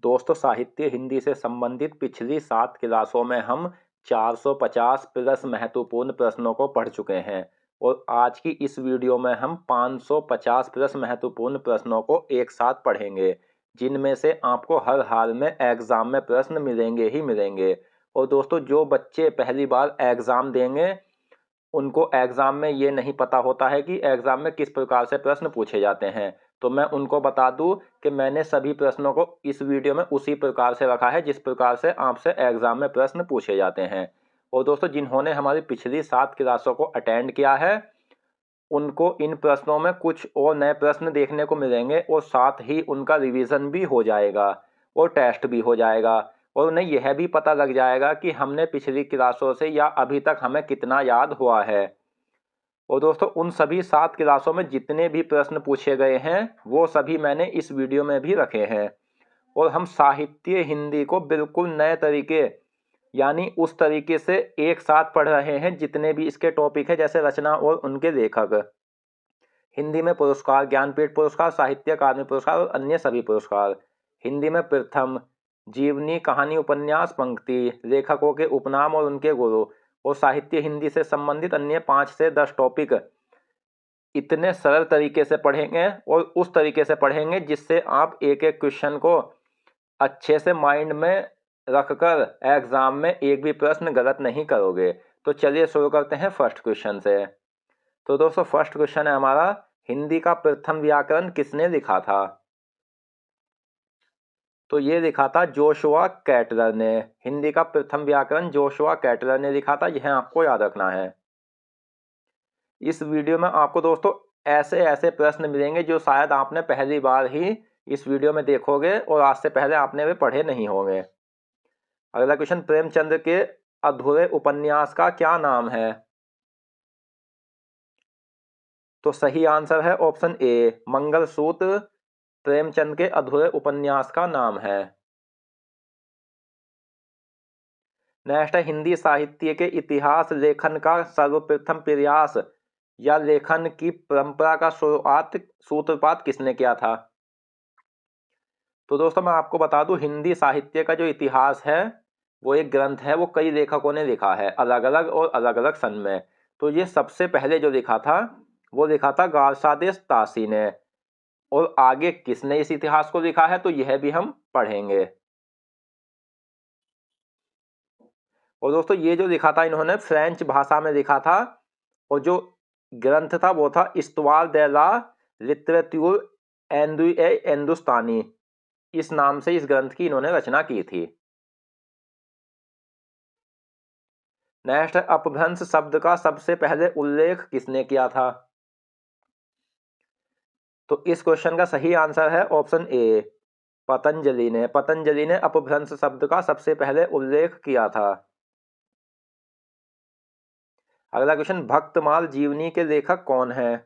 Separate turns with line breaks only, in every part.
दोस्तों, साहित्य हिंदी से संबंधित पिछली 7 क्लासों में हम 450 प्लस महत्वपूर्ण प्रश्नों को पढ़ चुके हैं और आज की इस वीडियो में हम 550 प्लस महत्वपूर्ण प्रश्नों को एक साथ पढ़ेंगे, जिनमें से आपको हर हाल में एग्जाम में प्रश्न मिलेंगे ही मिलेंगे। और दोस्तों, जो बच्चे पहली बार एग्जाम देंगे उनको एग्जाम में ये नहीं पता होता है कि एग्जाम में किस प्रकार से प्रश्न पूछे जाते हैं, तो मैं उनको बता दूं कि मैंने सभी प्रश्नों को इस वीडियो में उसी प्रकार से रखा है जिस प्रकार से आपसे एग्जाम में प्रश्न पूछे जाते हैं। और दोस्तों, जिन्होंने हमारी पिछली 7 क्लासों को अटेंड किया है उनको इन प्रश्नों में कुछ और नए प्रश्न देखने को मिलेंगे और साथ ही उनका रिवीजन भी हो जाएगा और टेस्ट भी हो जाएगा और उन्हें यह भी पता लग जाएगा कि हमने पिछली क्लासों से या अभी तक हमें कितना याद हुआ है। और दोस्तों, उन सभी 7 क्लासों में जितने भी प्रश्न पूछे गए हैं वो सभी मैंने इस वीडियो में भी रखे हैं और हम साहित्य हिंदी को बिल्कुल नए तरीके यानी उस तरीके से एक साथ पढ़ रहे हैं जितने भी इसके टॉपिक है, जैसे रचना और उनके लेखक, हिंदी में पुरस्कार, ज्ञानपीठ पुरस्कार, साहित्य अकादमी पुरस्कार और अन्य सभी पुरस्कार, हिंदी में प्रथम, जीवनी, कहानी, उपन्यास, पंक्ति, लेखकों के उपनाम और उनके गुरु और साहित्य हिंदी से संबंधित अन्य 5 से 10 टॉपिक इतने सरल तरीके से पढ़ेंगे और उस तरीके से पढ़ेंगे जिससे आप एक एक क्वेश्चन को अच्छे से माइंड में रखकर एग्जाम में एक भी प्रश्न गलत नहीं करोगे। तो चलिए शुरू करते हैं फर्स्ट क्वेश्चन से। तो दोस्तों, फर्स्ट क्वेश्चन है हमारा, हिंदी का प्रथम व्याकरण किसने लिखा था? तो ये लिखा था जोशुआ कैटलर ने। हिंदी का प्रथम व्याकरण जोशुआ कैटलर ने लिखा था, यह आपको याद रखना है। इस वीडियो में आपको दोस्तों ऐसे ऐसे प्रश्न मिलेंगे जो शायद आपने पहली बार ही इस वीडियो में देखोगे और आज से पहले आपने वे पढ़े नहीं होंगे। अगला क्वेश्चन, प्रेमचंद के अधूरे उपन्यास का क्या नाम है? तो सही आंसर है ऑप्शन ए, मंगलसूत्र प्रेमचंद के अधूरे उपन्यास का नाम है। नेक्स्ट है, हिंदी साहित्य के इतिहास लेखन का सर्वप्रथम प्रयास या लेखन की परंपरा का सूत्रपात किसने किया था? तो दोस्तों, मैं आपको बता दूं, हिंदी साहित्य का जो इतिहास है वो एक ग्रंथ है, वो कई लेखकों ने लिखा है अलग अलग और अलग अलग सन में। तो ये सबसे पहले जो लिखा था वो लिखा था गारसादेस तासी ने। और आगे किसने इस इतिहास को लिखा है तो यह भी हम पढ़ेंगे। और दोस्तों, ये जो लिखा था इन्होंने फ्रेंच भाषा में लिखा था और जो ग्रंथ था वो था इस्तवाल दे ला लिटरेट्यूर हिंदुस्तानी, इस नाम से इस ग्रंथ की इन्होंने रचना की थी। नेक्स्ट है, अपभ्रंश शब्द का सबसे पहले उल्लेख किसने किया था? तो इस क्वेश्चन का सही आंसर है ऑप्शन ए, पतंजलि ने। पतंजलि ने अपभ्रंश शब्द का सबसे पहले उल्लेख किया था। अगला क्वेश्चन, भक्तमाल जीवनी के लेखक कौन है?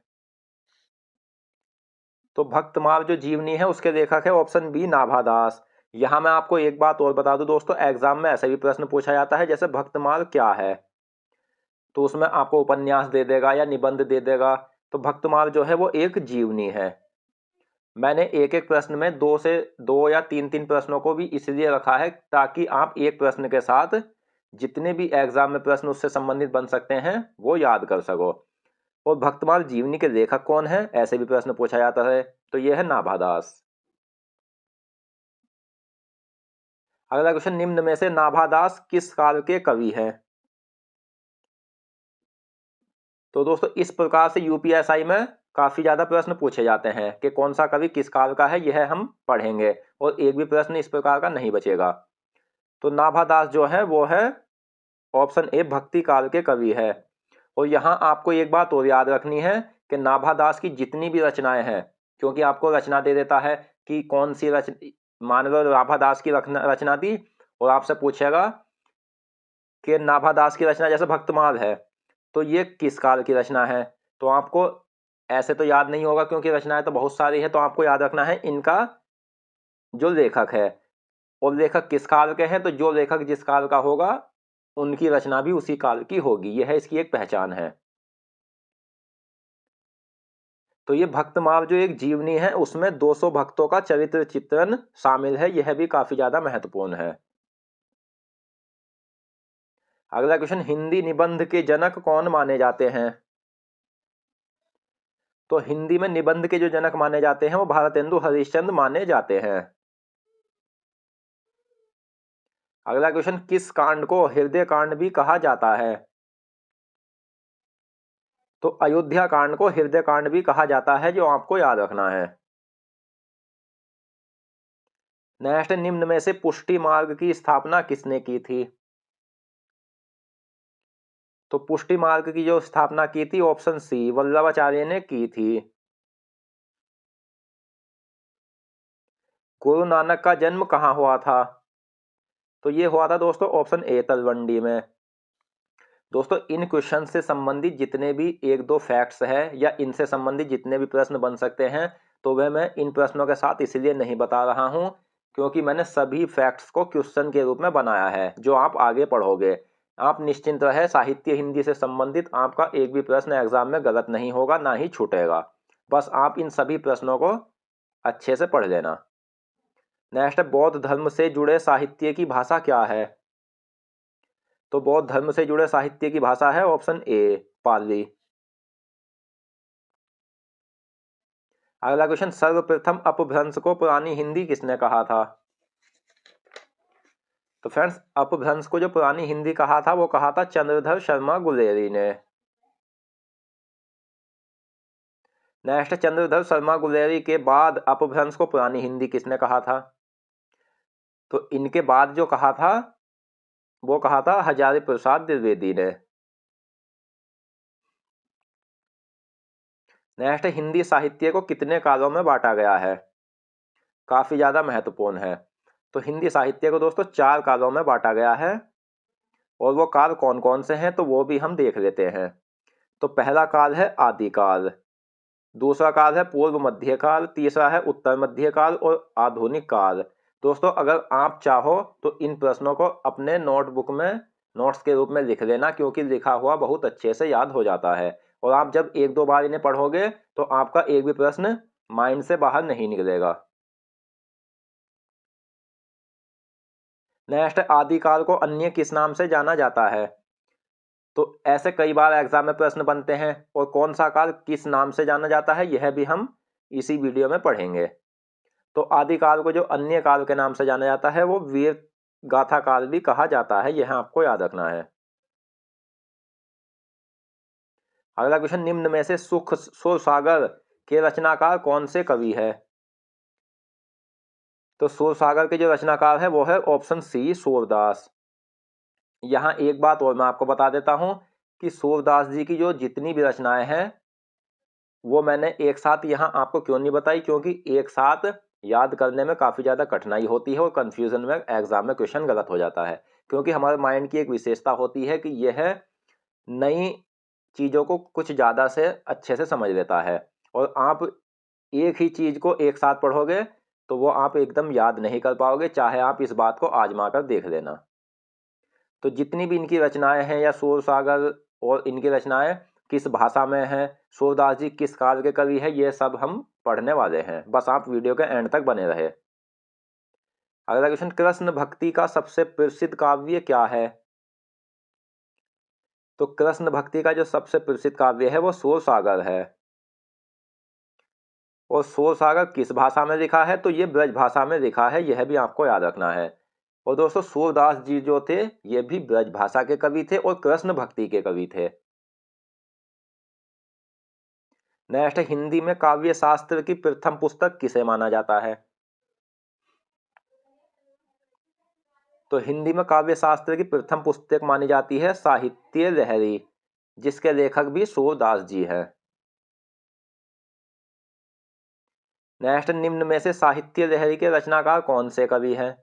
तो भक्तमाल जो जीवनी है उसके लेखक है ऑप्शन बी, नाभादास। यहां मैं आपको एक बात और बता दूं दोस्तों, एग्जाम में ऐसे भी प्रश्न पूछा जाता है जैसे भक्तमाल क्या है, तो उसमें आपको उपन्यास दे देगा या निबंध दे देगा। तो भक्तमाल जो है वो एक जीवनी है। मैंने एक एक प्रश्न में दो या तीन प्रश्नों को भी इसलिए रखा है ताकि आप एक प्रश्न के साथ जितने भी एग्जाम में प्रश्न उससे संबंधित बन सकते हैं वो याद कर सको। और भक्तमाल जीवनी के लेखक कौन है, ऐसे भी प्रश्न पूछा जाता है, तो यह है नाभादास। अगला क्वेश्चन, निम्न में से नाभादास किस काल के कवि हैं? तो दोस्तों, इस प्रकार से यूपीएसआई में काफी ज्यादा प्रश्न पूछे जाते हैं कि कौन सा कवि किस काल का है, यह हम पढ़ेंगे और एक भी प्रश्न इस प्रकार का नहीं बचेगा। तो नाभादास जो है वो है ऑप्शन ए, भक्ति काल के कवि है। और यहाँ आपको एक बात और याद रखनी है कि नाभादास की जितनी भी रचनाएं हैं, क्योंकि आपको रचना दे देता है कि कौन सी मान लो नाभादास की रचना दी और आपसे पूछेगा कि नाभादास की रचना जैसे भक्तमाल है तो ये किस काल की रचना है, तो आपको ऐसे तो याद नहीं होगा क्योंकि रचनाएं तो बहुत सारी है, तो आपको याद रखना है इनका जो लेखक है। और लेखक किस काल के हैं, तो जो लेखक जिस काल का होगा उनकी रचना भी उसी काल की होगी, यह इसकी एक पहचान है। तो ये भक्तमाल जो एक जीवनी है उसमें 200 भक्तों का चरित्र चित्रण शामिल है, यह भी काफी ज्यादा महत्वपूर्ण है। अगला क्वेश्चन, हिंदी निबंध के जनक कौन माने जाते हैं? तो हिंदी में निबंध के जो जनक माने जाते हैं वो भारतेंदु हरिश्चंद्र माने जाते हैं। अगला क्वेश्चन, किस कांड को हृदय कांड भी कहा जाता है? तो अयोध्या कांड को हृदय कांड भी कहा जाता है, जो आपको याद रखना है। नेक्स्ट, निम्न में से पुष्टि मार्ग की स्थापना किसने की थी? तो पुष्टि मार्ग की जो स्थापना की थी, ऑप्शन सी, वल्लभाचार्य ने की थी। गुरु नानक का जन्म कहाँ हुआ था? तो ये हुआ था दोस्तों ऑप्शन ए, तलवंडी में। दोस्तों इन क्वेश्चन से संबंधित जितने भी एक दो फैक्ट्स है या इनसे संबंधित जितने भी प्रश्न बन सकते हैं, तो वह मैं इन प्रश्नों के साथ इसलिए नहीं बता रहा हूं क्योंकि मैंने सभी फैक्ट्स को क्वेश्चन के रूप में बनाया है जो आप आगे पढ़ोगे। आप निश्चिंत रहे, साहित्य हिंदी से संबंधित आपका एक भी प्रश्न एग्जाम में गलत नहीं होगा, ना ही छूटेगा। बस आप इन सभी प्रश्नों को अच्छे से पढ़ लेना। नेक्स्ट, बौद्ध धर्म से जुड़े साहित्य की भाषा क्या है? तो बौद्ध धर्म से जुड़े साहित्य की भाषा है ऑप्शन ए, पाली। अगला क्वेश्चन, सर्वप्रथम अपभ्रंश को पुरानी हिंदी किसने कहा था? तो फ्रेंड्स अपभ्रंश को जो पुरानी हिंदी कहा था वो कहा था चंद्रधर शर्मा गुलेरी ने। नेक्स्ट, चंद्रधर शर्मा गुलेरी के बाद अपभ्रंश को पुरानी हिंदी किसने कहा था? तो इनके बाद जो कहा था वो कहा था हजारी प्रसाद द्विवेदी ने। नेक्स्ट, हिंदी साहित्य को कितने कालों में बांटा गया है? काफी ज्यादा महत्वपूर्ण है। तो हिंदी साहित्य को दोस्तों 4 कालों में बांटा गया है, और वो काल कौन कौन से हैं तो वो भी हम देख लेते हैं। तो पहला काल है आदिकाल, दूसरा काल है पूर्व मध्यकाल, तीसरा है उत्तर मध्यकाल और आधुनिक काल। दोस्तों अगर आप चाहो तो इन प्रश्नों को अपने नोटबुक में नोट्स के रूप में लिख लेना, क्योंकि लिखा हुआ बहुत अच्छे से याद हो जाता है, और आप जब एक दो बार इन्हें पढ़ोगे तो आपका एक भी प्रश्न माइंड से बाहर नहीं निकलेगा। नेक्स्ट, आदिकाल को अन्य किस नाम से जाना जाता है? तो ऐसे कई बार एग्जाम में प्रश्न बनते हैं, और कौन सा काल किस नाम से जाना जाता है यह भी हम इसी वीडियो में पढ़ेंगे। तो आदिकाल को जो अन्य काल के नाम से जाना जाता है वो वीर गाथा काल भी कहा जाता है, यह आपको याद रखना है। अगला क्वेश्चन, निम्न में से सुख सुरसागर के रचनाकार कौन से कवि है? तो सुरसागर के जो रचनाकार है वो है ऑप्शन सी, सूरदास। यहाँ एक बात और मैं आपको बता देता हूं कि सूरदास जी की जो जितनी भी रचनाएं हैं वो मैंने एक साथ यहाँ आपको क्यों नहीं बताई, क्योंकि एक साथ याद करने में काफ़ी ज़्यादा कठिनाई होती है और कन्फ्यूज़न में एग्जाम में क्वेश्चन गलत हो जाता है। क्योंकि हमारे माइंड की एक विशेषता होती है कि यह नई चीज़ों को कुछ ज़्यादा से अच्छे से समझ लेता है, और आप एक ही चीज़ को एक साथ पढ़ोगे तो वो आप एकदम याद नहीं कर पाओगे, चाहे आप इस बात को आजमा कर देख लेना। तो जितनी भी इनकी रचनाएं हैं या सूरसागर और इनकी रचनाएं किस भाषा में हैं, सूरदास जी किस काल के कवि है, ये सब हम पढ़ने वाले हैं, बस आप वीडियो के एंड तक बने रहे। अगला क्वेश्चन, कृष्ण भक्ति का सबसे प्रसिद्ध काव्य क्या है? तो कृष्ण भक्ति का जो सबसे प्रसिद्ध काव्य है वो सूरसागर है। और सूरसागर किस भाषा में लिखा है? तो ये ब्रज भाषा में लिखा है, यह भी आपको याद रखना है। और दोस्तों सूरदास जी जो थे ये भी ब्रज भाषा के कवि थे और कृष्ण भक्ति के कवि थे। नेक्स्ट, हिंदी में काव्य शास्त्र की प्रथम पुस्तक किसे माना जाता है? तो हिंदी में काव्य शास्त्र की प्रथम पुस्तक मानी जाती है साहित्य लहरी, जिसके लेखक भी सूरदास जी हैं। नेक्स्ट, निम्न में से साहित्य लहरी के रचनाकार कौन से कवि हैं?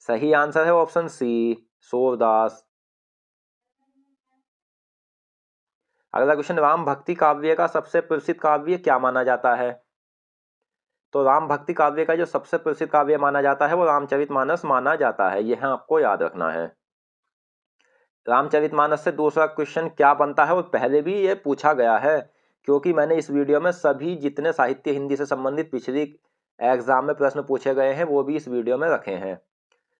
सही आंसर है ऑप्शन सी, सूरदास। अगला क्वेश्चन, राम भक्ति काव्य का सबसे प्रसिद्ध काव्य क्या माना जाता है? तो राम भक्ति काव्य का जो सबसे प्रसिद्ध काव्य माना जाता है वो रामचरितमानस माना जाता है, यह आपको याद रखना है। रामचरितमानस से दूसरा क्वेश्चन क्या बनता है, और पहले भी ये पूछा गया है क्योंकि मैंने इस वीडियो में सभी जितने साहित्य हिंदी से संबंधित पिछली एग्जाम में प्रश्न पूछे गए हैं वो भी इस वीडियो में रखे हैं।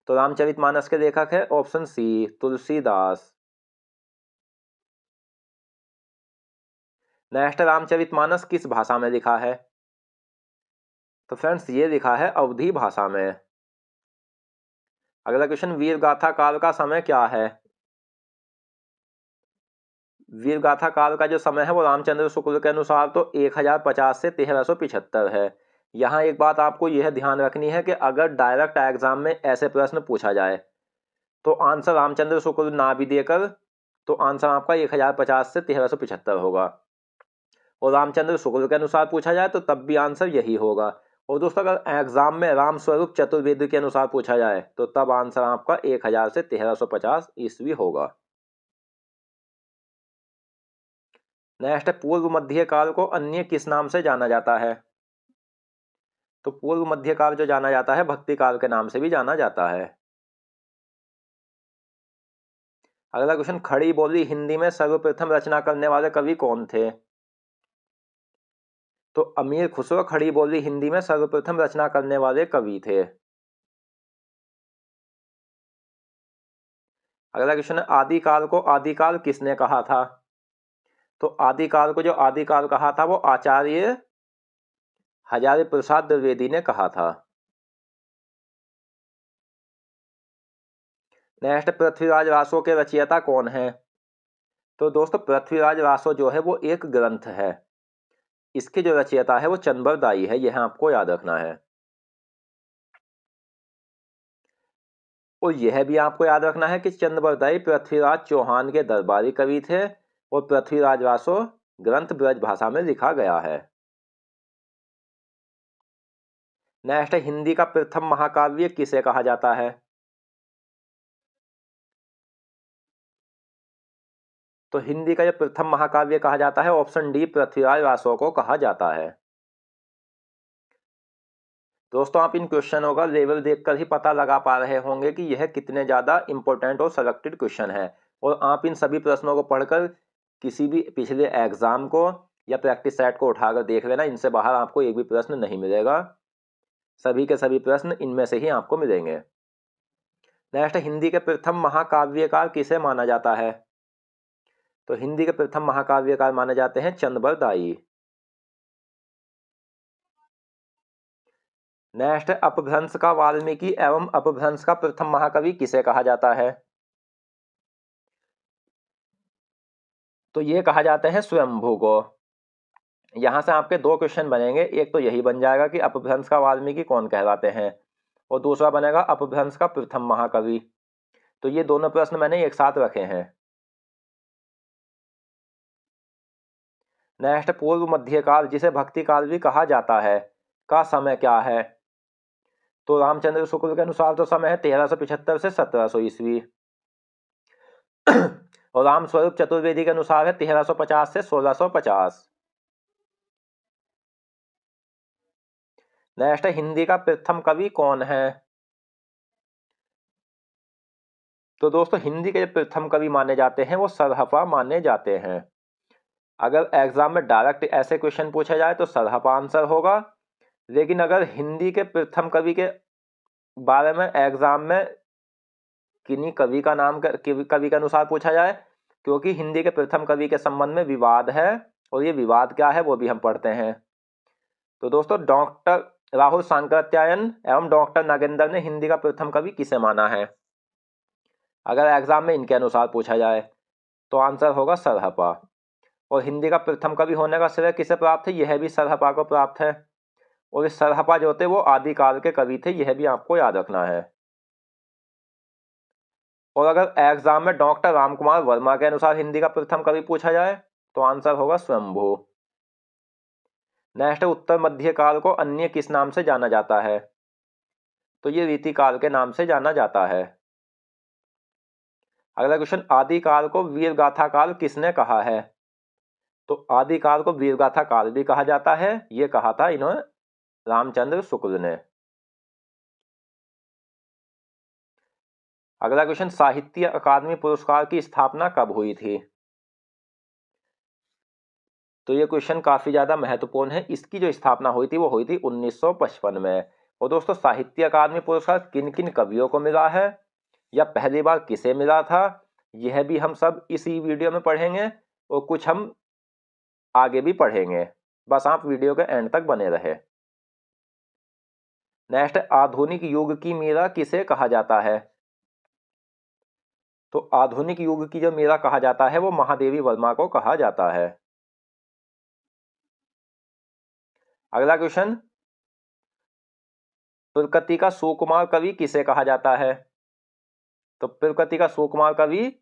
तो रामचरितमानस के लेखक है option C Tulsidas. Next, Ramcharitmanas किस भाषा में लिखा है? तो फ्रेंड्स ये लिखा है अवधी भाषा में। अगला क्वेश्चन, वीर गाथा काल का समय क्या है? वीर गाथा काल का जो समय है वो रामचंद्र शुक्ल के अनुसार तो 1050 से 1375 है। यहाँ एक बात आपको यह ध्यान रखनी है कि अगर डायरेक्ट एग्जाम में ऐसे प्रश्न पूछा जाए तो आंसर रामचंद्र शुक्ल ना भी देकर तो आंसर आपका 1050 से 1375 होगा, और रामचंद्र शुक्ल के अनुसार पूछा जाए तो तब भी आंसर यही होगा। और दोस्तों अगर एग्जाम में राम स्वरूप चतुर्वेदी के अनुसार पूछा जाए तो तब आंसर आपका 1000 से 1350 ईस्वी होगा। नेक्स्ट, पूर्व मध्य काल को अन्य किस नाम से जाना जाता है? तो पूर्व मध्य काल जो जाना जाता है भक्ति काल के नाम से भी जाना जाता है। अगला क्वेश्चन, खड़ी बोली हिंदी में सर्वप्रथम रचना करने वाले कवि कौन थे? तो अमीर खुसरो खड़ी बोली हिंदी में सर्वप्रथम रचना करने वाले कवि थे। अगला क्वेश्चन है, आदिकाल को आदिकाल किसने कहा था? तो आदिकाल को जो आदिकाल कहा था वो आचार्य हजारी प्रसाद द्विवेदी ने कहा था। नेक्स्ट, पृथ्वीराज रासो के रचयिता कौन है? तो दोस्तों पृथ्वीराज रासो जो है वो एक ग्रंथ है, इसके जो रचयिता है वो चंद्रबरदाई है, यह आपको याद रखना है। और यह भी आपको याद रखना है कि चंद्रबरदाई पृथ्वीराज चौहान के दरबारी कवि थे और पृथ्वीराज रासो ग्रंथ ब्रज भाषा में लिखा गया है। नेक्स्ट, हिंदी का प्रथम महाकाव्य किसे कहा जाता है? तो हिंदी का जो प्रथम महाकाव्य कहा जाता है ऑप्शन डी पृथ्वीराज रासो को कहा जाता है। दोस्तों आप इन क्वेश्चनों का लेवल देखकर ही पता लगा पा रहे होंगे कि यह कितने ज़्यादा इंपॉर्टेंट और सेलेक्टेड क्वेश्चन है, और आप इन सभी प्रश्नों को पढ़कर किसी भी पिछले एग्जाम को या प्रैक्टिस सेट को उठाकर देख लेना, इनसे बाहर आपको एक भी प्रश्न नहीं मिलेगा, सभी के सभी प्रश्न इनमें से ही आपको मिलेंगे। नेक्स्ट, हिंदी के प्रथम महाकाव्यकार किसे माना जाता है? तो हिंदी के प्रथम महाकाव्यकार माने जाते हैं चंद्रबरदाई। नेक्स्ट, अपभ्रंश का वाल्मीकि एवं अपभ्रंश का प्रथम महाकवि किसे कहा जाता है? तो ये कहा जाते हैं स्वयंभू को। यहां से आपके दो क्वेश्चन बनेंगे, एक तो यही बन जाएगा कि अपभ्रंश का वाल्मीकि कौन कहलाते हैं, और दूसरा बनेगा अपभ्रंश का प्रथम महाकवि। तो ये दोनों प्रश्न मैंने एक साथ रखे हैं। नेक्स्ट, पूर्व मध्यकाल जिसे भक्ति काल भी कहा जाता है का समय क्या है? तो रामचंद्र शुक्ल के अनुसार तो समय है 1375 से 1700 ईस्वी और राम स्वरूप चतुर्वेदी के अनुसार है 1350 से 1650। नेक्स्ट, हिंदी का प्रथम कवि कौन है? तो दोस्तों हिंदी के प्रथम कवि माने जाते हैं वो सरहपा माने जाते हैं। अगर एग्जाम में डायरेक्ट ऐसे क्वेश्चन पूछा जाए तो सरहपा आंसर होगा, लेकिन अगर हिंदी के प्रथम कवि के बारे में एग्जाम में किन्हीं कवि का नाम कवि के अनुसार पूछा जाए, क्योंकि हिंदी के प्रथम कवि के संबंध में विवाद है, और ये विवाद क्या है वो भी हम पढ़ते हैं। तो दोस्तों डॉक्टर राहुल सांकृत्यायन एवं डॉक्टर नागेंद्र ने हिंदी का प्रथम कवि किसे माना है? अगर एग्जाम में इनके अनुसार पूछा जाए तो आंसर होगा सरहपा। और हिंदी का प्रथम कवि होने का श्रेय किसे प्राप्त है? यह भी सरहपा को प्राप्त है, और इस सरहपा जो थे वो आदिकाल के कवि थे, यह भी आपको याद रखना है। और अगर एग्जाम में डॉक्टर रामकुमार वर्मा के अनुसार हिंदी का प्रथम कवि पूछा जाए तो आंसर होगा स्वयंभू। नेक्स्ट, उत्तर मध्य काल को अन्य किस नाम से जाना जाता है? तो ये रीतिकाल के नाम से जाना जाता है। अगला क्वेश्चन, आदिकाल को वीरगाथा काल किसने कहा है? तो आदिकाल को वीरगाथा काल भी कहा जाता है, ये कहा था इन्होंने रामचंद्र शुक्ल ने। अगला क्वेश्चन, साहित्य अकादमी पुरस्कार की स्थापना कब हुई थी? तो ये क्वेश्चन काफ़ी ज़्यादा महत्वपूर्ण है। इसकी जो स्थापना हुई थी वो हुई थी 1955 में। और दोस्तों साहित्य अकादमी पुरस्कार किन किन कवियों को मिला है या पहली बार किसे मिला था, यह भी हम सब इसी वीडियो में पढ़ेंगे और कुछ हम आगे भी पढ़ेंगे। बस आप वीडियो के एंड तक बने रहे। नेक्स्ट, आधुनिक युग की मीरा किसे कहा जाता है? तो आधुनिक युग की जो मीरा कहा जाता है वो महादेवी वर्मा को कहा जाता है। अगला क्वेश्चन, प्रकृति का सुकुमार कवि किसे कहा जाता है? तो प्रकृति का सुकुमार कवि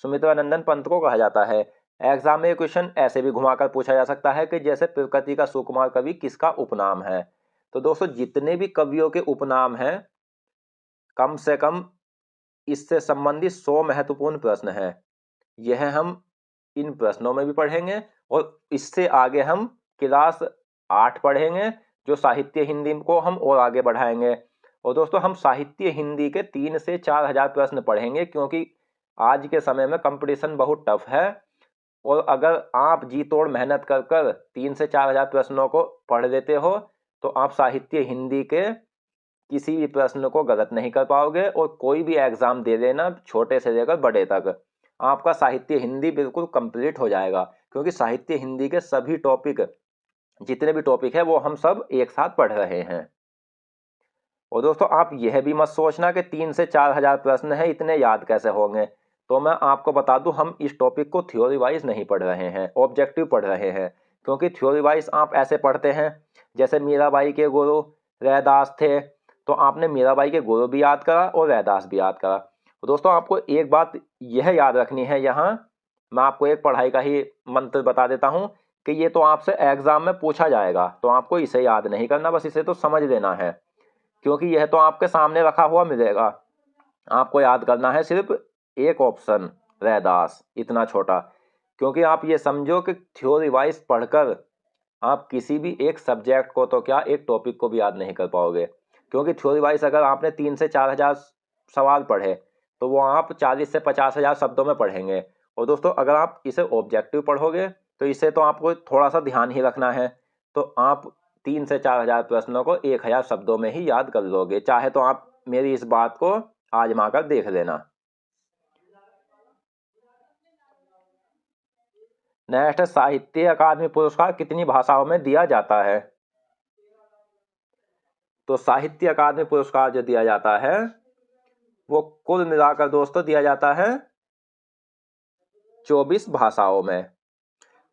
सुमित्रानंदन पंत को कहा जाता है। एग्जाम में क्वेश्चन ऐसे भी घुमाकर पूछा जा सकता है कि जैसे प्रकृति का सुकुमार कवि किसका उपनाम है। तो दोस्तों जितने भी कवियों के उपनाम हैं, कम से कम इससे संबंधित 100 महत्वपूर्ण प्रश्न हैं। यह हम इन प्रश्नों में भी पढ़ेंगे और इससे आगे हम क्लास 8 पढ़ेंगे, जो साहित्य हिंदी को हम और आगे बढ़ाएंगे। और दोस्तों हम साहित्य हिंदी के 3 से 4 हज़ार प्रश्न पढ़ेंगे, क्योंकि आज के समय में कंपटीशन बहुत टफ है। और अगर आप जी तोड़ मेहनत कर कर 3 से 4 हज़ार प्रश्नों को पढ़ लेते हो तो आप साहित्य हिंदी के किसी भी प्रश्न को गलत नहीं कर पाओगे और कोई भी एग्जाम दे देना, छोटे से लेकर बड़े तक, आपका साहित्य हिंदी बिल्कुल कंप्लीट हो जाएगा। क्योंकि साहित्य हिंदी के सभी टॉपिक, जितने भी टॉपिक है वो हम सब एक साथ पढ़ रहे हैं। और दोस्तों आप यह भी मत सोचना कि 3 से 4 हज़ार प्रश्न है, इतने याद कैसे होंगे। तो मैं आपको बता दूं, हम इस टॉपिक को थ्योरी वाइज नहीं पढ़ रहे हैं, ऑब्जेक्टिव पढ़ रहे हैं। क्योंकि थ्योरी वाइज आप ऐसे पढ़ते हैं, जैसे मीराबाई के गुरु रैदास थे, तो आपने मीराबाई के गुरु भी याद करा और रैदास भी याद करा। तो दोस्तों आपको एक बात यह याद रखनी है, यहाँ मैं आपको एक पढ़ाई का ही मंत्र बता देता हूँ कि ये तो आपसे एग्जाम में पूछा जाएगा, तो आपको इसे याद नहीं करना, बस इसे तो समझ लेना है। क्योंकि यह तो आपके सामने रखा हुआ मिलेगा, आपको याद करना है सिर्फ एक ऑप्शन रैदास, इतना छोटा। क्योंकि आप ये समझो कि थ्योरी वाइज पढ़कर आप किसी भी एक सब्जेक्ट को तो क्या, एक टॉपिक को भी याद नहीं कर पाओगे। क्योंकि थ्योरी वाइज अगर आपने 3 से 4 हज़ार सवाल पढ़े तो वो आप 40 से 50 हज़ार शब्दों में पढ़ेंगे। और दोस्तों अगर आप इसे ऑब्जेक्टिव पढ़ोगे तो इसे तो आपको थोड़ा सा ध्यान ही रखना है, तो आप 3 से 4 हज़ार प्रश्नों को 1000 शब्दों में ही याद कर लोगे। चाहे तो आप मेरी इस बात को आजमा कर देख लेना। नेक्स्ट, साहित्य अकादमी पुरस्कार कितनी भाषाओं में दिया जाता है? तो साहित्य अकादमी पुरस्कार जो दिया जाता है वो कुल मिलाकर दोस्तों दिया जाता है 24 भाषाओं में।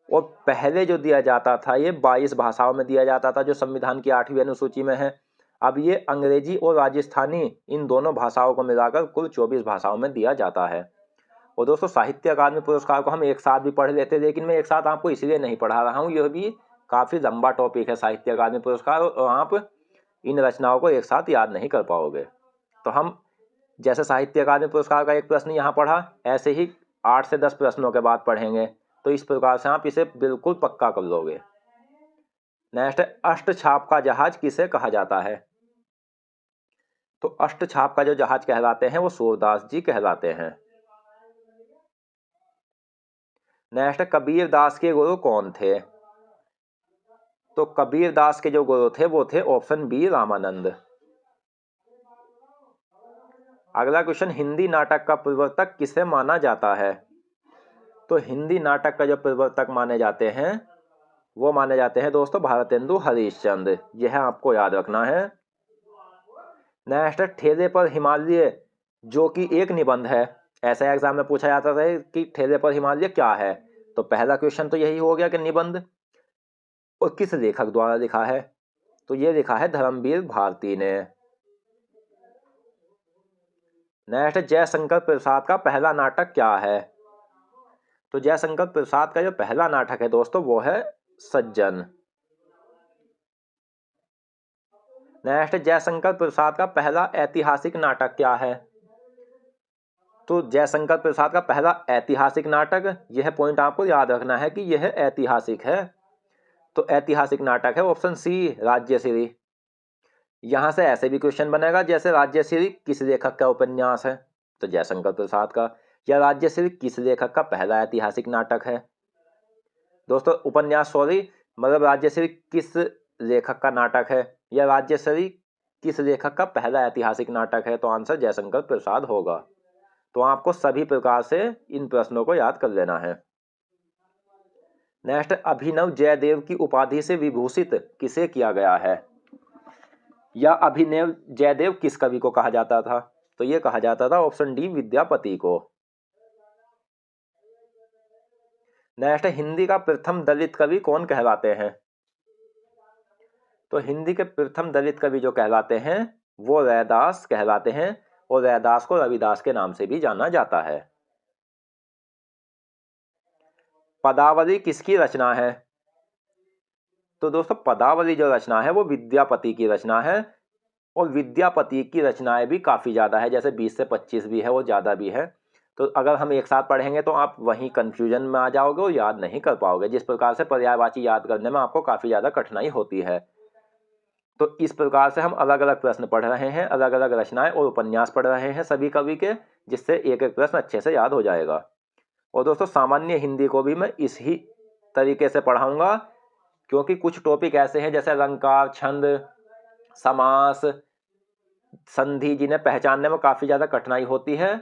और पहले जो दिया जाता था ये 22 भाषाओं में दिया जाता था, जो संविधान की 8वीं अनुसूची में है। अब ये अंग्रेजी और राजस्थानी, इन दोनों भाषाओं को मिलाकर कुल 24 भाषाओं में दिया जाता है। और दोस्तों साहित्य अकादमी पुरस्कार को हम एक साथ भी पढ़ लेते, लेकिन मैं एक साथ आपको इसलिए नहीं पढ़ा रहा हूँ, यह भी काफ़ी लंबा टॉपिक है साहित्य अकादमी पुरस्कार, और आप इन रचनाओं को एक साथ याद नहीं कर पाओगे। तो हम जैसे साहित्य अकादमी पुरस्कार का एक प्रश्न यहाँ पढ़ा, ऐसे ही 8 से 10 प्रश्नों के बाद पढ़ेंगे, तो इस प्रकार से आप इसे बिल्कुल पक्का कर लोगे। नेक्स्ट, अष्टछाप का जहाज किसे कहा जाता है? तो अष्टछाप का जो जहाज कहलाते हैं वो सूरदास जी कहलाते हैं। नेक्स्ट, कबीर दास के गुरु कौन थे? तो कबीर दास के जो गुरु थे वो थे ऑप्शन बी रामानंद। अगला क्वेश्चन, हिंदी नाटक का प्रवर्तक किसे माना जाता है? तो हिंदी नाटक का जो प्रवर्तक माने जाते हैं वो माने जाते हैं दोस्तों भारतेंदु हरिश्चंद्र, यह आपको याद रखना है। नेक्स्ट, ठेले पर हिमालय जो कि एक निबंध है, ऐसा एग्जाम में पूछा जाता था कि ठेले पर हिमालय क्या है। तो पहला क्वेश्चन तो यही हो गया कि निबंध, और किस लेखक द्वारा लिखा है? तो ये लिखा है धर्मवीर भारती ने। नेक्स्ट, जयशंकर प्रसाद का पहला नाटक क्या है? तो जयशंकर प्रसाद का जो पहला नाटक है दोस्तों वो है सज्जन। नेक्स्ट, जयशंकर प्रसाद का पहला ऐतिहासिक नाटक क्या है? तो जयशंकर प्रसाद का पहला ऐतिहासिक नाटक, यह पॉइंट आपको याद रखना है कि यह ऐतिहासिक है, तो ऐतिहासिक नाटक है ऑप्शन सी राज्यश्री। यहां से ऐसे भी क्वेश्चन बनेगा जैसे राज्यश्री किस लेखक का उपन्यास है? तो जयशंकर प्रसाद का। या राज्यश्री किस लेखक का पहला ऐतिहासिक नाटक है? दोस्तों उपन्यास मतलब राज्यश्री किस लेखक का नाटक है, या राज्यश्री किस लेखक का पहला ऐतिहासिक नाटक है? तो आंसर जयशंकर प्रसाद होगा। तो आपको सभी प्रकार से इन प्रश्नों को याद कर लेना है। नेक्स्ट, अभिनव जयदेव की उपाधि से विभूषित किसे किया गया है, या अभिनव जयदेव किस कवि को कहा जाता था? तो ये कहा जाता था ऑप्शन डी विद्यापति को। नेक्स्ट, हिंदी का प्रथम दलित कवि कौन कहलाते हैं? तो हिंदी के प्रथम दलित कवि जो कहलाते हैं वो रैदास कहलाते हैं, और रैदास को रविदास के नाम से भी जाना जाता है। पदावली किसकी रचना है? तो दोस्तों पदावली जो रचना है वो विद्यापति की रचना है, और विद्यापति की रचनाएं भी काफ़ी ज़्यादा है, जैसे 20 से 25 भी है, वो ज़्यादा भी है। तो अगर हम एक साथ पढ़ेंगे तो आप वहीं कन्फ्यूजन में आ जाओगे और याद नहीं कर पाओगे, जिस प्रकार से पर्यायवाची याद करने में आपको काफ़ी ज़्यादा कठिनाई होती है। तो इस प्रकार से हम अलग अलग प्रश्न पढ़ रहे हैं, अलग अलग रचनाएं और उपन्यास पढ़ रहे हैं सभी कवि के, जिससे एक एक प्रश्न अच्छे से याद हो जाएगा। और दोस्तों सामान्य हिंदी को भी मैं इसी तरीके से पढ़ाऊँगा, क्योंकि कुछ टॉपिक ऐसे हैं जैसे अलंकार, छंद, समास, संधि, जिन्हें पहचानने में काफ़ी ज़्यादा कठिनाई होती है,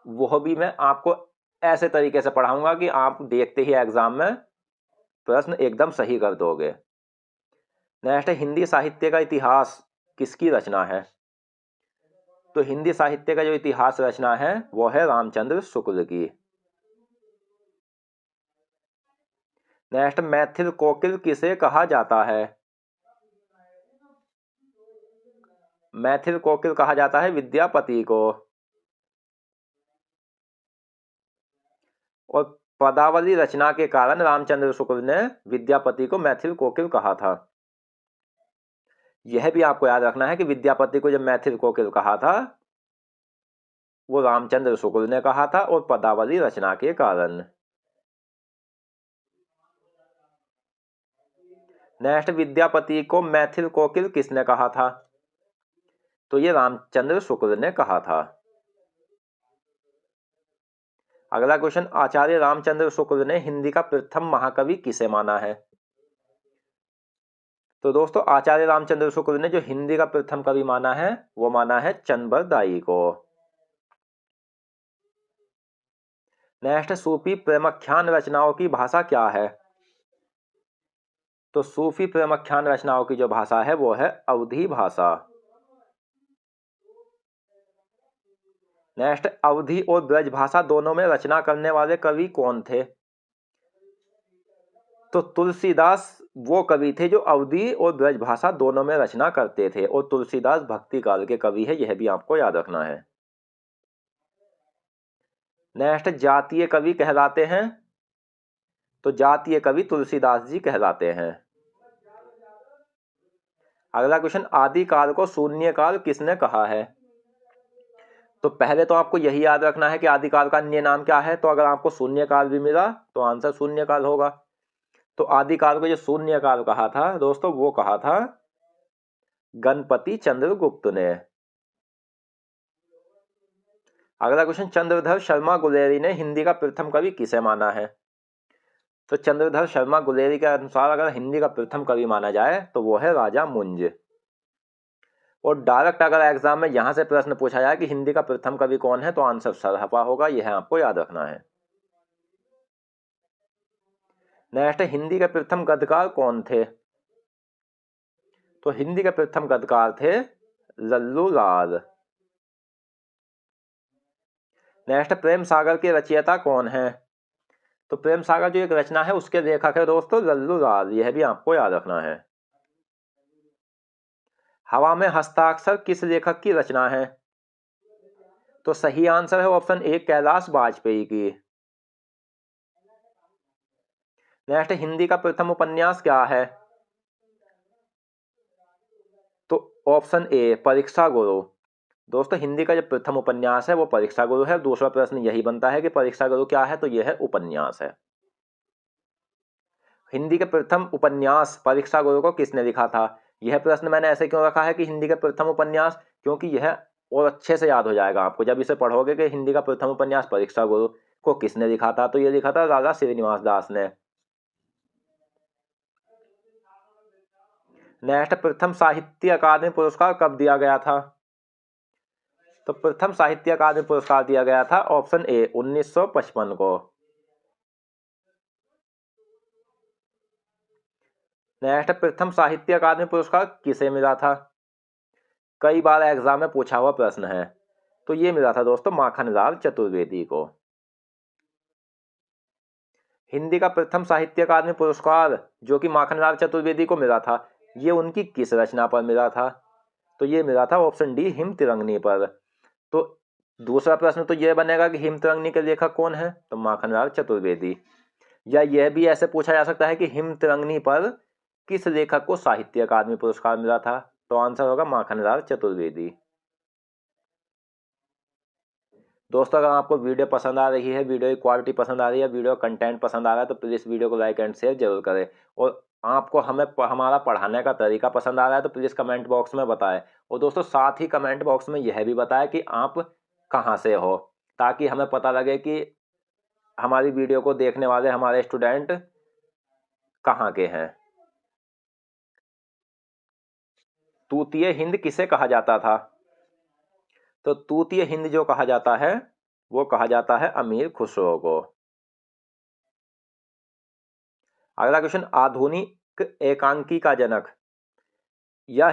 वह भी मैं आपको ऐसे तरीके से पढ़ाऊँगा कि आप देखते ही एग्ज़ाम में प्रश्न एकदम सही कर दोगे। नेक्स्ट, हिंदी साहित्य का इतिहास किसकी रचना है? तो हिंदी साहित्य का जो इतिहास रचना है वो है रामचंद्र शुक्ल की। नेक्स्ट, मैथिल कोकिल किसे कहा जाता है? मैथिल कोकिल कहा जाता है विद्यापति को। और पदावली रचना के कारण रामचंद्र शुक्ल ने विद्यापति को मैथिल कोकिल कहा था। यह भी आपको याद रखना है कि विद्यापति को जब मैथिल कोकिल कहा था वो रामचंद्र शुक्ल ने कहा था, और पदावली रचना के कारण। नेक्स्ट, विद्यापति को मैथिल कोकिल किसने कहा था? तो ये रामचंद्र शुक्ल ने कहा था। अगला क्वेश्चन, आचार्य रामचंद्र शुक्ल ने हिंदी का प्रथम महाकवि किसे माना है? तो दोस्तों आचार्य रामचंद्र शुक्ल ने जो हिंदी का प्रथम कवि माना है वो माना है चंद्रबरदाई को। नेक्स्ट, सूफी प्रेमाख्यान रचनाओं की भाषा क्या है? तो सूफी प्रेमाख्यान रचनाओं की जो भाषा है वो है अवधी भाषा। नेक्स्ट, अवधी और ब्रज भाषा दोनों में रचना करने वाले कवि कौन थे? तो तुलसीदास वो कवि थे जो अवधी और ब्रज भाषा दोनों में रचना करते थे, और तुलसीदास भक्ति काल के कवि है, यह भी आपको याद रखना है। नेक्स्ट, जातीय कवि कहलाते हैं? तो जातीय कवि तुलसीदास जी कहलाते हैं। अगला क्वेश्चन, आदिकाल को शून्यकाल किसने कहा है? तो पहले तो आपको यही याद रखना है कि आदिकाल का अन्य नाम क्या है। तो अगर आपको शून्यकाल भी मिला तो आंसर शून्यकाल होगा। तो आदिकाल को जो शून्यकाल कहा था दोस्तों वो कहा था गणपति चंद्रगुप्त ने। अगला क्वेश्चन, चंद्रधर शर्मा गुलेरी ने हिंदी का प्रथम कवि किसे माना है? तो चंद्रधर शर्मा गुलेरी के अनुसार अगर हिंदी का प्रथम कवि माना जाए तो वो है राजा मुंज। और डायरेक्ट अगर एग्जाम में यहां से प्रश्न पूछा जाए कि हिंदी का प्रथम कवि कौन है तो आंसर सरहपा होगा, यह आपको याद रखना है। नेक्स्ट, हिंदी के प्रथम गद्यकार कौन थे? तो हिंदी के प्रथम गद्यकार थे लल्लू लाल। नेक्स्ट, प्रेम सागर के रचयिता कौन है? तो प्रेम सागर जो एक रचना है उसके लेखक है दोस्तों लल्लू लाल, यह भी आपको याद रखना है। हवा में हस्ताक्षर किस लेखक की रचना है? तो सही आंसर है ऑप्शन ए कैलाश वाजपेयी की। नेक्स्ट, हिंदी का प्रथम उपन्यास क्या है? तो ऑप्शन ए परीक्षा गुरु। दोस्तों हिंदी का जो प्रथम उपन्यास है वो परीक्षा गुरु है। दूसरा प्रश्न यही बनता है कि परीक्षा गुरु क्या है, तो यह है उपन्यास है। हिंदी के प्रथम उपन्यास परीक्षा गुरु को किसने लिखा था? यह प्रश्न मैंने ऐसे क्यों रखा है कि हिंदी का प्रथम उपन्यास, क्योंकि यह और अच्छे से याद हो जाएगा आपको जब इसे पढ़ोगे कि हिंदी का प्रथम उपन्यास परीक्षा गुरु को किसने लिखा था। तो यह लिखा था राजा श्रीनिवास दास ने। नेक्स्ट, प्रथम साहित्य अकादमी पुरस्कार कब दिया गया था? तो प्रथम साहित्य अकादमी पुरस्कार दिया गया था ऑप्शन ए 1955 को। नेक्स्ट, प्रथम साहित्य अकादमी पुरस्कार किसे मिला था? कई बार एग्जाम में पूछा हुआ प्रश्न है। तो ये मिला था दोस्तों माखनलाल चतुर्वेदी को। हिंदी का प्रथम साहित्य अकादमी पुरस्कार जो कि माखनलाल चतुर्वेदी को मिला था, ये उनकी किस रचना पर मिला था? तो ये मिला था ऑप्शन डी हिमतिरंगिनी पर। तो दूसरा प्रश्न तो यह बनेगा कि हिमतिरंगिनी के लेखक कौन है? तो माखनलाल चतुर्वेदी। या यह भी ऐसे पूछा जा सकता है कि हिमतिरंगिनी पर किस लेखक को साहित्य अकादमी पुरस्कार मिला था? तो आंसर होगा माखनलाल चतुर्वेदी। दोस्तों अगर आपको वीडियो पसंद आ रही है, वीडियो की क्वालिटी पसंद आ रही है, वीडियो कंटेंट पसंद आ रहा है, तो प्लीज़ वीडियो को लाइक एंड शेयर जरूर करें। और आपको हमारा पढ़ाने का तरीका पसंद आ रहा है तो प्लीज़ कमेंट बॉक्स में बताएं। और दोस्तों साथ ही कमेंट बॉक्स में यह भी बताएं कि आप कहाँ से हो, ताकि हमें पता लगे कि हमारी वीडियो को देखने वाले हमारे स्टूडेंट कहाँ के हैं। तूतीय हिंद किसे कहा जाता था? तो तूतीय हिंद जो कहा जाता है वो कहा जाता है अमीर खुसरो को। अगला क्वेश्चन, आधुनिक एकांकी का जनक या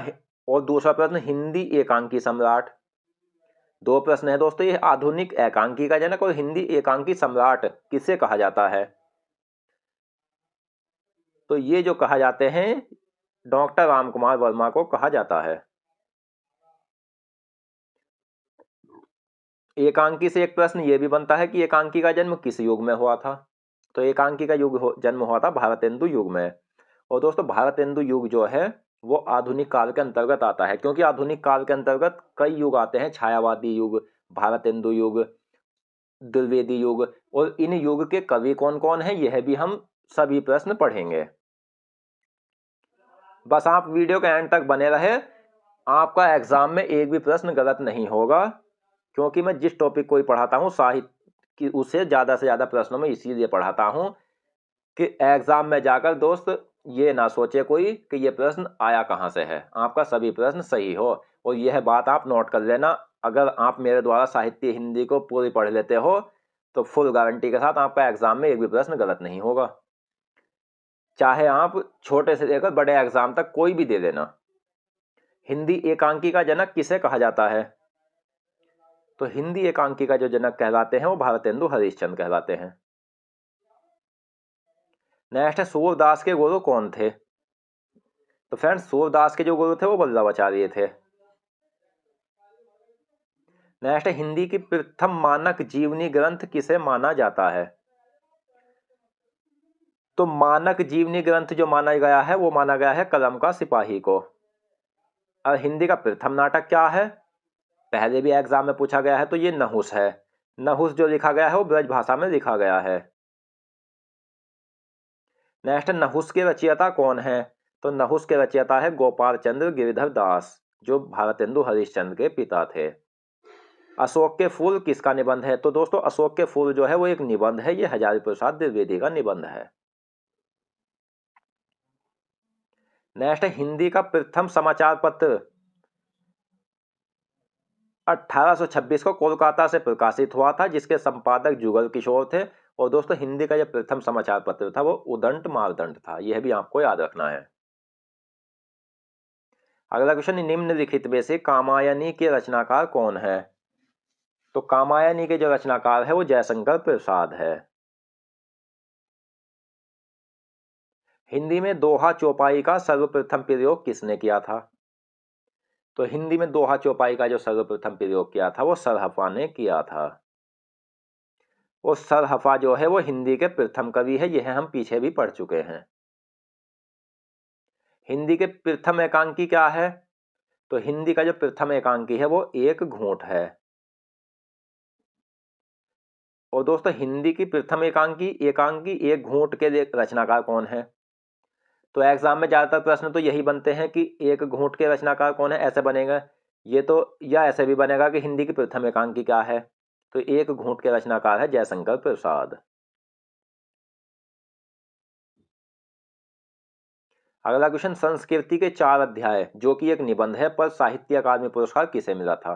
और दूसरा प्रश्न हिंदी एकांकी सम्राट। दो प्रश्न है दोस्तों, ये आधुनिक एकांकी का जनक और हिंदी एकांकी सम्राट किसे कहा जाता है? तो ये जो कहा जाते हैं डॉक्टर राम कुमार वर्मा को कहा जाता है। एकांकी से एक प्रश्न ये भी बनता है कि एकांकी का जन्म किस युग में हुआ था? तो एकांकी का जन्म हुआ था भारतेंदु युग में। और दोस्तों भारतेंदु युग जो है वो आधुनिक काल के अंतर्गत आता है, क्योंकि आधुनिक काल के अंतर्गत कई युग आते हैं, छायावादी युग, भारतेंदु युग, द्विवेदी युग। और इन युग के कवि कौन कौन है यह भी हम सभी प्रश्न पढ़ेंगे। बस आप वीडियो के एंड तक बने रहे, आपका एग्जाम में एक भी प्रश्न गलत नहीं होगा, क्योंकि मैं जिस टॉपिक को ही पढ़ाता हूँ साहित्य की उससे ज़्यादा से ज़्यादा प्रश्नों में इसीलिए पढ़ाता हूँ कि एग्जाम में जाकर दोस्त ये ना सोचे कोई कि ये प्रश्न आया कहाँ से है, आपका सभी प्रश्न सही हो। और यह बात आप नोट कर लेना, अगर आप मेरे द्वारा साहित्य हिंदी को पूरी पढ़ लेते हो तो फुल गारंटी के साथ आपका एग्जाम में एक भी प्रश्न गलत नहीं होगा, चाहे आप छोटे से लेकर बड़े एग्जाम तक कोई भी दे देना। हिंदी एकांकी का जनक किसे कहा जाता है? तो हिंदी एकांकी का जो जनक कहलाते हैं वो भारतेंदु हरिश्चंद्र कहलाते हैं। नेक्स्ट है, सूरदास के गुरु कौन थे? तो फ्रेंड्स सूरदास के जो गुरु थे वो वल्लभाचार्य थे। नेक्स्ट है, हिंदी की प्रथम मानक जीवनी ग्रंथ किसे माना जाता है? तो मानक जीवनी ग्रंथ जो माना गया है वो माना गया है कलम का सिपाही को। और हिंदी का प्रथम नाटक क्या है? पहले भी एग्जाम में पूछा गया है, तो ये नहुस है। नहुस जो लिखा गया है वो ब्रज भाषा में लिखा गया है। नेक्स्ट, नहुस के रचयिता कौन है? तो नहुस के रचयिता है गोपाल चंद्र गिरिधर दास, जो भारतेंदु हरिश्चंद्र के पिता थे। अशोक के फूल किसका निबंध है? तो दोस्तों अशोक के फूल जो है वो एक निबंध है, ये हजारी प्रसाद द्विवेदी का निबंध है। नेक्स्ट है, हिंदी का प्रथम समाचार पत्र 1826 को कोलकाता से प्रकाशित हुआ था, जिसके संपादक जुगल किशोर थे। और दोस्तों हिंदी का जो प्रथम समाचार पत्र था वो उदंड मारदंड था, यह भी आपको याद रखना है। अगला क्वेश्चन, निम्नलिखित में से कामायनी के रचनाकार कौन है? तो कामायनी के जो रचनाकार है वो जयशंकर प्रसाद है। हिंदी में दोहा चौपाई का सर्वप्रथम प्रयोग किसने किया था? तो हिंदी में दोहा चौपाई का जो सर्वप्रथम प्रयोग किया था वो सरहफा ने किया था। और सरहफा जो है वो हिंदी के प्रथम कवि है, यह हम पीछे भी पढ़ चुके हैं। हिंदी के प्रथम एकांकी क्या है? तो हिंदी का जो प्रथम एकांकी है वो एक घूंट है। और दोस्तों हिंदी की प्रथम एकांकी एकांकी एक घूंट के रचनाकार कौन है? तो एग्जाम में ज्यादातर प्रश्न तो यही बनते हैं कि एक घूंट के रचनाकार कौन है, ऐसे बनेगा ये तो, या ऐसे भी बनेगा कि हिंदी की प्रथम एकांकी क्या है। तो एक घूंट के रचनाकार है जयशंकर प्रसाद। अगला क्वेश्चन, संस्कृति के 4 अध्याय जो कि एक निबंध है पर साहित्य अकादमी पुरस्कार किसे मिला था?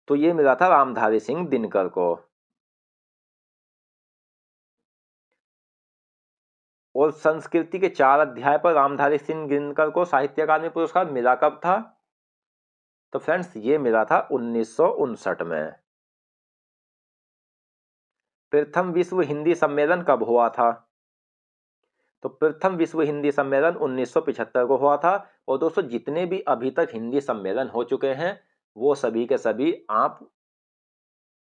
तो ये मिला था रामधारी सिंह दिनकर को। और संस्कृति के 4 अध्याय पर रामधारी सिंह दिनकर को साहित्य अकादमी पुरस्कार मिला कब था? तो फ्रेंड्स ये मिला था 1959 में। प्रथम विश्व हिंदी सम्मेलन कब हुआ था? तो प्रथम विश्व हिंदी सम्मेलन 1975 को हुआ था। और दोस्तों जितने भी अभी तक हिंदी सम्मेलन हो चुके हैं वो सभी के सभी आप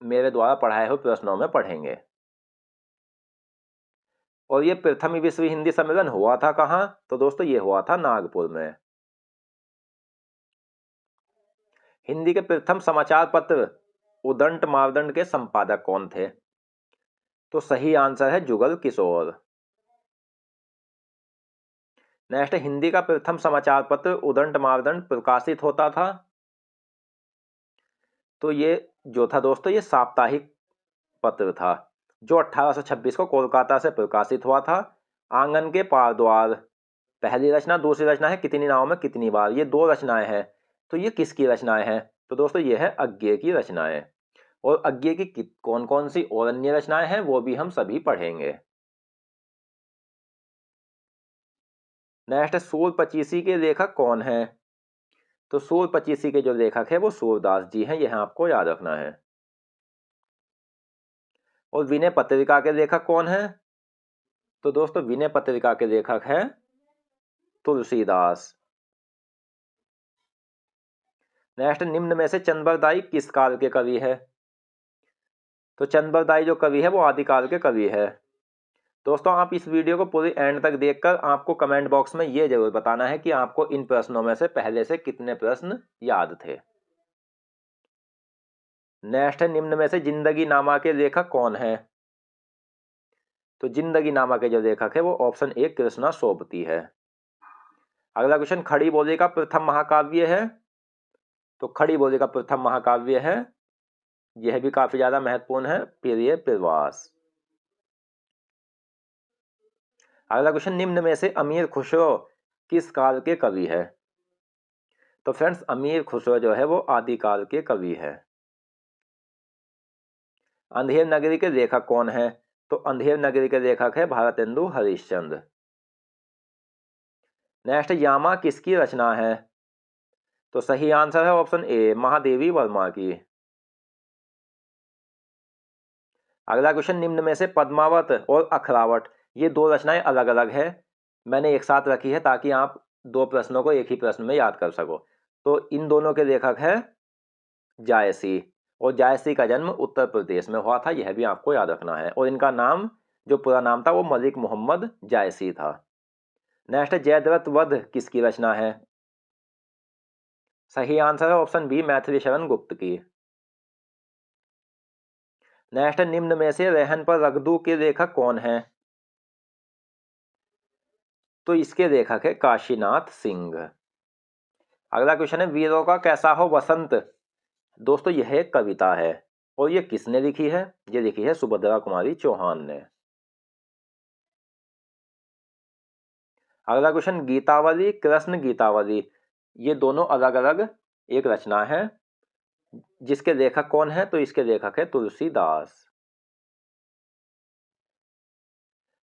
मेरे द्वारा पढ़ाए हुए प्रश्नों में पढ़ेंगे। और ये प्रथम विश्व हिंदी सम्मेलन हुआ था कहाँ? तो दोस्तों ये हुआ था नागपुर में। हिंदी के प्रथम समाचार पत्र उदंड मार्दंड के संपादक कौन थे? तो सही आंसर है जुगल किशोर। नेक्स्ट, हिंदी का प्रथम समाचार पत्र उदंड मार्दंड प्रकाशित होता था। तो ये जो था दोस्तों ये साप्ताहिक पत्र था जो 1826 को कोलकाता से प्रकाशित हुआ था। आंगन के पार द्वार पहली रचना, दूसरी रचना है कितनी नावों में कितनी बार, ये 2 रचनाएं हैं। तो ये किसकी रचनाएं हैं? तो दोस्तों ये है अज्ञे की रचनाएं। और अज्ञे की कौन कौन सी और अन्य रचनाएं हैं वो भी हम सभी पढ़ेंगे। नेक्स्ट, सूर पचीसी के लेखक कौन है? तो सूर पचीसी के जो लेखक है वो सूरदास जी हैं, यह आपको याद रखना है। और विनय पत्रिका के लेखक कौन है? तो दोस्तों विनय पत्रिका के लेखक है तुलसीदास। नेक्स्ट, निम्न में से चंद्रबरदाई किस काल के कवि है? तो चंद्रबरदाई जो कवि है वो आदिकाल के कवि है। दोस्तों आप इस वीडियो को पूरी एंड तक देखकर आपको कमेंट बॉक्स में ये जरूर बताना है कि आपको इन प्रश्नों में से पहले से कितने प्रश्न याद थे। नेक्स्ट है, निम्न में से जिंदगी नामा के लेखक कौन है? तो जिंदगी नामा के जो लेखक है वो ऑप्शन ए कृष्णा सोबती है। अगला क्वेश्चन, खड़ी बोली का प्रथम महाकाव्य है? तो खड़ी बोली का प्रथम महाकाव्य है, यह भी काफी ज्यादा महत्वपूर्ण है, प्रिय प्रवास। अगला क्वेश्चन, निम्न में से अमीर खुसरो किस काल के कवि है? तो फ्रेंड्स अमीर खुसरो जो है वो आदिकाल के कवि है। अंधेर नगरी के लेखक कौन है? तो अंधेर नगरी के लेखक है भारतेंदु हरिश्चंद्र। नेक्स्ट, यामा किसकी रचना है? तो सही आंसर है ऑप्शन ए महादेवी वर्मा की। अगला क्वेश्चन, निम्न में से पद्मावत और अखरावट ये 2 रचनाएं अलग अलग है, मैंने एक साथ रखी है ताकि आप 2 प्रश्नों को एक ही प्रश्न में याद कर सको। तो इन दोनों के लेखक है जायसी। और जायसी का जन्म उत्तर प्रदेश में हुआ था, यह भी आपको याद रखना है। और इनका नाम जो पूरा नाम था वो मलिक मोहम्मद जायसी था। नेक्स्ट, जयद्रथ वध किसकी रचना है? सही आंसर है ऑप्शन बी मैथिली शरण गुप्त की। नेक्स्ट, निम्न में से रहन पर रघदू के लेखक कौन है? तो इसके लेखक है काशीनाथ सिंह। अगला क्वेश्चन है, वीरों का कैसा हो वसंत। दोस्तों यह एक कविता है और ये किसने लिखी है? ये लिखी है सुभद्रा कुमारी चौहान ने। अगला क्वेश्चन, गीतावली कृष्ण गीतावली ये दोनों अलग अलग एक रचना है, जिसके लेखक कौन है? तो इसके लेखक है तुलसीदास।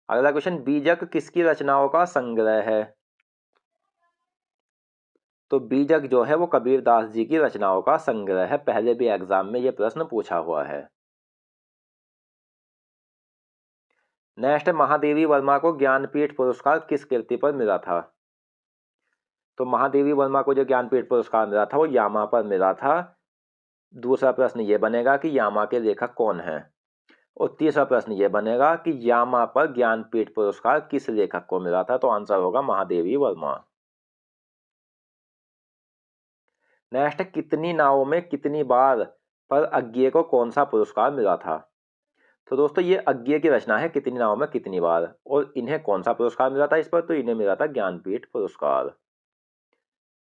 अगला क्वेश्चन, बीजक किसकी रचनाओं का संग्रह है? तो बीजक जो है वो कबीरदास जी की रचनाओं का संग्रह है, पहले भी एग्जाम में ये प्रश्न पूछा हुआ है। नेक्स्ट, महादेवी वर्मा को ज्ञानपीठ पुरस्कार किस कृति पर मिला था? तो महादेवी वर्मा को जो ज्ञानपीठ पुरस्कार मिला था वो यामा पर मिला था। दूसरा प्रश्न ये बनेगा कि यामा के लेखक कौन है? और तीसरा प्रश्न ये बनेगा कि यामा पर ज्ञानपीठ पुरस्कार किस लेखक को मिला था? तो आंसर होगा महादेवी वर्मा। नेक्स्ट, कितनी नावों में कितनी बार पर अज्ञे को कौन सा पुरस्कार मिला था? तो दोस्तों ये अज्ञे की रचना है कितनी नावों में कितनी बार, और इन्हें कौन सा पुरस्कार मिला था इस पर? तो इन्हें मिला था ज्ञानपीठ पुरस्कार।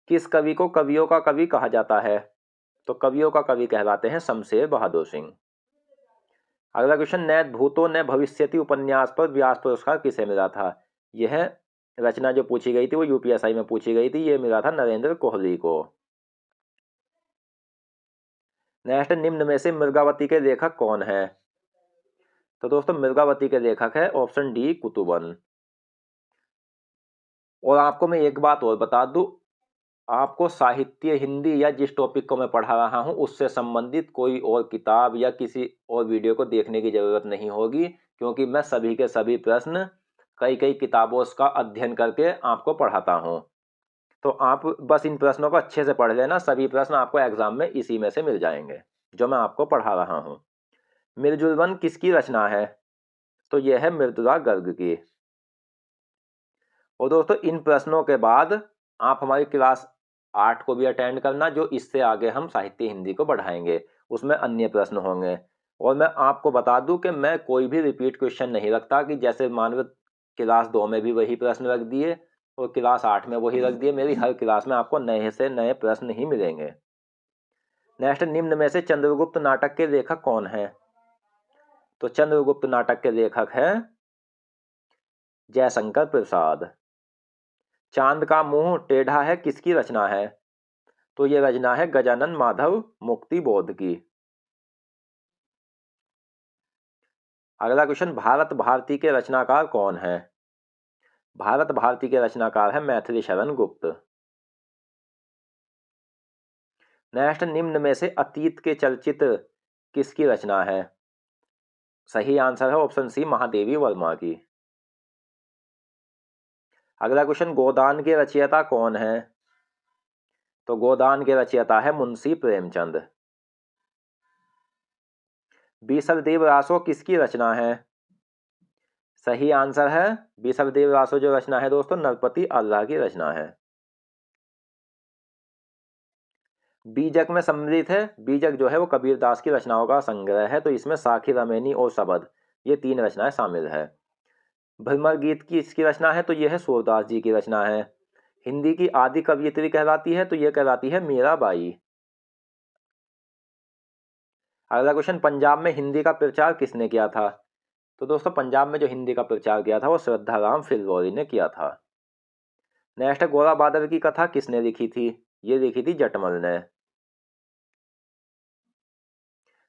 किस कवि को कवियों का कवि कहा जाता है? तो कवियों का कवि कहलाते हैं शमशेर बहादुर सिंह। अगला क्वेश्चन, न भूतो न भविष्यति उपन्यास पर व्यास पुरस्कार किसे मिला था? यह रचना जो पूछी गई थी वो यूपीएसआई में पूछी गई थी, ये मिला था नरेंद्र कोहली को। नेक्स्ट, निम्न में से मृगावती के लेखक कौन है? तो दोस्तों मृगावती के लेखक है ऑप्शन डी कुतुबन। और आपको मैं एक बात और बता दूं, आपको साहित्य हिंदी या जिस टॉपिक को मैं पढ़ा रहा हूं उससे संबंधित कोई और किताब या किसी और वीडियो को देखने की जरूरत नहीं होगी, क्योंकि मैं सभी के सभी प्रश्न कई कई किताबों का अध्ययन करके आपको पढ़ाता हूं। तो आप बस इन प्रश्नों को अच्छे से पढ़ लेना, सभी प्रश्न आपको एग्जाम में इसी में से मिल जाएंगे जो मैं आपको पढ़ा रहा हूं। मिर्जुलवन किसकी रचना है? तो यह है मृदुला गर्ग की। और दोस्तों इन प्रश्नों के बाद आप हमारी क्लास 8 को भी अटेंड करना, जो इससे आगे हम साहित्य हिंदी को बढ़ाएंगे, उसमें अन्य प्रश्न होंगे। और मैं आपको बता दूं कि मैं कोई भी रिपीट क्वेश्चन नहीं रखता, कि जैसे मानव क्लास 2 में भी वही प्रश्न रख दिए और क्लास 8 में वही रख दिए। मेरी हर क्लास में आपको नए से नए प्रश्न ही मिलेंगे। नेक्स्ट, निम्न में से चंद्रगुप्त नाटक के लेखक कौन है? तो चंद्रगुप्त नाटक के लेखक है जयशंकर प्रसाद। चांद का मुंह टेढ़ा है किसकी रचना है? तो ये रचना है गजानन माधव मुक्ति बोध की। अगला क्वेश्चन, भारत भारती के रचनाकार कौन है? भारत भारती के रचनाकार है मैथिली शरण गुप्त। नेक्स्ट, निम्न में से अतीत के चलचित्र किसकी रचना है? सही आंसर है ऑप्शन सी महादेवी वर्मा की। अगला क्वेश्चन, गोदान के रचयिता कौन है? तो गोदान के रचयिता है मुंशी प्रेमचंद। बीसलदेव रासो किसकी रचना है? सही आंसर है बीसलदेव रासो जो रचना है दोस्तों नरपति अल्लाह की रचना है। बीजक में सम्मिलित है, बीजक जो है वो कबीरदास की रचनाओं का संग्रह है, तो इसमें साखी रमैनी और शबद ये 3 रचनाएं शामिल है। भ्रमर गीत की इसकी रचना है, तो यह है सूरदास जी की रचना है। हिंदी की आदि कवयित्री कहलाती है, तो यह कहलाती है मीराबाई। अगला क्वेश्चन, पंजाब में हिंदी का प्रचार किसने किया था? तो दोस्तों पंजाब में जो हिंदी का प्रचार किया था वो श्रद्धाराम फिल्लौरी ने किया था। नेक्स्ट, गोरा बादल की कथा किसने लिखी थी? ये लिखी थी जटमल ने।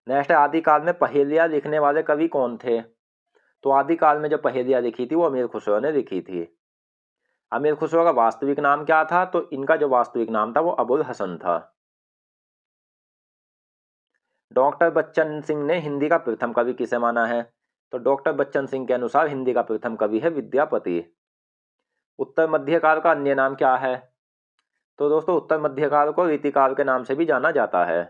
नेक्स्ट, आदिकाल में पहेलियां लिखने वाले कवि कौन थे? तो आदिकाल में जो पहेलियां लिखी थी वो अमीर खुसरो ने लिखी थी। अमीर खुसरो का वास्तविक नाम क्या था? तो इनका जो वास्तविक नाम था वो अबुल हसन था। डॉक्टर बच्चन सिंह ने हिंदी का प्रथम कवि किसे माना है? तो डॉक्टर बच्चन सिंह के अनुसार हिंदी का प्रथम कवि है विद्यापति। उत्तर मध्यकाल का अन्य नाम क्या है? तो दोस्तों उत्तर मध्यकाल को रीतिकाल के नाम से भी जाना जाता है।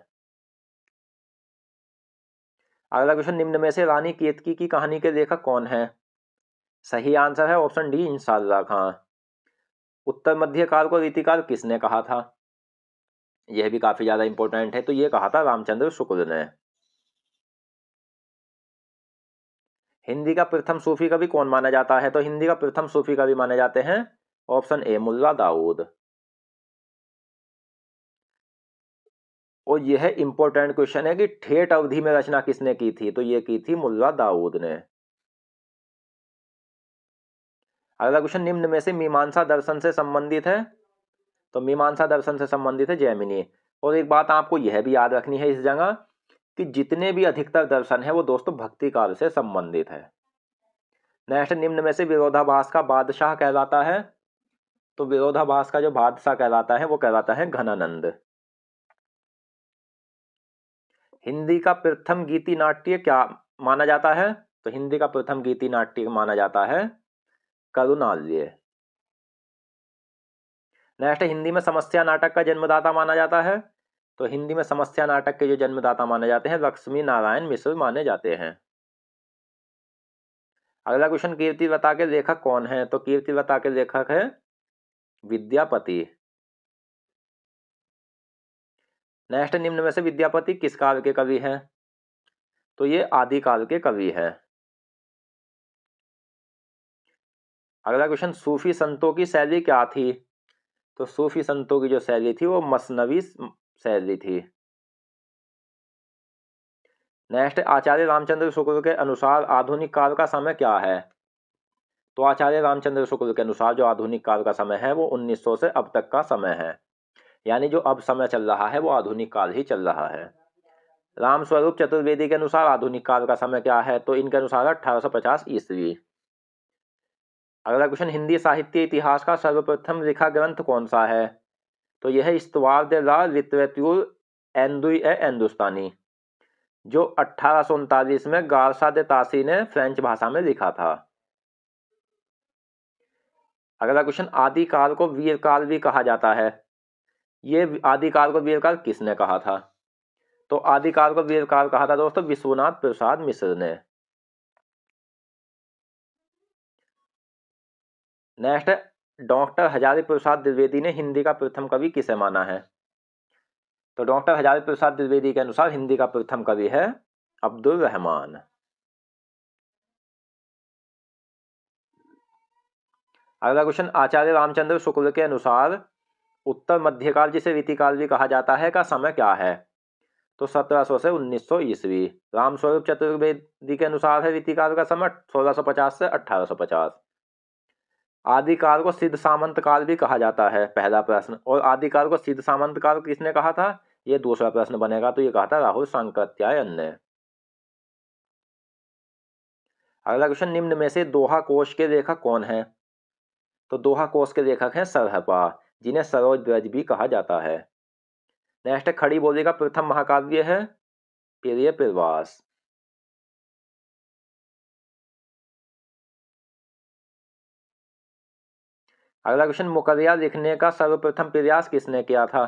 अगला क्वेश्चन, निम्न में से रानी केतकी की कहानी के लेखक कौन है? सही आंसर है ऑप्शन डी इंशाल्लाह खां। उत्तर मध्यकाल को रीतिकाल किसने कहा था? यह भी काफी ज्यादा इंपॉर्टेंट है, तो यह कहा था रामचंद्र शुक्ल ने। हिंदी का प्रथम सूफी कवि कौन माना जाता है? तो हिंदी का प्रथम सूफी कवि माने जाते हैं ऑप्शन ए मुल्ला दाऊद। और यह इंपॉर्टेंट क्वेश्चन है कि ठेठ अवधि में रचना किसने की थी? तो यह की थी मुल्ला दाऊद ने। अगला क्वेश्चन, निम्न में से मीमांसा दर्शन से संबंधित है? तो मीमांसा दर्शन से संबंधित है जैमिनी। और एक बात आपको यह भी याद रखनी है इस जगह कि जितने भी अधिकतर दर्शन है वो दोस्तों भक्ति काल से संबंधित है। नेक्स्ट, निम्न में से विरोधाभास का बादशाह कहलाता है? तो विरोधाभास का जो बादशाह कहलाता है वो कहलाता है घनानंद। हिंदी का प्रथम गीति नाट्य क्या माना जाता है? तो हिंदी का प्रथम गीति नाट्य माना जाता है करुणालय। नेक्स्ट, हिंदी में समस्या नाटक का जन्मदाता माना जाता है? तो हिंदी में समस्या नाटक के जो जन्मदाता माने जाते हैं लक्ष्मी नारायण मिश्र माने जाते हैं। अगला क्वेश्चन, कीर्तिलता के लेखक कौन है? तो कीर्तिलता के लेखक है विद्यापति। नेक्स्ट, निम्न में से विद्यापति किस काल के कवि हैं? तो ये आदिकाल के कवि हैं। अगला क्वेश्चन, सूफी संतों की शैली क्या थी? तो सूफी संतों की जो शैली थी वो मसनवी शैली थी। नेक्स्ट, आचार्य रामचंद्र शुक्ल के अनुसार आधुनिक काल का समय क्या है? तो आचार्य रामचंद्र शुक्ल के अनुसार जो आधुनिक काल का समय है वो 1900 से अब तक का समय है, यानी जो अब समय चल रहा है वो आधुनिक काल ही चल रहा है। रामस्वरूप चतुर्वेदी के अनुसार आधुनिक काल का समय क्या है, तो इनके अनुसार 1850 ईस्वी। अगला क्वेश्चन, हिंदी साहित्य इतिहास का सर्वप्रथम लिखा ग्रंथ कौन सा है, तो यह है इस्तवार दे ला लिटरेचर हिंदुस्तानी, जो 1839 में गारसा दे तासी ने फ्रेंच भाषा में लिखा था। अगला क्वेश्चन, आदिकाल को वीरकाल भी कहा जाता है, ये आदिकाल को वीरकाल किसने कहा था, तो आदिकाल को वीरकाल कहा था दोस्तों विश्वनाथ प्रसाद मिश्र ने। नेक्स्ट है, डॉक्टर हजारी प्रसाद द्विवेदी ने हिंदी का प्रथम कवि किसे माना है, तो डॉक्टर हजारी प्रसाद द्विवेदी के अनुसार हिंदी का प्रथम कवि है अब्दुल रहमान। अगला क्वेश्चन, आचार्य रामचंद्र शुक्ल के अनुसार उत्तर मध्यकाल जिसे रीतिकाल भी कहा जाता है का समय क्या है, तो 1700 से 1900 ईस्वी। रामस्वरूप चतुर्वेदी के अनुसार है रीतिकाल का समय 1650 से 1850। आदिकाल को सिद्ध सामंत काल भी कहा जाता है, पहला प्रश्न, और आदिकाल को सिद्ध सामंत काल किसने कहा था, ये दूसरा प्रश्न बनेगा, तो ये कहा था राहुल सांकृत्यायन ने। अगला क्वेश्चन, निम्न में से दोहा कोश के लेखक कौन है, तो दोहा कोश के लेखक हैं सरहपा, जिन्हें सरोज ब्रज भी कहा जाता है। नेक्स्ट, खड़ी बोली का प्रथम महाकाव्य है प्रिय प्रवास। अगला क्वेश्चन, मुकर्रिया लिखने का सर्वप्रथम प्रयास किसने किया था,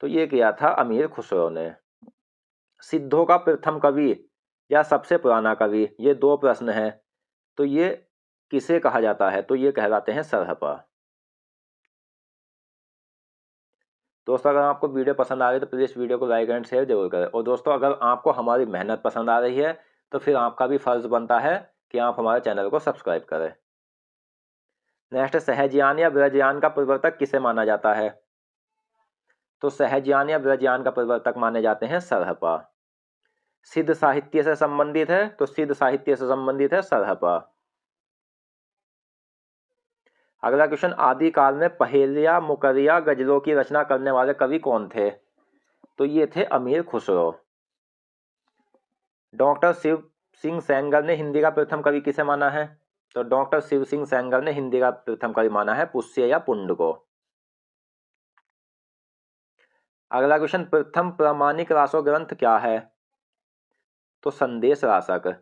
तो ये किया था अमीर खुसरो ने। सिद्धों का प्रथम कवि या सबसे पुराना कवि, ये दो प्रश्न हैं, तो ये किसे कहा जाता है, तो ये कहलाते हैं सरहपा। दोस्तों अगर आपको वीडियो पसंद आ रही है तो प्लीज़ वीडियो को लाइक एंड शेयर जरूर करें, और दोस्तों अगर आपको हमारी मेहनत पसंद आ रही है तो फिर आपका भी फर्ज बनता है कि आप हमारे चैनल को सब्सक्राइब करें। नेक्स्ट, सहजयान या ब्रजयान का प्रवर्तक किसे माना जाता है, तो सहजयान या ब्रजयान का प्रवर्तक माने जाते हैं सरहपा। सिद्ध साहित्य से संबंधित है, तो सिद्ध साहित्य से संबंधित है सरहपा। अगला क्वेश्चन, आदिकाल में पहेलिया मुकर्रिया गजलों की रचना करने वाले कवि कौन थे, तो ये थे अमीर खुसरो। डॉक्टर शिव सिंह सेंगर ने हिंदी का प्रथम कवि किसे माना है, तो डॉक्टर शिव सिंह सेंगर ने हिंदी का प्रथम कवि माना है पुष्य या पुंड को। अगला क्वेश्चन, प्रथम प्रामाणिक रासो ग्रंथ क्या है, तो संदेश रासक।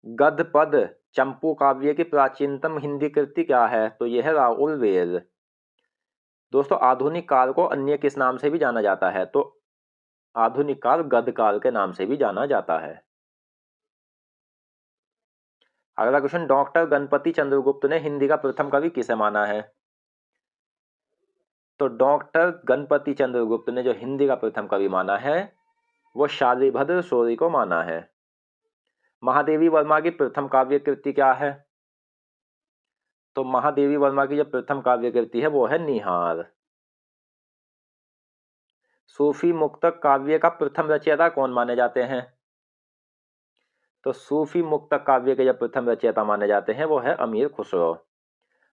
गद्य पद चंपू काव्य की प्राचीनतम हिंदी कृति क्या है, तो यह है राहुल वेद। दोस्तों आधुनिक काल को अन्य किस नाम से भी जाना जाता है, तो आधुनिक काल गद्य काल के नाम से भी जाना जाता है। अगला क्वेश्चन, डॉक्टर गणपति चंद्रगुप्त ने हिंदी का प्रथम कवि किसे माना है, तो डॉक्टर गणपति चंद्रगुप्त ने जो हिंदी का प्रथम कवि माना है वो शालिभद्र सूरि को माना है। महादेवी वर्मा की प्रथम काव्य कृति क्या है, तो महादेवी वर्मा की जो प्रथम काव्य कृति है वो है निहार। सूफी मुक्तक काव्य का प्रथम रचयिता कौन माने जाते हैं, तो सूफी मुक्तक काव्य के जो प्रथम रचयिता माने जाते हैं वो है अमीर खुसरो।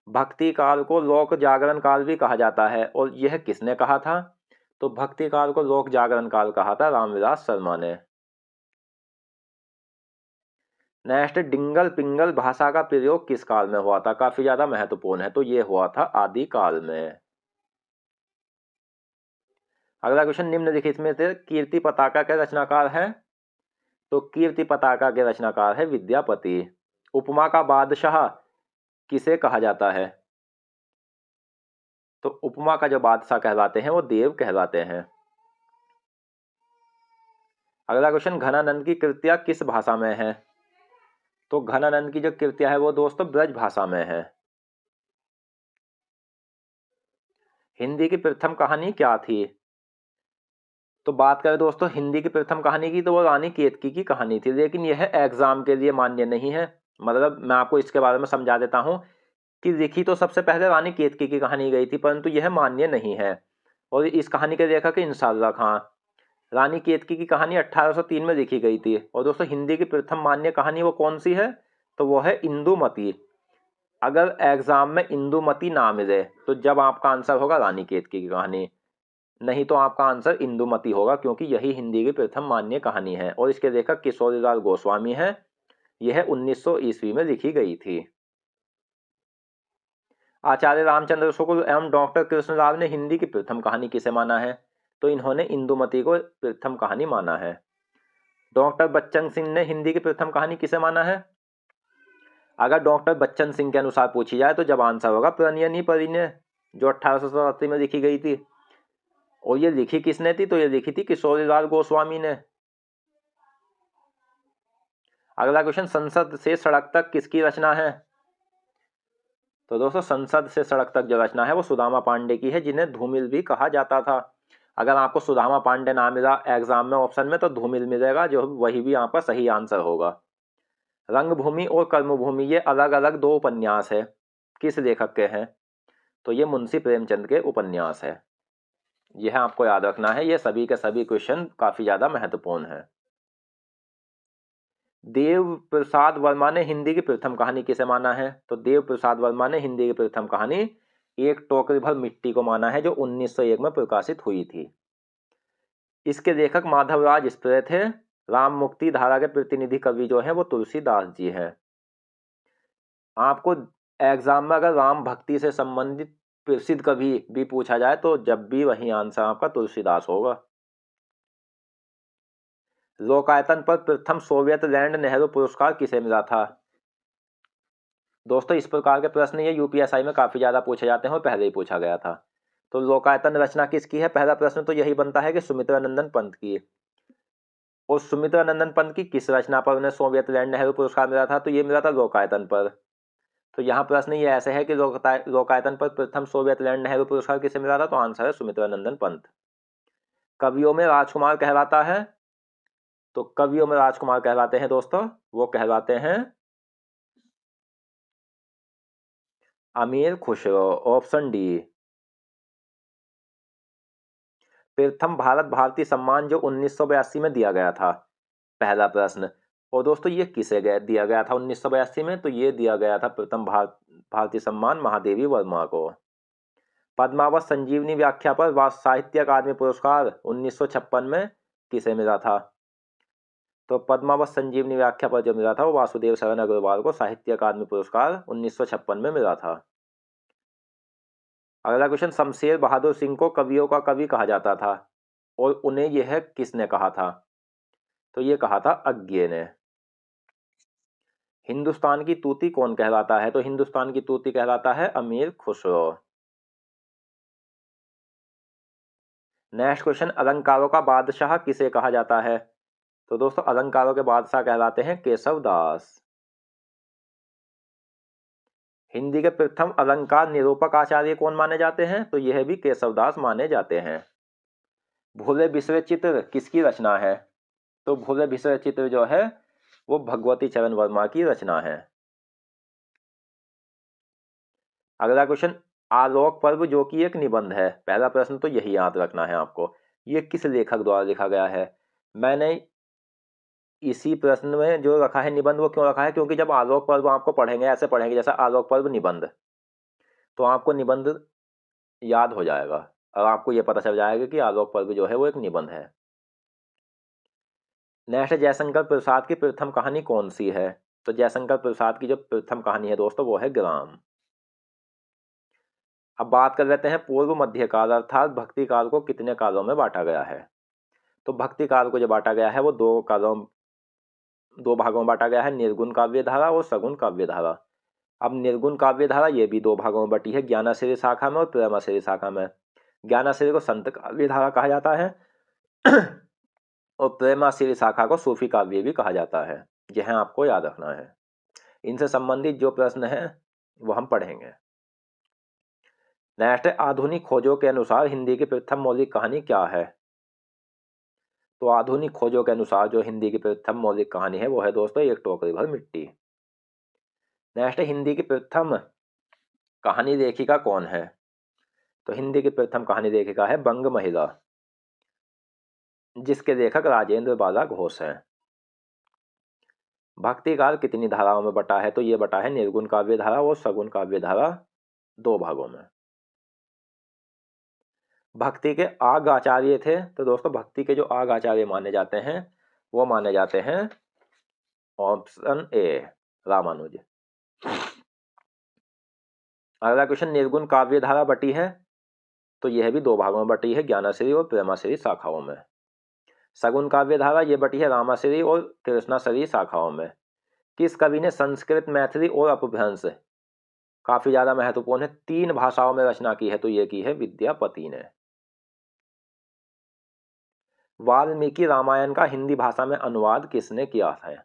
भक्ति काल को लोक जागरण काल भी कहा जाता है, और यह किसने कहा था, तो भक्ति काल को लोक जागरण काल कहा था रामविलास शर्मा ने। नेक्स्ट, डिंगल पिंगल भाषा का प्रयोग किस काल में हुआ था, काफी ज्यादा महत्वपूर्ण है, तो ये हुआ था आदि काल में। अगला क्वेश्चन, निम्नलिखित में से कीर्ति पताका के रचनाकार है, तो कीर्ति पताका के रचनाकार है विद्यापति। उपमा का बादशाह किसे कहा जाता है, तो उपमा का जो बादशाह कहलाते हैं वो देव कहलाते हैं। अगला क्वेश्चन, घनानंद की कृतियां किस भाषा में है, तो घनानंद की जो कृतियां है वो दोस्तों ब्रज भाषा में है। हिंदी की प्रथम कहानी क्या थी, तो बात करें दोस्तों हिंदी की प्रथम कहानी की तो वो रानी केतकी की कहानी थी, लेकिन यह एग्जाम के लिए मान्य नहीं है। मतलब मैं आपको इसके बारे में समझा देता हूं कि लिखी तो सबसे पहले रानी केतकी की कहानी गई थी, परंतु यह मान्य नहीं है। और इस कहानी के लेखक इंशाल्लाह खां। रानी केतकी की कहानी 1803 में लिखी गई थी। और दोस्तों हिंदी की प्रथम मान्य कहानी वो कौन सी है, तो वो है इंदुमती। अगर एग्जाम में इंदुमती ना मिले तो जब आपका आंसर होगा रानीखेत की कहानी, नहीं तो आपका आंसर इंदुमती होगा, क्योंकि यही हिंदी की प्रथम मान्य कहानी है और इसके लेखक किशोरीलाल गोस्वामी है। यह 1900 ईस्वी में लिखी गई थी। आचार्य रामचंद्र शुक्ल एवं डॉक्टर कृष्णलाल ने हिंदी की प्रथम कहानी किसे माना है? तो इन्होंने इंदुमती को प्रथम कहानी माना है। डॉक्टर बच्चन सिंह ने हिंदी की प्रथम कहानी किसे माना है? अगर डॉक्टर बच्चन सिंह के अनुसार पूछी जाए तो जब आंसर होगा प्रणयनी परिणय, जो 1887 में लिखी गई थी। और ये लिखी किसने थी? तो ये लिखी थी किशोरीलाल गोस्वामी ने। अगला क्वेश्चन, संसद से सड़क तक किसकी रचना है? तो दोस्तों संसद से सड़क तक जो रचना है वो सुदामा पांडे की है, जिन्हें धूमिल भी कहा जाता था। अगर आपको सुदामा पांडे ना मिला एग्जाम में ऑप्शन में तो धूमिल मिलेगा, जो वही भी आपका सही आंसर होगा। रंगभूमि और कर्मभूमि ये अलग अलग दो उपन्यास है, किस लेखक के हैं? तो ये मुंशी प्रेमचंद के उपन्यास है। यह आपको याद रखना है, ये सभी के सभी क्वेश्चन काफी ज्यादा महत्वपूर्ण है। देव प्रसाद वर्मा ने हिंदी की प्रथम कहानी किसे माना है? तो देव प्रसाद वर्मा ने हिंदी की प्रथम कहानी एक टोकरी भर मिट्टी को माना है, जो 1901 में प्रकाशित हुई थी। इसके लेखक माधवराज स्प्रे थे। राम मुक्ति धारा के प्रतिनिधि कवि जो हैं वो तुलसीदास जी हैं। आपको एग्जाम में अगर राम भक्ति से संबंधित प्रसिद्ध कवि भी पूछा जाए तो जब भी वही आंसर आपका तुलसीदास होगा। लोकायतन पर प्रथम सोवियत लैंड नेहरू पुरस्कार किसे मिला था? दोस्तों इस प्रकार के प्रश्न ये यूपीएसआई में काफी ज्यादा पूछे जाते हैं और पहले ही पूछा गया था। तो लोकायतन रचना किसकी है? पहला प्रश्न तो यही बनता है कि सुमित्रानंदन पंत की। और सुमित्रानंदन पंत की किस रचना पर उन्हें सोवियत लैंड नेहरू पुरस्कार मिला था? तो ये मिला था लोकायतन पर। तो यहाँ प्रश्न ये ऐसे है कि लोकायतन पर प्रथम सोवियत लैंड नेहरू पुरस्कार किसे मिला था? तो आंसर है सुमित्रानंदन पंत। कवियों में राजकुमार कहलाता है? तो कवियों में राजकुमार कहलाते हैं दोस्तों, वो कहलाते हैं अमीर खुसरो, ऑप्शन डी। प्रथम भारत भारती सम्मान जो 1982 में दिया गया था, पहला प्रश्न। और दोस्तों ये किसे दिया गया था 1982 में? तो ये दिया गया था प्रथम भारतीय सम्मान महादेवी वर्मा को। पद्मावत संजीवनी व्याख्या पर साहित्य अकादमी पुरस्कार 1956 में किसे मिला था? तो पद्मावत संजीवनी व्याख्या पर जो मिला था वो वासुदेव शरण अग्रवाल को साहित्य अकादमी पुरस्कार 1956 में मिला था। अगला क्वेश्चन, शमशेर बहादुर सिंह को कवियों का कवि कहा जाता था और उन्हें यह किसने कहा था? तो ये कहा था अज्ञे ने। हिंदुस्तान की तूती कौन कहलाता है? तो हिंदुस्तान की तूती कहलाता है अमीर खुसरो। नेक्स्ट क्वेश्चन, अलंकारों का बादशाह किसे कहा जाता है? तो दोस्तों अलंकारों के बादशाह कहलाते हैं केशव दास। हिंदी के प्रथम अलंकार निरूपक आचार्य कौन माने जाते हैं? तो यह भी केशव दास माने जाते हैं। भूले बिसरे चित्र किसकी रचना है? तो भूले बिसरे चित्र जो है वो भगवती चरण वर्मा की रचना है। अगला क्वेश्चन, आलोक पर्व जो कि एक निबंध है, पहला प्रश्न तो यही याद रखना है आपको, ये किस लेखक द्वारा लिखा गया है? मैंने इसी प्रश्न में जो रखा है निबंध वो क्यों रखा है, क्योंकि जब आलोक पर्व आपको पढ़ेंगे ऐसे पढ़ेंगे जैसा आलोक पर्व निबंध, तो आपको निबंध याद हो जाएगा और आपको ये पता चल जाएगा कि आलोक पर्व जो है वो एक निबंध है। नेक्स्ट, जयशंकर प्रसाद की प्रथम कहानी कौन सी है? तो जयशंकर प्रसाद की जो प्रथम कहानी है दोस्तों वो है ग्राम। अब बात कर लेते हैं पूर्व मध्य काल अर्थात भक्ति काल को कितने कालों में बांटा गया है? तो भक्ति काल को जो बांटा गया है वो दो भागों में बांटा गया है, निर्गुण काव्य धारा और सगुण काव्य धारा। अब निर्गुण काव्य धारा ये भी दो भागों में बटी है, ज्ञानाश्रय शाखा में और प्रेमाश्रय शाखा में। ज्ञानाश्रय को संत काव्य धारा कहा जाता है और प्रेमाश्रय शाखा को सूफी काव्य भी कहा जाता है। यह आपको याद रखना है। इनसे संबंधित जो प्रश्न है वो हम पढ़ेंगे। नेक्स्ट, आधुनिक खोजों के अनुसार हिंदी की प्रथम मौलिक कहानी क्या है? तो आधुनिक खोजों के अनुसार जो हिंदी की प्रथम मौलिक कहानी है वो है दोस्तों एक टोकरी भर मिट्टी। नेक्स्ट, हिंदी की प्रथम कहानी लेखिका कौन है? तो हिंदी की प्रथम कहानी लेखिका है बंग महिला, जिसके लेखक राजेंद्र बाला घोष हैं। भक्ति काल कितनी धाराओं में बटा है? तो ये बटा है निर्गुण काव्य धारा और सगुण काव्य धारा 2 भागों में। भक्ति के आग आचार्य थे, तो दोस्तों भक्ति के जो आग आचार्य माने जाते हैं वो माने जाते हैं ऑप्शन ए रामानुज। अगला क्वेश्चन, निर्गुण काव्य धारा बटी है, तो यह भी 2 भागों में बटी है, ज्ञानाश्री और प्रेमाश्री शाखाओं में। सगुण काव्य धारा ये बटी है रामाश्री और कृष्णाश्री शाखाओं में। किस कवि ने संस्कृत, मैथिली और अपभ्रंश, काफी ज्यादा महत्वपूर्ण है, 3 भाषाओं में रचना की है? तो ये की है विद्यापति ने। वाल्मीकि रामायण का हिंदी भाषा में अनुवाद किसने किया है?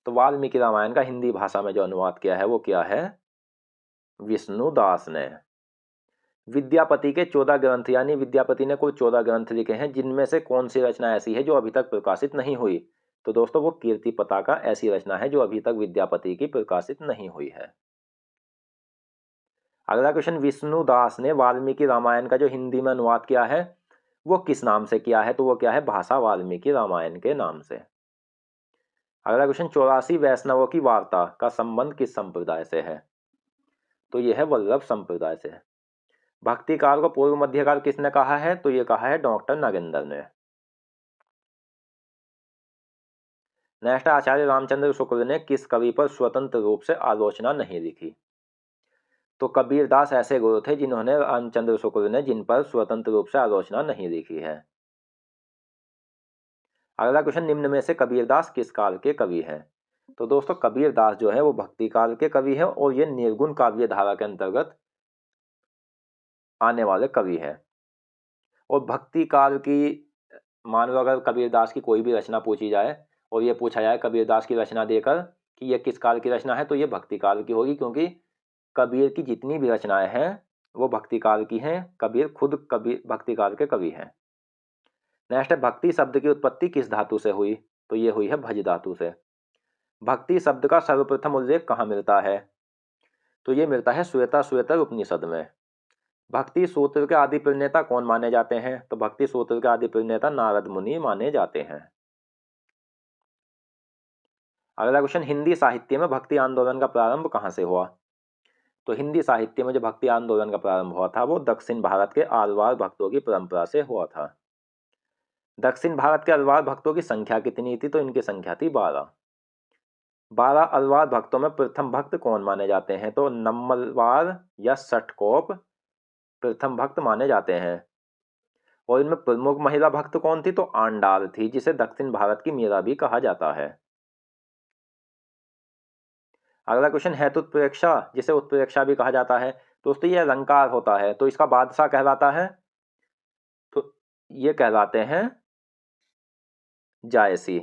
तो वाल्मीकि रामायण का हिंदी भाषा में जो अनुवाद किया है वो क्या है? विष्णुदास ने। विद्यापति के 14 ग्रंथ, यानी विद्यापति ने कुल 14 ग्रंथ लिखे हैं, जिनमें से कौन सी रचना ऐसी है जो अभी तक प्रकाशित नहीं हुई? तो दोस्तों वो कीर्ति पताका ऐसी रचना है जो अभी तक विद्यापति की प्रकाशित नहीं हुई है। अगला क्वेश्चन, विष्णुदास ने वाल्मीकि रामायण का जो हिंदी में अनुवाद किया है वो किस नाम से किया है? तो वो क्या है? भाषा वाल्मीकि रामायण के नाम से। अगला क्वेश्चन, 84 वैष्णवों की वार्ता का संबंध किस संप्रदाय से है? तो यह है वल्लभ संप्रदाय से। भक्ति काल को पूर्व मध्यकाल किसने कहा है? तो यह कहा है डॉक्टर नागेंद्र ने। नेक्स्ट, आचार्य रामचंद्र शुक्ल ने किस कवि पर स्वतंत्र रूप से आलोचना नहीं लिखी? तो कबीरदास ऐसे गुरु थे जिन्होंने रामचंद्र शुक्ल ने जिन पर स्वतंत्र रूप से आलोचना नहीं लिखी है। अगला क्वेश्चन, निम्न में से कबीरदास किस काल के कवि हैं? तो दोस्तों कबीरदास जो है वो भक्ति काल के कवि है और ये निर्गुण काव्य धारा के अंतर्गत आने वाले कवि है। और भक्ति काल की, मान लो अगर कबीरदास की कोई भी रचना पूछी जाए और ये पूछा जाए कबीरदास की रचना देकर कि ये किस काल की रचना है, तो ये भक्ति काल की होगी, क्योंकि कबीर की जितनी भी रचनाएं हैं वो भक्ति काल की हैं। कबीर खुद कबीर भक्ति काल के कवि हैं। नेक्स्ट है, भक्ति शब्द की उत्पत्ति किस धातु से हुई? तो ये हुई है भज धातु से। भक्ति शब्द का सर्वप्रथम उल्लेख कहाँ मिलता है? तो ये मिलता है श्वेता श्वेतर उपनिषद में। भक्ति सूत्र के आदि प्रणेता कौन माने जाते हैं? तो भक्ति सूत्र के आदि प्रणेता नारद मुनि माने जाते हैं। अगला क्वेश्चन, हिंदी साहित्य में भक्ति आंदोलन का प्रारंभ कहाँ से हुआ? तो हिंदी साहित्य में जो भक्ति आंदोलन का प्रारंभ हुआ था वो दक्षिण भारत के आलवार भक्तों की परंपरा से हुआ था। दक्षिण भारत के अल्वार भक्तों की संख्या कितनी थी? तो इनकी संख्या थी 12। 12 अल्वार भक्तों में प्रथम भक्त कौन माने जाते हैं? तो नम्मलवार या सटकोप प्रथम भक्त माने जाते हैं। और इनमें प्रमुख महिला भक्त कौन थी? तो आंडाल थी, जिसे दक्षिण भारत की मीरा भी कहा जाता है। अगला क्वेश्चन, हेतुत्प्रेक्षा जिसे उत्प्रेक्षा भी कहा जाता है, दोस्तों ये अलंकार होता है, तो इसका बादशाह कहलाता है? तो ये कहलाते हैं जायसी।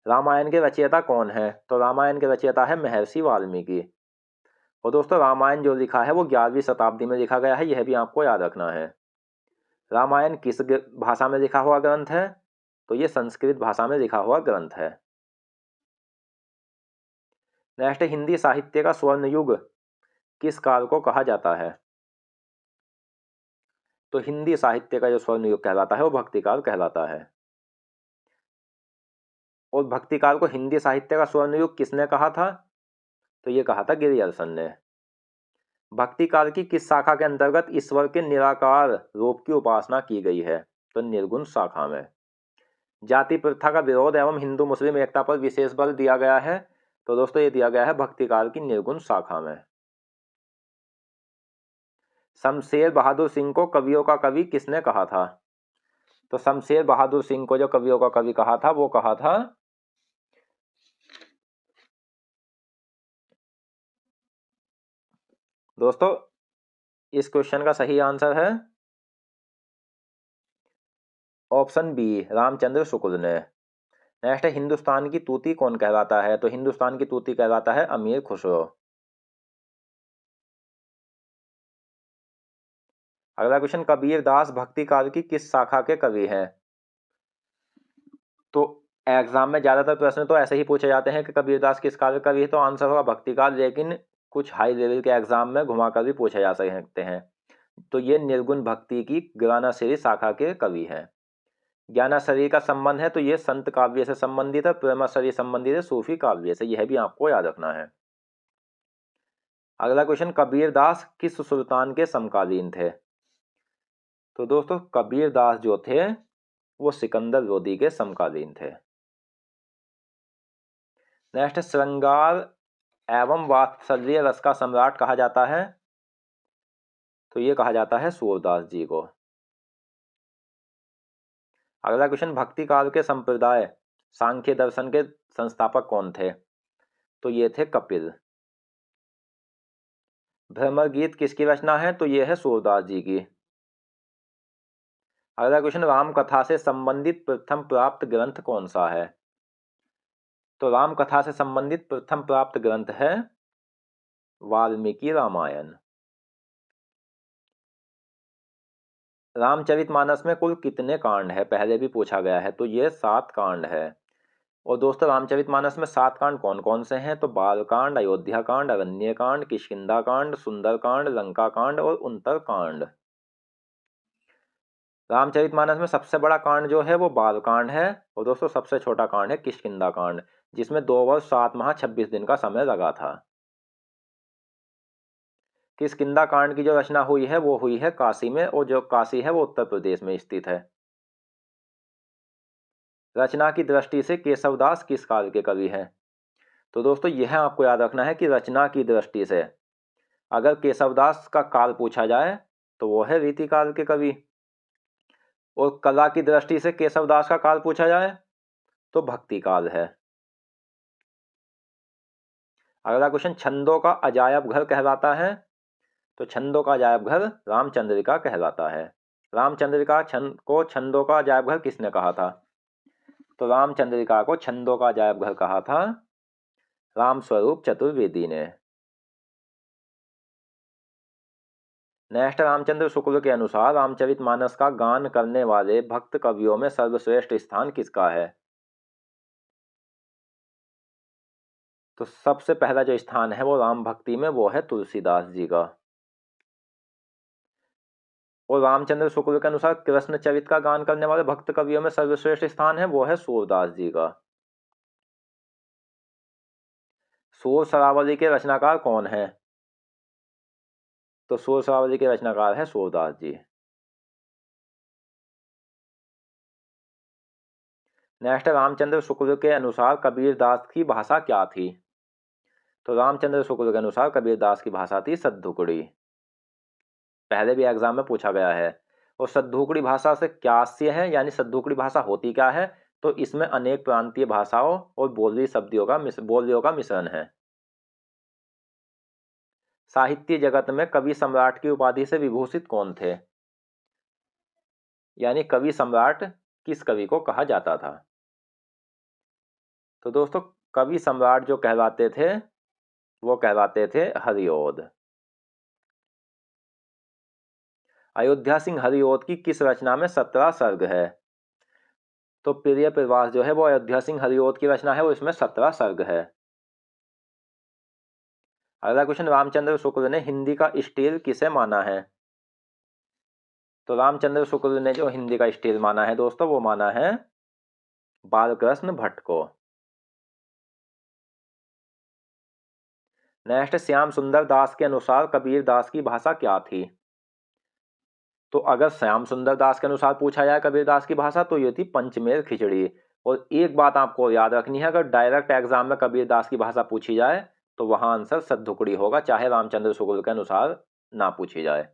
रामायण के रचयिता कौन है? तो रामायण के रचयिता है महर्षि वाल्मीकि। और दोस्तों रामायण जो लिखा है वो 11वीं शताब्दी में लिखा गया है, यह भी आपको याद रखना है। रामायण किस भाषा में लिखा हुआ ग्रंथ है? तो ये संस्कृत भाषा में लिखा हुआ ग्रंथ है। नेक्स्ट, हिंदी साहित्य का स्वर्ण युग किस काल को कहा जाता है? तो हिंदी साहित्य का जो स्वर्ण युग कहलाता है वो भक्ति काल कहलाता है। और भक्ति काल को हिंदी साहित्य का स्वर्ण युग किसने कहा था? तो ये कहा था गिरियर्सन ने। भक्ति काल की किस शाखा के अंतर्गत ईश्वर के निराकार रूप की उपासना की गई है? तो निर्गुण शाखा में। जाति प्रथा का विरोध एवं हिंदू मुस्लिम एकता पर विशेष बल दिया गया है, तो दोस्तों ये दिया गया है भक्ति काल की निर्गुण शाखा में। शमशेर बहादुर सिंह को कवियों का कवि किसने कहा था? तो शमशेर बहादुर सिंह को जो कवियों का कवि कहा था वो कहा था दोस्तों, इस क्वेश्चन का सही आंसर है ऑप्शन बी रामचंद्र शुक्ल ने। नेक्स्ट है, हिंदुस्तान की तूती कौन कहलाता है? तो हिंदुस्तान की तूती कहलाता है अमीर खुसरो। अगला क्वेश्चन, कबीरदास भक्ति काल की किस शाखा के कवि हैं? तो एग्जाम में ज्यादातर प्रश्न तो ऐसे ही पूछे जाते हैं कि कबीरदास किस काल का कवि है, तो आंसर होगा भक्ति काल, लेकिन कुछ हाई लेवल के एग्जाम में घुमाकर भी पूछे जा सकते हैं। तो ये निर्गुण भक्ति की ग्रानाश्री शाखा के कवि हैं। ज्ञानाश्रयी का संबंध है तो ये संत काव्य से संबंधित है, प्रेमाश्रयी संबंधित है सूफी काव्य से, यह भी आपको याद रखना है। अगला क्वेश्चन, कबीरदास किस सुल्तान के समकालीन थे? तो दोस्तों कबीरदास जो थे वो सिकंदर लोदी के समकालीन थे। नेक्स्ट, श्रृंगार एवं वात्सल्य रस का सम्राट कहा जाता है? तो ये कहा जाता है सूरदास जी को। अगला क्वेश्चन, भक्ति काल के संप्रदाय सांख्य दर्शन के संस्थापक कौन थे? तो ये थे कपिल। भ्रमर गीत किसकी रचना है? तो ये है सूरदास जी की। अगला क्वेश्चन, राम कथा से संबंधित प्रथम प्राप्त ग्रंथ कौन सा है? तो राम कथा से संबंधित प्रथम प्राप्त ग्रंथ है वाल्मीकि रामायण। रामचरितमानस में कुल कितने कांड है? पहले भी पूछा गया है, तो ये 7 कांड है। और दोस्तों रामचरितमानस में 7 कांड कौन कौन से हैं? तो बालकांड, अयोध्या कांड, अरण्य कांड, किष्किंधा कांड, सुंदर कांड, लंका कांड और उत्तर कांड। रामचरितमानस में सबसे बड़ा कांड जो है वो बालकांड है, और दोस्तों सबसे छोटा कांड है किष्किंधा कांड, जिसमें 2 वर्ष 7 माह 26 दिन का समय लगा था। किष्किंधा कांड की जो रचना हुई है वो हुई है काशी में, और जो काशी है वो उत्तर प्रदेश में स्थित है। रचना की दृष्टि से केशवदास किस काल के कवि हैं? तो दोस्तों यह आपको याद रखना है कि रचना की दृष्टि से अगर केशवदास का काल पूछा जाए तो वो है रीतिकाल के कवि, और कला की दृष्टि से केशवदास का काल पूछा जाए तो भक्ति काल है। अगला क्वेश्चन, छंदों का अजायब घर कहलाता है? तो छंदों का अजायब घर रामचंद्रिका कहलाता है। रामचंद्रिका छंदों का अजायब घर किसने कहा था? तो रामचंद्रिका को छंदों का अजायब घर कहा था रामस्वरूप चतुर्वेदी ने। नेक्स्ट, रामचंद्र शुक्ल के अनुसार रामचरितमानस का गान करने वाले भक्त कवियों में सर्वश्रेष्ठ स्थान किसका है? तो सबसे पहला जो स्थान है वो राम भक्ति में वो है तुलसीदास जी का। और रामचंद्र शुक्ल के अनुसार कृष्ण चरित का गान करने वाले भक्त कवियों में सर्वश्रेष्ठ स्थान है वो है सूरदास जी का। सूर सरावली के रचनाकार कौन है? तो सूर सरावली के रचनाकार है सूरदास जी। नेक्स्ट, रामचंद्र शुक्ल के अनुसार कबीरदास की भाषा क्या थी? तो रामचंद्र शुक्ल के अनुसार कबीरदास की भाषा थी सद्दुकड़ी। पहले भी एग्जाम में पूछा गया है। और सद्दुकड़ी भाषा से क्या है, यानी सद्दुकड़ी भाषा होती क्या है? तो इसमें अनेक प्रांतीय भाषाओं और बोलियों का मिश्रण है। साहित्य जगत में कवि सम्राट की उपाधि से विभूषित कौन थे? यानी कवि सम्राट किस कवि को कहा जाता था? तो दोस्तों कवि सम्राट जो कहलाते थे वो कहलाते थे हरिओद। अयोध्या सिंह हरिओद की किस रचना में 17 सर्ग है? तो प्रिय प्रवास जो है वो अयोध्या सिंह हरिओद की रचना है, वो इसमें 17 सर्ग है। अगला क्वेश्चन, रामचंद्र शुक्ल ने हिंदी का स्टील किसे माना है? तो रामचंद्र शुक्ल ने जो हिंदी का स्टील माना है दोस्तों वो माना है बालकृष्ण भट्ट को। नेक्स्ट, श्याम सुंदर दास के अनुसार कबीर दास की भाषा क्या थी? तो अगर श्याम सुंदर दास के अनुसार पूछा जाए कबीर दास की भाषा तो ये थी पंचमेल खिचड़ी। और एक बात आपको याद रखनी है, अगर डायरेक्ट एग्जाम में कबीर दास की भाषा पूछी जाए तो वहां आंसर सद्दुकड़ी होगा, चाहे रामचंद्र शुक्ल के अनुसार ना पूछी जाए।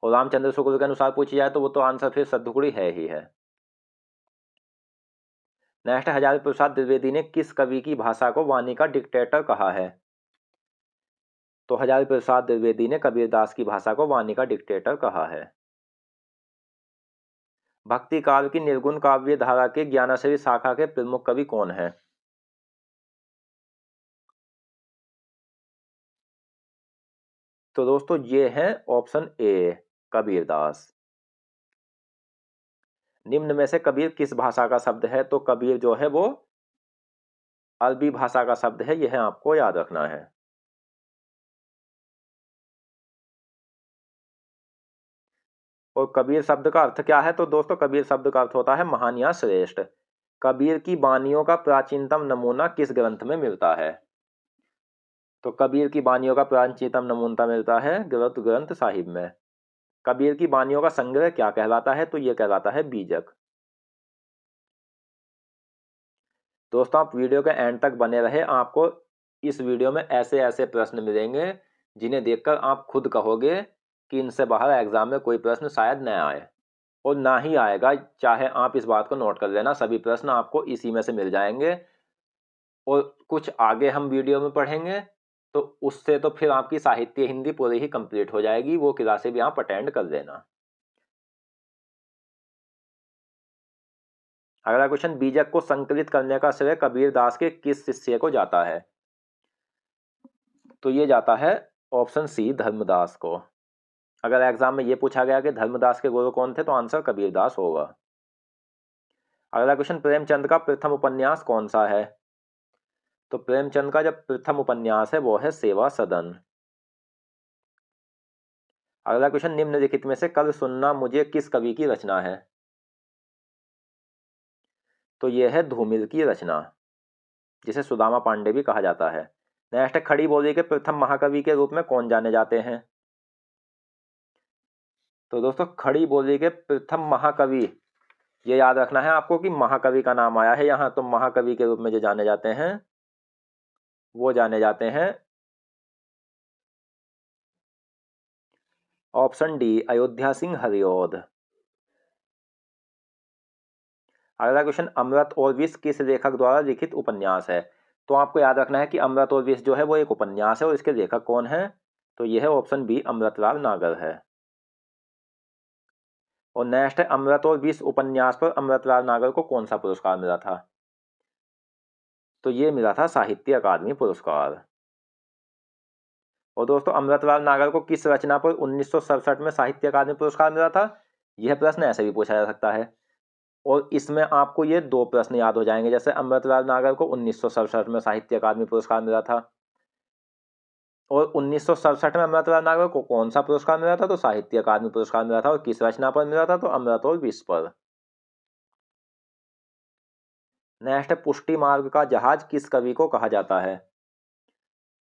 और रामचंद्र शुक्ल के अनुसार पूछी जाए तो वो तो आंसर फिर सद्दुकड़ी है ही है। नेक्स्ट, हजारी प्रसाद द्विवेदी ने किस कवि की भाषा को वाणी का डिक्टेटर कहा है? तो हजारी प्रसाद द्विवेदी ने कबीरदास की भाषा को वाणी का डिक्टेटर कहा है। भक्ति काल की निर्गुण काव्य धारा के ज्ञानाश्रयी शाखा के प्रमुख कवि कौन हैं? तो दोस्तों ये है ऑप्शन ए कबीरदास। निम्न में से कबीर किस भाषा का शब्द है? तो कबीर जो है वो अरबी भाषा का शब्द है, यह आपको याद रखना है। और कबीर शब्द का अर्थ क्या है? तो दोस्तों कबीर शब्द का अर्थ होता है महान या श्रेष्ठ। कबीर की बानियों का प्राचीनतम नमूना किस ग्रंथ में मिलता है? तो कबीर की बानियों का प्राचीनतम नमूना मिलता है ग्रंथ ग्रंथ साहिब में। कबीर की बानियों का संग्रह क्या कहलाता है? तो यह कहलाता है बीजक। दोस्तों आप वीडियो के एंड तक बने रहे, आपको इस वीडियो में ऐसे ऐसे प्रश्न मिलेंगे जिन्हें देखकर आप खुद कहोगे कि इनसे बाहर एग्जाम में कोई प्रश्न शायद न आए, और ना ही आएगा। चाहे आप इस बात को नोट कर लेना, सभी प्रश्न आपको इसी में से मिल जाएंगे। और कुछ आगे हम वीडियो में पढ़ेंगे तो उससे तो फिर आपकी साहित्य हिंदी पूरी ही कंप्लीट हो जाएगी, वो क्लासें भी आप अटेंड कर लेना। अगला क्वेश्चन, बीजक को संकलित करने का श्रेय कबीर दास के किस शिष्य को जाता है? तो ये जाता है ऑप्शन सी धर्मदास को। अगर एग्जाम में ये पूछा गया कि धर्मदास के गुरु कौन थे तो आंसर कबीरदास होगा। अगला क्वेश्चन, प्रेमचंद का प्रथम उपन्यास कौन सा है? तो प्रेमचंद का जब प्रथम उपन्यास है वो है सेवा सदन। अगला क्वेश्चन, निम्नलिखित में से कल सुनना मुझे किस कवि की रचना है? तो यह है धूमिल की रचना, जिसे सुदामा पांडे भी कहा जाता है। नेक्स्ट है, खड़ी बोली के प्रथम महाकवि के रूप में कौन जाने जाते हैं? तो दोस्तों खड़ी बोली के प्रथम महाकवि, ये याद रखना है आपको कि महाकवि का नाम आया है यहाँ, तो महाकवि के रूप में जो जाने जाते हैं वो जाने जाते हैं ऑप्शन डी अयोध्या सिंह हरिऔध। अगला क्वेश्चन, अमृत और विष किस लेखक द्वारा लिखित उपन्यास है? तो आपको याद रखना है कि अमृत और विष जो है वो एक उपन्यास है, और इसके लेखक कौन है? तो यह है ऑप्शन बी अमृतलाल नागर है। और नेक्स्ट है, अमृत और विष उपन्यास पर अमृतलाल नागर को कौन सा पुरस्कार मिला था? तो ये मिला था साहित्य अकादमी पुरस्कार। और दोस्तों अमृतलाल नागर को किस रचना पर 1967 में साहित्य अकादमी पुरस्कार मिला था? यह प्रश्न ऐसे भी पूछा जा सकता है, और इसमें आपको ये दो प्रश्न याद हो जाएंगे। जैसे अमृतलाल नागर को 1967 में साहित्य अकादमी पुरस्कार मिला था, और 1967 में अमृतलाल नागर को कौन सा पुरस्कार मिला था? तो साहित्य अकादमी पुरस्कार मिला था। और किस रचना पर मिला था? तो अमृत और विष पर। नेक्स्ट है, पुष्टि मार्ग का जहाज किस कवि को कहा जाता है?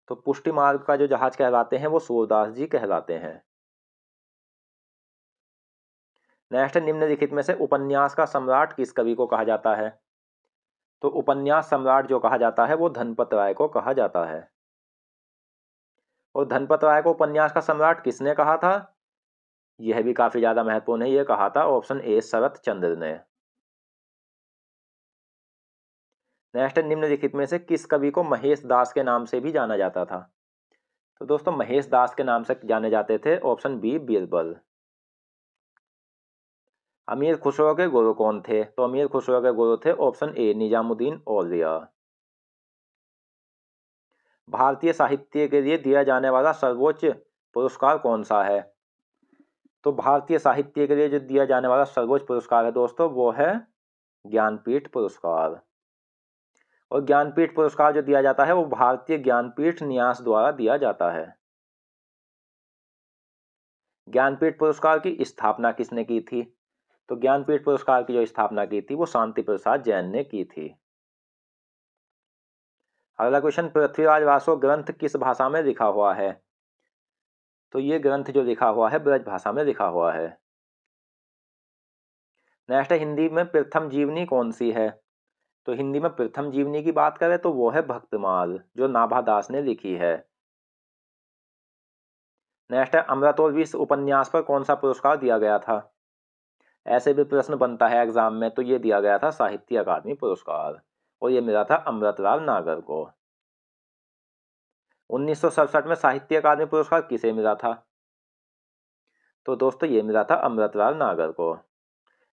तो पुष्टि मार्ग का जो जहाज कहलाते हैं वो सूरदास जी कहलाते हैं। नेक्स्ट है, निम्नलिखित में से उपन्यास का सम्राट किस कवि को कहा जाता है? तो उपन्यास सम्राट जो कहा जाता है वो धनपत राय को कहा जाता है। और धनपत राय को उपन्यास का सम्राट किसने कहा था? यह भी काफी ज्यादा महत्वपूर्ण है, यह कहा था ऑप्शन ए शरत चंद्र ने। नेक्स्ट है, निम्नलिखित में से किस कवि को महेश दास के नाम से भी जाना जाता था? तो दोस्तों महेश दास के नाम से जाने जाते थे ऑप्शन बी बीरबल। अमीर खुसरो के गुरु कौन थे? तो अमीर खुसरो के गुरु थे ऑप्शन ए निजामुद्दीन औलिया। भारतीय साहित्य के लिए दिया जाने वाला सर्वोच्च पुरस्कार कौन सा है? तो भारतीय साहित्य के लिए जो दिया जाने वाला सर्वोच्च पुरस्कार है दोस्तों वो है ज्ञानपीठ पुरस्कार। और ज्ञानपीठ पुरस्कार जो दिया जाता है वो भारतीय ज्ञानपीठ न्यास द्वारा दिया जाता है। ज्ञानपीठ पुरस्कार की स्थापना किसने की थी? तो ज्ञानपीठ पुरस्कार की जो स्थापना की थी वो शांति प्रसाद जैन ने की थी। अगला क्वेश्चन, पृथ्वीराज वासो ग्रंथ किस भाषा में लिखा हुआ है? तो ये ग्रंथ जो लिखा हुआ है ब्रज भाषा में लिखा हुआ है। नेक्स्ट है, हिंदी में प्रथम जीवनी कौन सी है? तो हिंदी में प्रथम जीवनी की बात करें तो वो है भक्तमाल, जो नाभा दास ने लिखी है। नेक्स्ट है, अमृत और विष उपन्यास पर कौन सा पुरस्कार दिया गया था? ऐसे भी प्रश्न बनता है एग्जाम में, तो ये दिया गया था साहित्य अकादमी पुरस्कार, और ये मिला था अमृतलाल नागर को। 1967 में साहित्य अकादमी पुरस्कार किसे मिला था? तो दोस्तों ये मिला था अमृतलाल नागर को।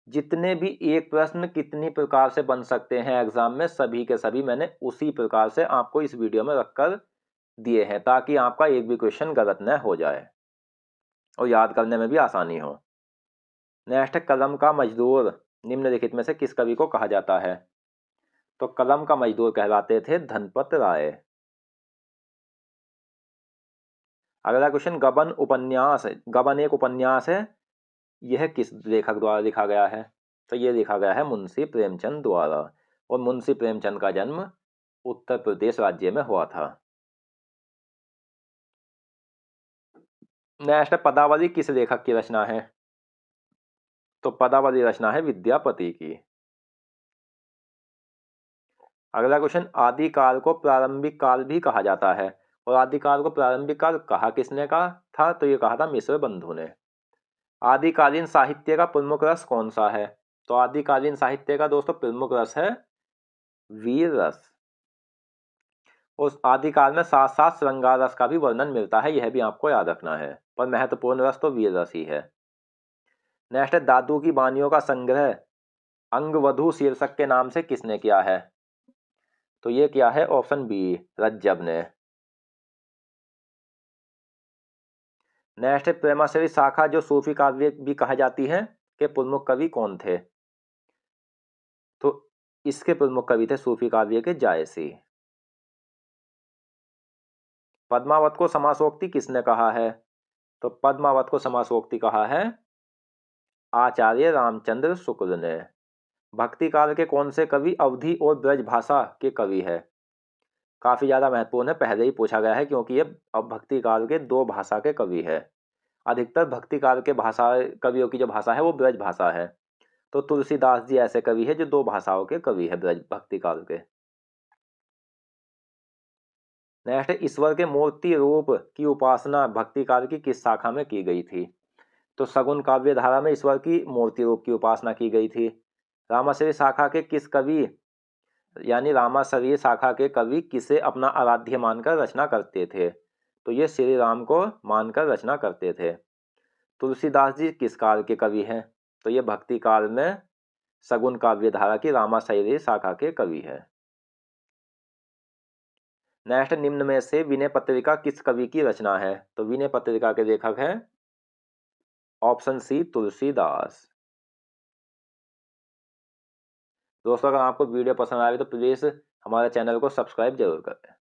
जितने भी एक प्रश्न कितनी प्रकार से बन सकते हैं एग्जाम में, सभी के सभी मैंने उसी प्रकार से आपको इस वीडियो में रखकर दिए हैं, ताकि आपका एक भी क्वेश्चन गलत न हो जाए और याद करने में भी आसानी हो। नेक्स्ट है, कलम का मजदूर निम्नलिखित में से किस कवि को कहा जाता है? तो कलम का मजदूर कहलाते थे धनपत राय। अगला क्वेश्चन, गबन उपन्यास, गबन एक उपन्यास है, यह किस लेखक द्वारा लिखा गया है? तो ये लिखा गया है मुंशी प्रेमचंद द्वारा, और मुंशी प्रेमचंद का जन्म उत्तर प्रदेश राज्य में हुआ था। नेक्स्ट, पदावली किस लेखक की रचना है? तो पदावली रचना है विद्यापति की। अगला क्वेश्चन, आदिकाल को प्रारंभिक काल भी कहा जाता है, और आदिकाल को प्रारंभिक काल कहा किसने कहा था? तो ये कहा था मिश्र बंधु ने। आदिकालीन साहित्य का प्रमुख रस कौन सा है? तो आदिकालीन साहित्य का दोस्तों प्रमुख रस है वीर रस। उस आदिकाल में साथ साथ श्रृंगार रस का भी वर्णन मिलता है, यह भी आपको याद रखना है, पर महत्वपूर्ण रस तो वीर रस ही है। नेक्स्ट, दादू की बानियों का संग्रह अंगवधू शीर्षक के नाम से किसने किया है? तो ये किया है ऑप्शन बी, रज्जब ने। नेक्स्ट, प्रेमाश्री शाखा जो सूफी काव्य भी कहा जाती है के प्रमुख कवि कौन थे? तो इसके प्रमुख कवि थे सूफी काव्य के जायसी। पद्मावत को समासोक्ति किसने कहा है? तो पद्मावत को समासोक्ति कहा है आचार्य रामचंद्र शुक्ल ने। भक्ति काल के कौन से कवि अवधी और ब्रज भाषा के कवि है? काफी ज्यादा महत्वपूर्ण है, पहले ही पूछा गया है, क्योंकि ये अब भक्ति काल के दो भाषा के कवि है। अधिकतर भक्ति काल के भाषा कवियों की जो भाषा है वो ब्रज भाषा है। तो तुलसीदास जी ऐसे कवि है जो दो भाषाओं के कवि है ब्रज भक्ति काल के। नेक्स्ट, ईश्वर के मूर्ति रूप की उपासना भक्ति काल की किस शाखा में की गई थी? तो सगुन काव्य धारा में ईश्वर की मूर्ति रूप की उपासना की गई थी। रामाश्रय शाखा के किस कवि यानी रामाश्रय शाखा के कवि किसे अपना आराध्य मानकर रचना करते थे? तो ये श्री राम को मानकर रचना करते थे। तुलसीदास जी किस काल के कवि हैं? तो ये भक्ति काल में सगुन काव्य धारा की रामाश्रय शाखा के कवि है। नेक्स्ट, निम्न में से विनय पत्रिका किस कवि की रचना है? तो विनय पत्रिका के लेखक हैं ऑप्शन सी, तुलसीदास। दोस्तों, अगर आपको वीडियो पसंद आए तो प्लीज हमारे चैनल को सब्सक्राइब जरूर करें।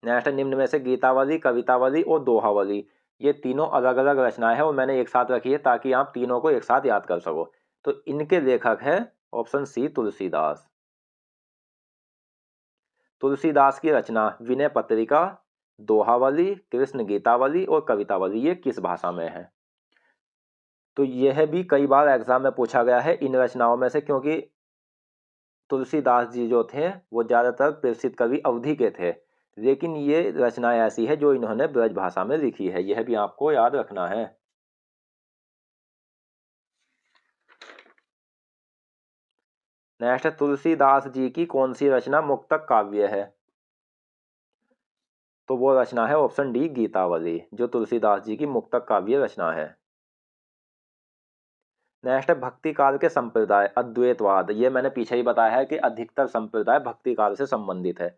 नेक्स्ट, निम्न में से गीतावली, कवितावली और दोहावली ये तीनों अलग अलग रचनाएं हैं और मैंने एक साथ रखी है ताकि आप तीनों को एक साथ याद कर सको। तो इनके लेखक है ऑप्शन सी, तुलसीदास। तुलसीदास की रचना विनय पत्रिका, दोहावली, कृष्ण गीतावली और कवितावली ये किस भाषा में है? तो यह भी कई बार एग्जाम में पूछा गया है इन रचनाओं में से, क्योंकि तुलसीदास जी जो थे वो ज्यादातर प्रसिद्ध कवि अवधि के थे, लेकिन ये रचनाएं ऐसी है जो इन्होंने ब्रज भाषा में लिखी है, यह भी आपको याद रखना है। नेक्स्ट, तुलसीदास जी की कौन सी रचना मुक्तक काव्य है? तो वो रचना है ऑप्शन डी, गीतावली, जो तुलसीदास जी की मुक्तक काव्य रचना है। नेक्स्ट, भक्ति काल के संप्रदाय अद्वैतवाद, ये मैंने पीछे ही बताया है कि अधिकतर संप्रदाय भक्ति काल से संबंधित है,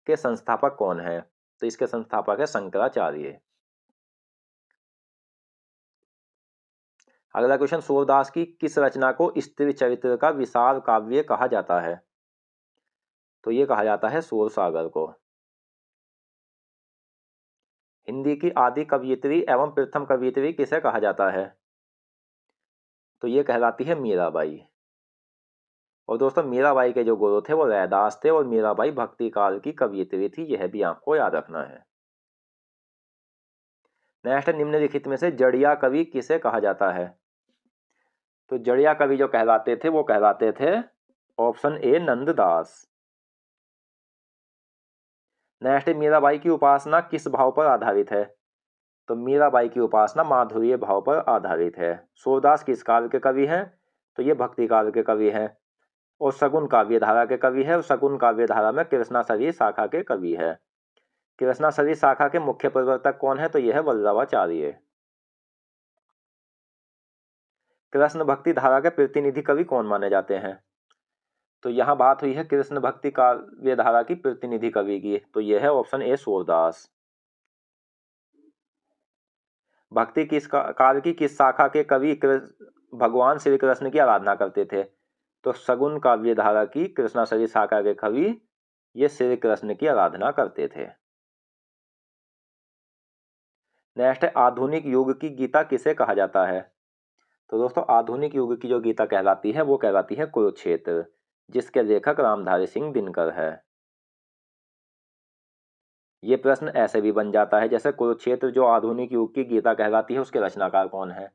के संस्थापक कौन है? तो इसके संस्थापक है शंकराचार्य। अगला क्वेश्चन, सूरदास की किस रचना को स्त्री चरित्र का विशाल काव्य कहा जाता है? तो ये कहा जाता है सूरसागर को। हिंदी की आदि कवयित्री एवं प्रथम कवयित्री किसे कहा जाता है? तो ये कहलाती है मीराबाई। और दोस्तों, मीराबाई के जो गुरु थे वो रैदास थे और मीराबाई भक्ति काल की कवयित्री थी, यह भी आपको याद रखना है। नेक्स्ट, निम्नलिखित में से जड़िया कवि किसे कहा जाता है? तो जड़िया कवि जो कहलाते थे वो कहलाते थे option A, Nanddas. Next, Mirabai की उपासना किस भाव पर आधारित है? तो मीराबाई की उपासना माधुर्य भाव पर आधारित है। सूरदास किस काल के कवि हैं? तो ये भक्ति काल के कवि हैं और सगुन काव्य धारा के कवि है, और सगुन काव्य धारा में कृष्णाश्रयी शाखा के कवि है। कृष्णाश्रयी शाखा के मुख्य प्रवर्तक कौन है? तो यह है वल्लभाचार्य। कृष्ण भक्ति धारा के प्रतिनिधि कवि कौन माने जाते हैं? तो यहाँ बात हुई है कृष्ण भक्ति काव्य धारा की प्रतिनिधि कवि की, तो यह है ऑप्शन ए, सूरदास। भक्ति किस काल की किस शाखा के कवि भगवान श्री कृष्ण की आराधना करते थे? तो सगुन काव्य धारा की कृष्णाश्रयी शाखा के कवि ये श्री कृष्ण की आराधना करते थे। नेक्स्ट, आधुनिक युग की गीता किसे कहा जाता है? तो दोस्तों आधुनिक युग की जो गीता कहलाती है वो कहलाती है कुरुक्षेत्र, जिसके लेखक रामधारी सिंह दिनकर है। ये प्रश्न ऐसे भी बन जाता है जैसे कुरुक्षेत्र जो आधुनिक युग की गीता कहलाती है उसके रचनाकार कौन है?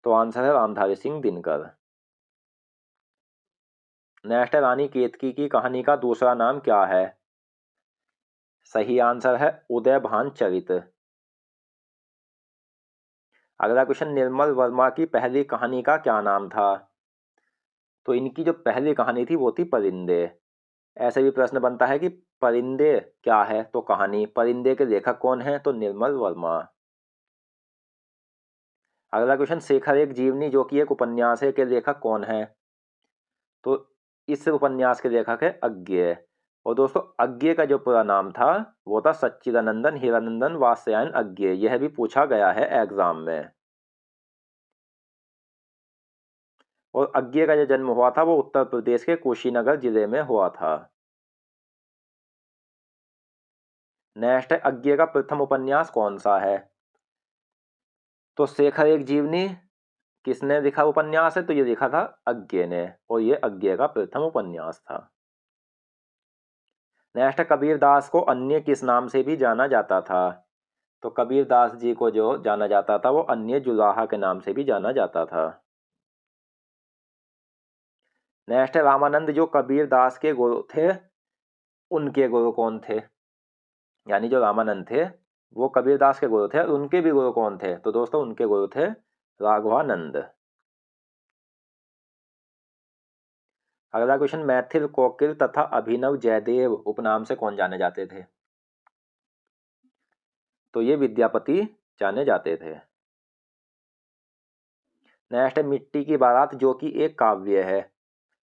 तो आंसर है रामधारी सिंह दिनकर। नेक्स्ट है रानी केतकी की कहानी का दूसरा नाम क्या है? सही आंसर है उदयभान चरित। अगला क्वेश्चन, निर्मल वर्मा की पहली कहानी का क्या नाम था? तो इनकी जो पहली कहानी थी वो थी परिंदे। ऐसे भी प्रश्न बनता है कि परिंदे क्या है? तो कहानी। परिंदे के लेखक कौन है? तो निर्मल वर्मा। अगला क्वेश्चन, शेखर एक जीवनी जो कि एक उपन्यास है के लेखक कौन है? तो इस उपन्यास के लेखक है अज्ञेय। और दोस्तों अज्ञेय का जो पूरा नाम था वो था सच्चिदानंदन हीरानंदन वात्स्यायन अज्ञेय। यह भी पूछा गया है एग्जाम में। और अज्ञेय का जो जन्म हुआ था वो उत्तर प्रदेश के कुशीनगर जिले में हुआ था। नेक्स्ट है, अज्ञेय का प्रथम उपन्यास कौन सा है? तो शेखर एक जीवनी किसने लिखा उपन्यास है? तो ये लिखा था अज्ञेय ने, और ये अज्ञेय का प्रथम उपन्यास था। नेक्स्ट है, कबीरदास को अन्य किस नाम से भी जाना जाता था? तो कबीरदास जी को जो जाना जाता था वो अन्य जुलाहा के नाम से भी जाना जाता था। नेक्स्ट है, रामानंद जो कबीरदास के गुरु थे उनके गुरु कौन थे? यानी जो रामानंद थे वो कबीरदास के गुरु थे और उनके भी गुरु कौन थे? तो दोस्तों उनके गुरु थे राघवानंद। अगला क्वेश्चन, मैथिल कोकिल तथा अभिनव जयदेव उपनाम से कौन जाने जाते थे? तो ये विद्यापति जाने जाते थे। नेक्स्ट है, मिट्टी की बारात जो कि एक काव्य है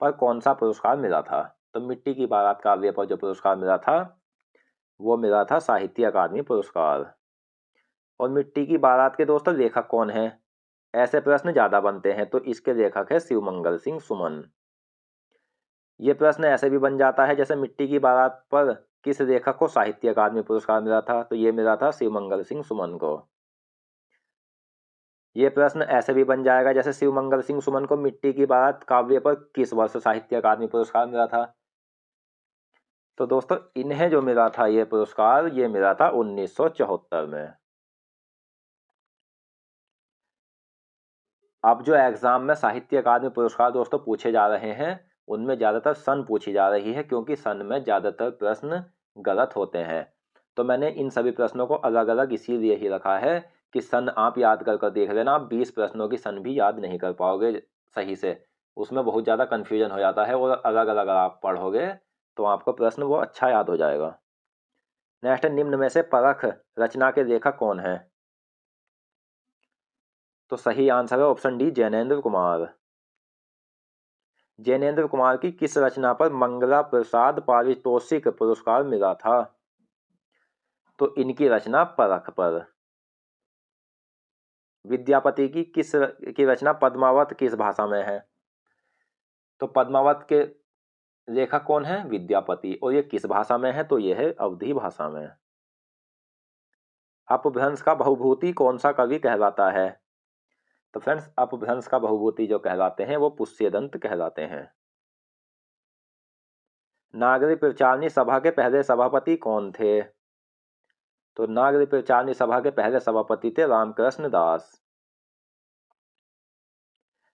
पर कौन सा पुरस्कार मिला था? तो मिट्टी की बारात काव्य पर जो पुरस्कार मिला था वो मिला था साहित्य अकादमी पुरस्कार। और मिट्टी की बारात के दोस्तों लेखक कौन है? ऐसे प्रश्न ज्यादा बनते हैं, तो इसके लेखक है शिवमंगल सिंह सुमन। ये प्रश्न ऐसे भी बन जाता है जैसे मिट्टी की बारात पर किस लेखक को साहित्य अकादमी पुरस्कार मिला था? तो ये मिला था शिवमंगल सिंह सुमन को। ये प्रश्न ऐसे भी बन जाएगा जैसे शिवमंगल सिंह सुमन को मिट्टी की बारात काव्य पर किस वर्ष साहित्य अकादमी पुरस्कार मिला था? तो दोस्तों इन्हें जो मिला था ये पुरस्कार, ये मिला था 1974 में। अब जो एग्जाम में साहित्य अकादमी पुरस्कार दोस्तों पूछे जा रहे हैं उनमें ज्यादातर सन पूछी जा रही है, क्योंकि सन में ज्यादातर प्रश्न गलत होते हैं। तो मैंने इन सभी प्रश्नों को अलग अलग इसीलिए ही रखा है कि सन आप याद कर देख लेना। आप 20 प्रश्नों की सन भी याद नहीं कर पाओगे सही से, उसमें बहुत ज़्यादा कन्फ्यूजन हो जाता है, और अलग अलग आप पढ़ोगे तो आपको प्रश्न वो अच्छा याद हो जाएगा। नेक्स्ट, निम्न में से परख रचना के लेखक कौन है? तो सही आंसर है ऑप्शन डी, जैनेन्द्र कुमार। जैनेन्द्र कुमार की किस रचना पर मंगला प्रसाद पारितोषिक पुरस्कार मिला था? तो इनकी रचना परख पर। विद्यापति की रचना पद्मावत किस भाषा में है? तो पद्मावत के लेखक कौन है? विद्यापति। और ये किस भाषा में है? तो ये है अवधी भाषा में। अपभ्रंश का बहुभूति कौन सा कवि कहलाता है? तो फ्रेंड्स अपभ्रंश का बहुभूति जो कहलाते हैं वो पुष्यदंत कहलाते हैं। नागरी प्रचारणी सभा के पहले सभापति कौन थे? तो नागरी प्रचारणी सभा के पहले सभापति थे रामकृष्ण दास।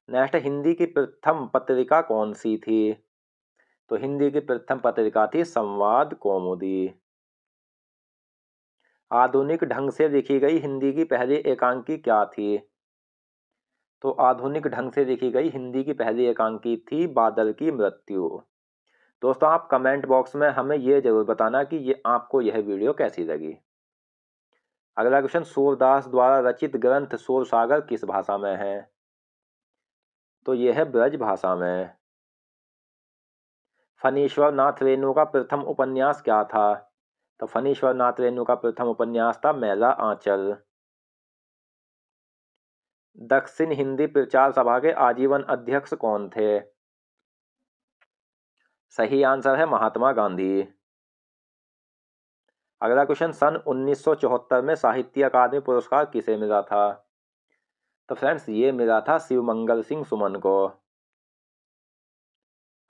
नेक्स्ट, हिंदी की प्रथम पत्रिका कौन सी थी? तो हिंदी की प्रथम पत्रिका थी संवाद कौमुदी। आधुनिक ढंग से लिखी गई हिंदी की पहली एकांकी क्या थी? तो आधुनिक ढंग से लिखी गई हिंदी की पहली एकांकी थी बादल की मृत्यु। दोस्तों आप कमेंट बॉक्स में हमें ये जरूर बताना कि ये आपको यह वीडियो कैसी लगी। अगला क्वेश्चन, सूरदास द्वारा रचित ग्रंथ सूरसागर किस भाषा में है? तो यह है ब्रज भाषा में। फणीश्वर नाथ रेणु का प्रथम उपन्यास क्या था? तो फणीश्वर नाथ रेणु का प्रथम उपन्यास था मैला आंचल। दक्षिण हिंदी प्रचार सभा के आजीवन अध्यक्ष कौन थे? सही आंसर है महात्मा गांधी। अगला क्वेश्चन, सन 1974 में साहित्य अकादमी पुरस्कार किसे मिला था? तो फ्रेंड्स ये मिला था शिवमंगल सिंह सुमन को।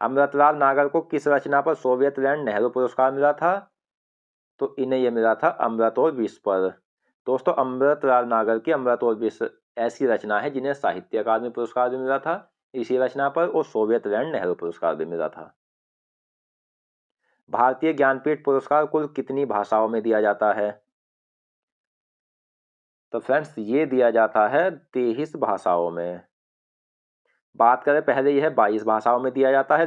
अमृतलाल नागर को किस रचना पर सोवियत लैंड नेहरू पुरस्कार मिला था? तो इन्हें यह मिला था अमृत और विष पर। दोस्तों अमृतलाल नागर की अमृत और विष ऐसी रचना है जिन्हें साहित्य अकादमी पुरस्कार भी मिला था इसी रचना पर, और सोवियत लैंड नेहरू पुरस्कार भी मिला था। भारतीय ज्ञानपीठ पुरस्कार कुल कितनी भाषाओं में दिया जाता है? तो फ्रेंड्स ये दिया जाता है 23 भाषाओं में। बात करें पहले यह 22 भाषाओं में दिया जाता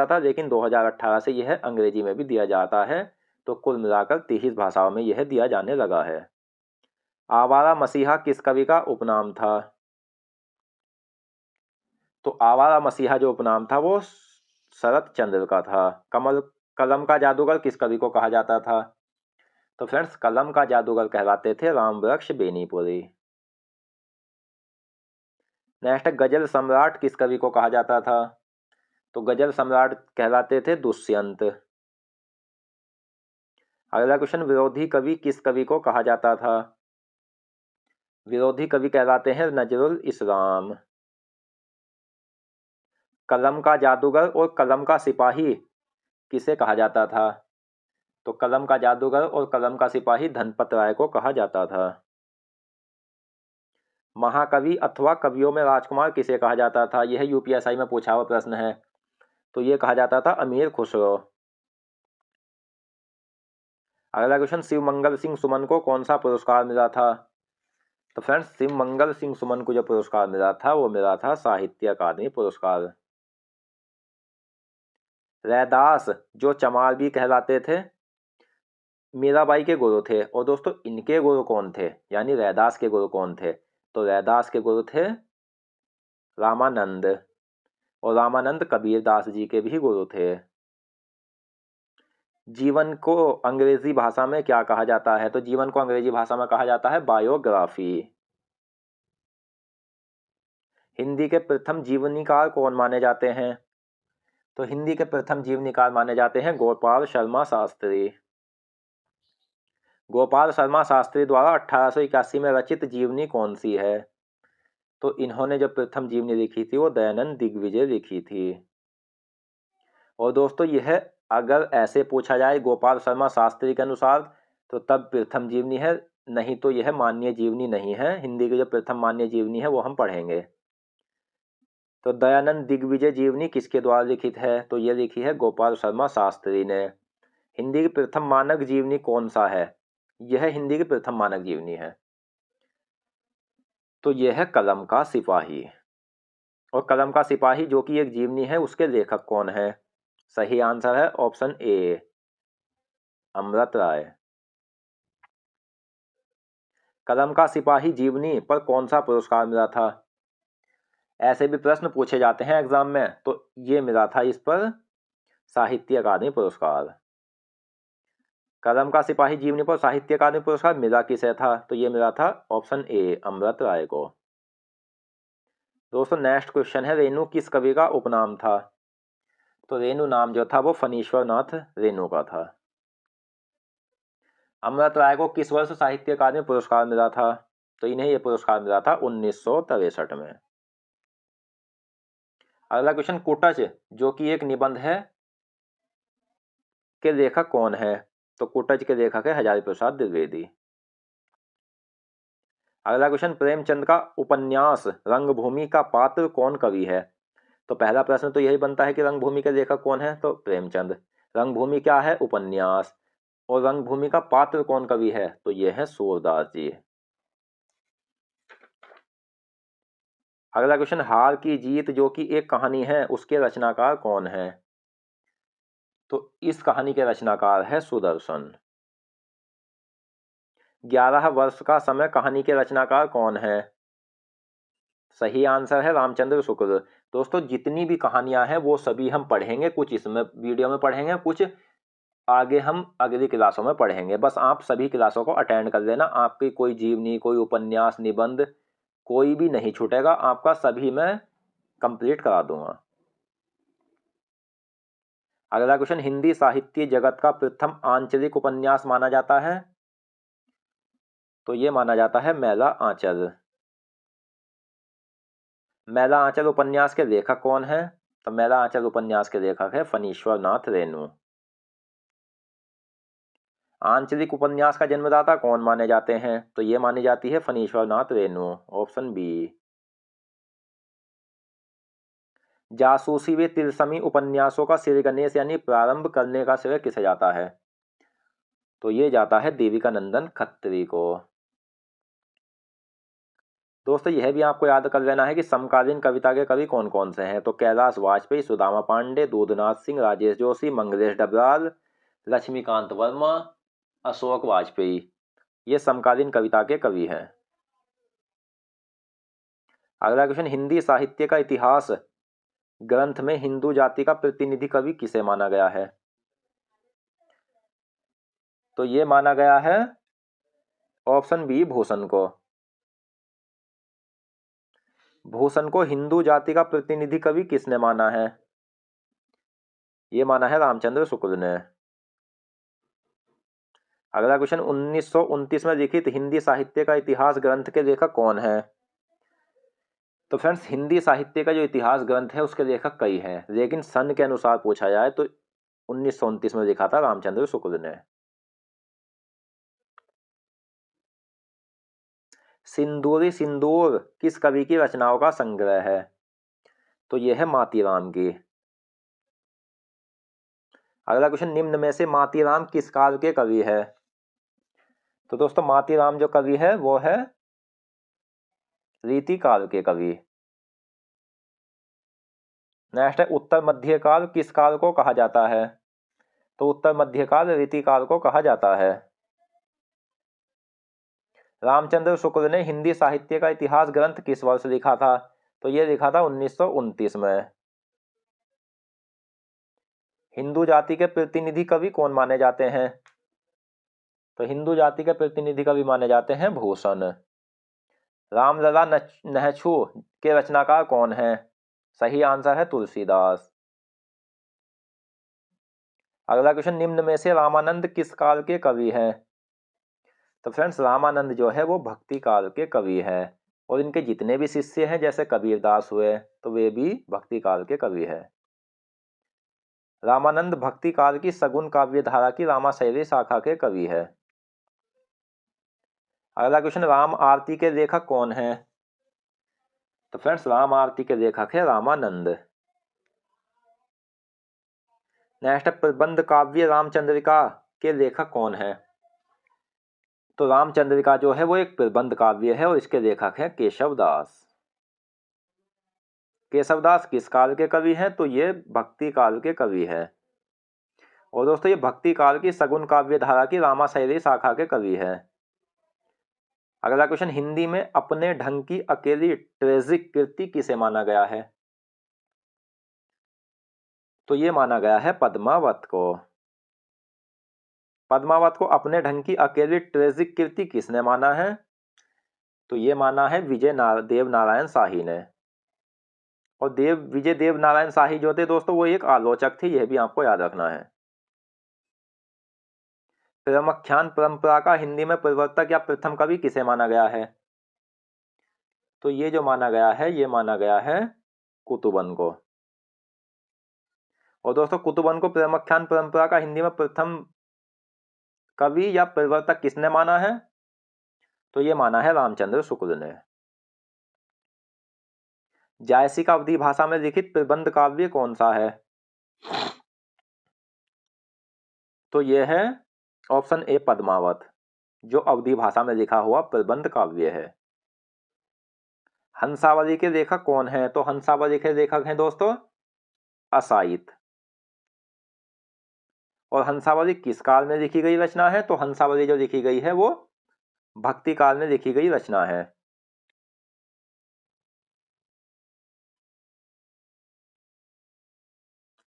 था, लेकिन 2018 से यह अंग्रेजी में भी दिया जाता है, तो कुल मिलाकर 23 भाषाओं में यह दिया जाने लगा है। आवारा मसीहा किस कवि का उपनाम था? तो आवारा मसीहा जो उपनाम था वो शरत चंद्र का था। कलम का जादूगर किस कवि को कहा जाता था? तो फ्रेंड्स कलम का जादूगर कहलाते थे रामवृक्ष बेनीपुरी। नेक्स्ट, गजल सम्राट किस कवि को कहा जाता था? तो गजल सम्राट कहलाते थे दुष्यंत। अगला क्वेश्चन, विरोधी कवि किस कवि को कहा जाता था? विरोधी कवि कहलाते हैं नजरुल इस्लाम। कलम का जादूगर और कलम का सिपाही किसे कहा जाता था? तो कलम का जादूगर और कलम का सिपाही धनपत राय को कहा जाता था। महाकवि अथवा कवियों में राजकुमार किसे कहा जाता था? यह यूपीएससी में पूछा हुआ प्रश्न है। तो यह कहा जाता था अमीर खुसरो। अगला क्वेश्चन, शिवमंगल सिंह सुमन को कौन सा पुरस्कार मिला था? तो फ्रेंड्स शिवमंगल सिंह सुमन को जो पुरस्कार मिला था वो मिला था साहित्य अकादमी पुरस्कार। रैदास जो चमार भी कहलाते थे मीराबाई के गुरु थे, और दोस्तों इनके गुरु कौन थे, यानी रैदास के गुरु कौन थे? तो रैदास के गुरु थे रामानंद, और रामानंद कबीरदास जी के भी गुरु थे। जीवन को अंग्रेजी भाषा में क्या कहा जाता है? तो जीवन को अंग्रेजी भाषा में कहा जाता है बायोग्राफी। हिंदी के प्रथम जीवनीकार कौन माने जाते हैं? तो हिंदी के प्रथम जीवनीकार माने जाते हैं गोपाल शर्मा शास्त्री। गोपाल शर्मा शास्त्री द्वारा 1881 में रचित जीवनी कौन सी है? तो इन्होंने जो प्रथम जीवनी लिखी थी वो दयानंद दिग्विजय लिखी थी। और दोस्तों यह अगर ऐसे पूछा जाए गोपाल शर्मा शास्त्री के अनुसार तो तब प्रथम जीवनी है, नहीं तो यह मान्य जीवनी नहीं है। हिंदी की जो प्रथम मान्य जीवनी है वो हम पढ़ेंगे। तो दयानंद दिग्विजय जीवनी किसके द्वारा लिखित है? तो यह लिखी है गोपाल शर्मा शास्त्री ने। हिंदी की प्रथम मानक जीवनी कौन सा है? यह हिंदी की प्रथम मानक जीवनी है, तो यह है कलम का सिपाही। और कलम का सिपाही जो कि एक जीवनी है उसके लेखक कौन है? सही आंसर है ऑप्शन ए, अमृत राय। कलम का सिपाही जीवनी पर कौन सा पुरस्कार मिला था? ऐसे भी प्रश्न पूछे जाते हैं एग्जाम में, तो ये मिला था इस पर साहित्य अकादमी पुरस्कार। कलम का सिपाही जीवनी पर साहित्य अकादमी पुरस्कार मिला किसे था? तो ये मिला था ऑप्शन ए, अमृत राय को। दोस्तों नेक्स्ट क्वेश्चन है, रेणु किस कवि का उपनाम था? तो रेणु नाम जो था वो फणीश्वर नाथ रेणु का था। अमृत राय को किस वर्ष साहित्य अकादमी पुरस्कार मिला था? तो इन्हें यह पुरस्कार मिला था 1963 में। अगला क्वेश्चन, कुटच जो कि एक निबंध है के लेखक कौन है? तो कुटच के लेखक है हजारी प्रसाद द्विवेदी। अगला क्वेश्चन, प्रेमचंद का उपन्यास रंगभूमि का पात्र कौन कवि है? तो पहला प्रश्न तो यही बनता है कि रंगभूमि के लेखक कौन है? तो प्रेमचंद। रंगभूमि क्या है? उपन्यास। और रंगभूमि का पात्र कौन कवि है? तो यह है सूरदास जी। अगला क्वेश्चन, हार की जीत जो कि एक कहानी है उसके रचनाकार कौन है? तो इस कहानी के रचनाकार है सुदर्शन। 11 वर्ष का समय कहानी के रचनाकार कौन है? सही आंसर है रामचंद्र शुक्ल। दोस्तों जितनी भी कहानियां हैं वो सभी हम पढ़ेंगे, कुछ इसमें वीडियो में पढ़ेंगे, कुछ आगे हम अगली क्लासों में पढ़ेंगे। बस आप सभी क्लासों को अटेंड कर लेना, आपकी कोई जीवनी, कोई उपन्यास, निबंध कोई भी नहीं छूटेगा, आपका सभी मैं कंप्लीट करा दूंगा। अगला क्वेश्चन, हिंदी साहित्य जगत का प्रथम आंचलिक उपन्यास माना जाता है? तो ये माना जाता है मैला आंचल। मैला आंचल उपन्यास के लेखक कौन है? तो मैला आंचल उपन्यास के लेखक है फणीश्वर नाथ रेणु। आंचलिक उपन्यास का जन्मदाता कौन माने जाते हैं? तो ये मानी जाती है फणीश्वर नाथ रेणु, ऑप्शन बी। जासूसी व तिरसमी उपन्यासों का श्रीगणेश यानी प्रारंभ करने का श्रेय किसे जाता है? तो ये जाता है देविका नंदन खत्री को। दोस्तों यह भी आपको याद कर लेना है कि समकालीन कविता के कवि कौन कौन से हैं। तो कैलाश वाजपेयी, सुदामा पांडे, दूधनाथ सिंह, राजेश जोशी, मंगलेश डबराल, लक्ष्मीकांत वर्मा, अशोक वाजपेयी, ये समकालीन कविता के कवि हैं। अगला क्वेश्चन, हिंदी साहित्य का इतिहास ग्रंथ में हिंदू जाति का प्रतिनिधि कवि किसे माना गया है? तो ये माना गया है ऑप्शन बी भूषण को। भूषण को हिंदू जाति का प्रतिनिधि कवि किसने माना है? ये माना है रामचंद्र शुक्ल ने। अगला क्वेश्चन, 1929 में लिखित हिंदी साहित्य का इतिहास ग्रंथ के लेखक कौन है? तो फ्रेंड्स हिंदी साहित्य का जो इतिहास ग्रंथ है उसके लेखक कई हैं, लेकिन सन के अनुसार पूछा जाए तो 1929 में लिखा था रामचंद्र शुक्ल ने। सिंदूरी सिंदूर किस कवि की रचनाओं का संग्रह है? तो यह है मातीराम की। अगला क्वेश्चन, निम्न में से मातीराम किस काल के कवि है? तो दोस्तों मातीराम जो कवि है वो है रीति काल के कवि। नेक्स्ट है, उत्तर मध्यकाल किस काल को कहा जाता है? तो उत्तर मध्यकाल रीति काल को कहा जाता है। रामचंद्र शुक्ल ने हिंदी साहित्य का इतिहास ग्रंथ किस वर्ष लिखा था? तो ये लिखा था 1929 में। हिंदू जाति के प्रतिनिधि कवि कौन माने जाते हैं? तो हिंदू जाति के प्रतिनिधि कवि माने जाते हैं भूषण। रामलला नहछू के रचनाकार कौन है? सही आंसर है तुलसीदास। अगला क्वेश्चन, निम्न में से रामानंद किस काल के कवि हैं? तो फ्रेंड्स रामानंद जो है वो भक्ति काल के कवि हैं और इनके जितने भी शिष्य हैं जैसे कबीरदास हुए तो वे भी भक्ति काल के कवि हैं। रामानंद भक्ति काल की सगुन काव्य धारा की रामाशैली शाखा के कवि है। अगला क्वेश्चन, राम आरती के लेखक कौन है? तो फ्रेंड्स राम आरती के लेखक है रामानंद। नेक्स्ट, प्रबंध काव्य रामचंद्रिका के लेखक कौन है? तो रामचंद्रिका जो है वो एक प्रबंध काव्य है और इसके लेखक हैं केशवदास। केशवदास किस काल के कवि हैं? तो ये भक्ति काल के कवि हैं और दोस्तों ये भक्ति काल की सगुन काव्य धारा की रामाशैली शाखा के कवि हैं। अगला क्वेश्चन, हिंदी में अपने ढंग की अकेली ट्रेजिक कृति किसे माना गया है? तो ये माना गया है पद्मावत को। पद्मावत को अपने ढंग की अकेली ट्रेजिक कृति किसने माना है? तो ये माना है देव नारायण शाही ने। और विजय देव नारायण शाही जो थे दोस्तों वो एक आलोचक थे, यह भी आपको याद रखना है। प्रेमाख्यान परंपरा का हिंदी में प्रवर्तक या प्रथम कवि किसे माना गया है? तो ये जो माना गया है ये माना गया है कुतुबन को। और दोस्तों कुतुबन को प्रेमाख्यान परंपरा का हिंदी में प्रथम कवि या प्रवर्तक किसने माना है? तो ये माना है रामचंद्र शुक्ल ने। जायसी का अवधी भाषा में लिखित प्रबंध काव्य कौन सा है? तो ये है ऑप्शन ए पद्मावत, जो अवधी भाषा में लिखा हुआ प्रबंध काव्य है। हंसावली के लेखक कौन है? तो हंसावली के लेखक हैं दोस्तों असाइत। और हंसावली किस काल में लिखी गई रचना है? तो हंसावली जो लिखी गई है वो भक्ति काल में लिखी गई रचना है।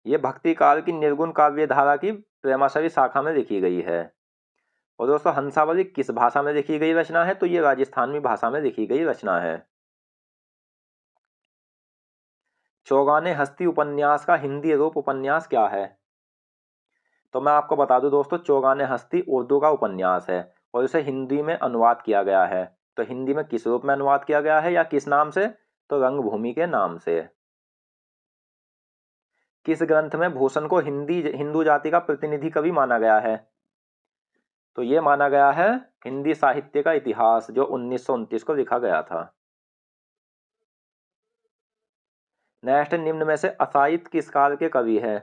ये भक्ति काल की निर्गुण काव्य धारा की प्रेमाशयी शाखा में लिखी गई है। और दोस्तों हंसावली किस भाषा में लिखी गई रचना है? तो ये राजस्थानी भाषा में लिखी गई रचना है। चौगाने हस्ती उपन्यास का हिंदी रूप उपन्यास क्या है? तो मैं आपको बता दूं दोस्तों, चौगाने हस्ती उर्दू का उपन्यास है और इसे हिंदी में अनुवाद किया गया है। तो हिंदी में किस रूप में अनुवाद किया गया है या किस नाम से? तो रंगभूमि के नाम से। किस ग्रंथ में भूषण को हिंदू जाति का प्रतिनिधि कवि माना गया है? तो ये माना गया है हिंदी साहित्य का इतिहास, जो 1929 को लिखा गया था। नेक्स्ट, निम्न में से असाहित किस काल के कवि है?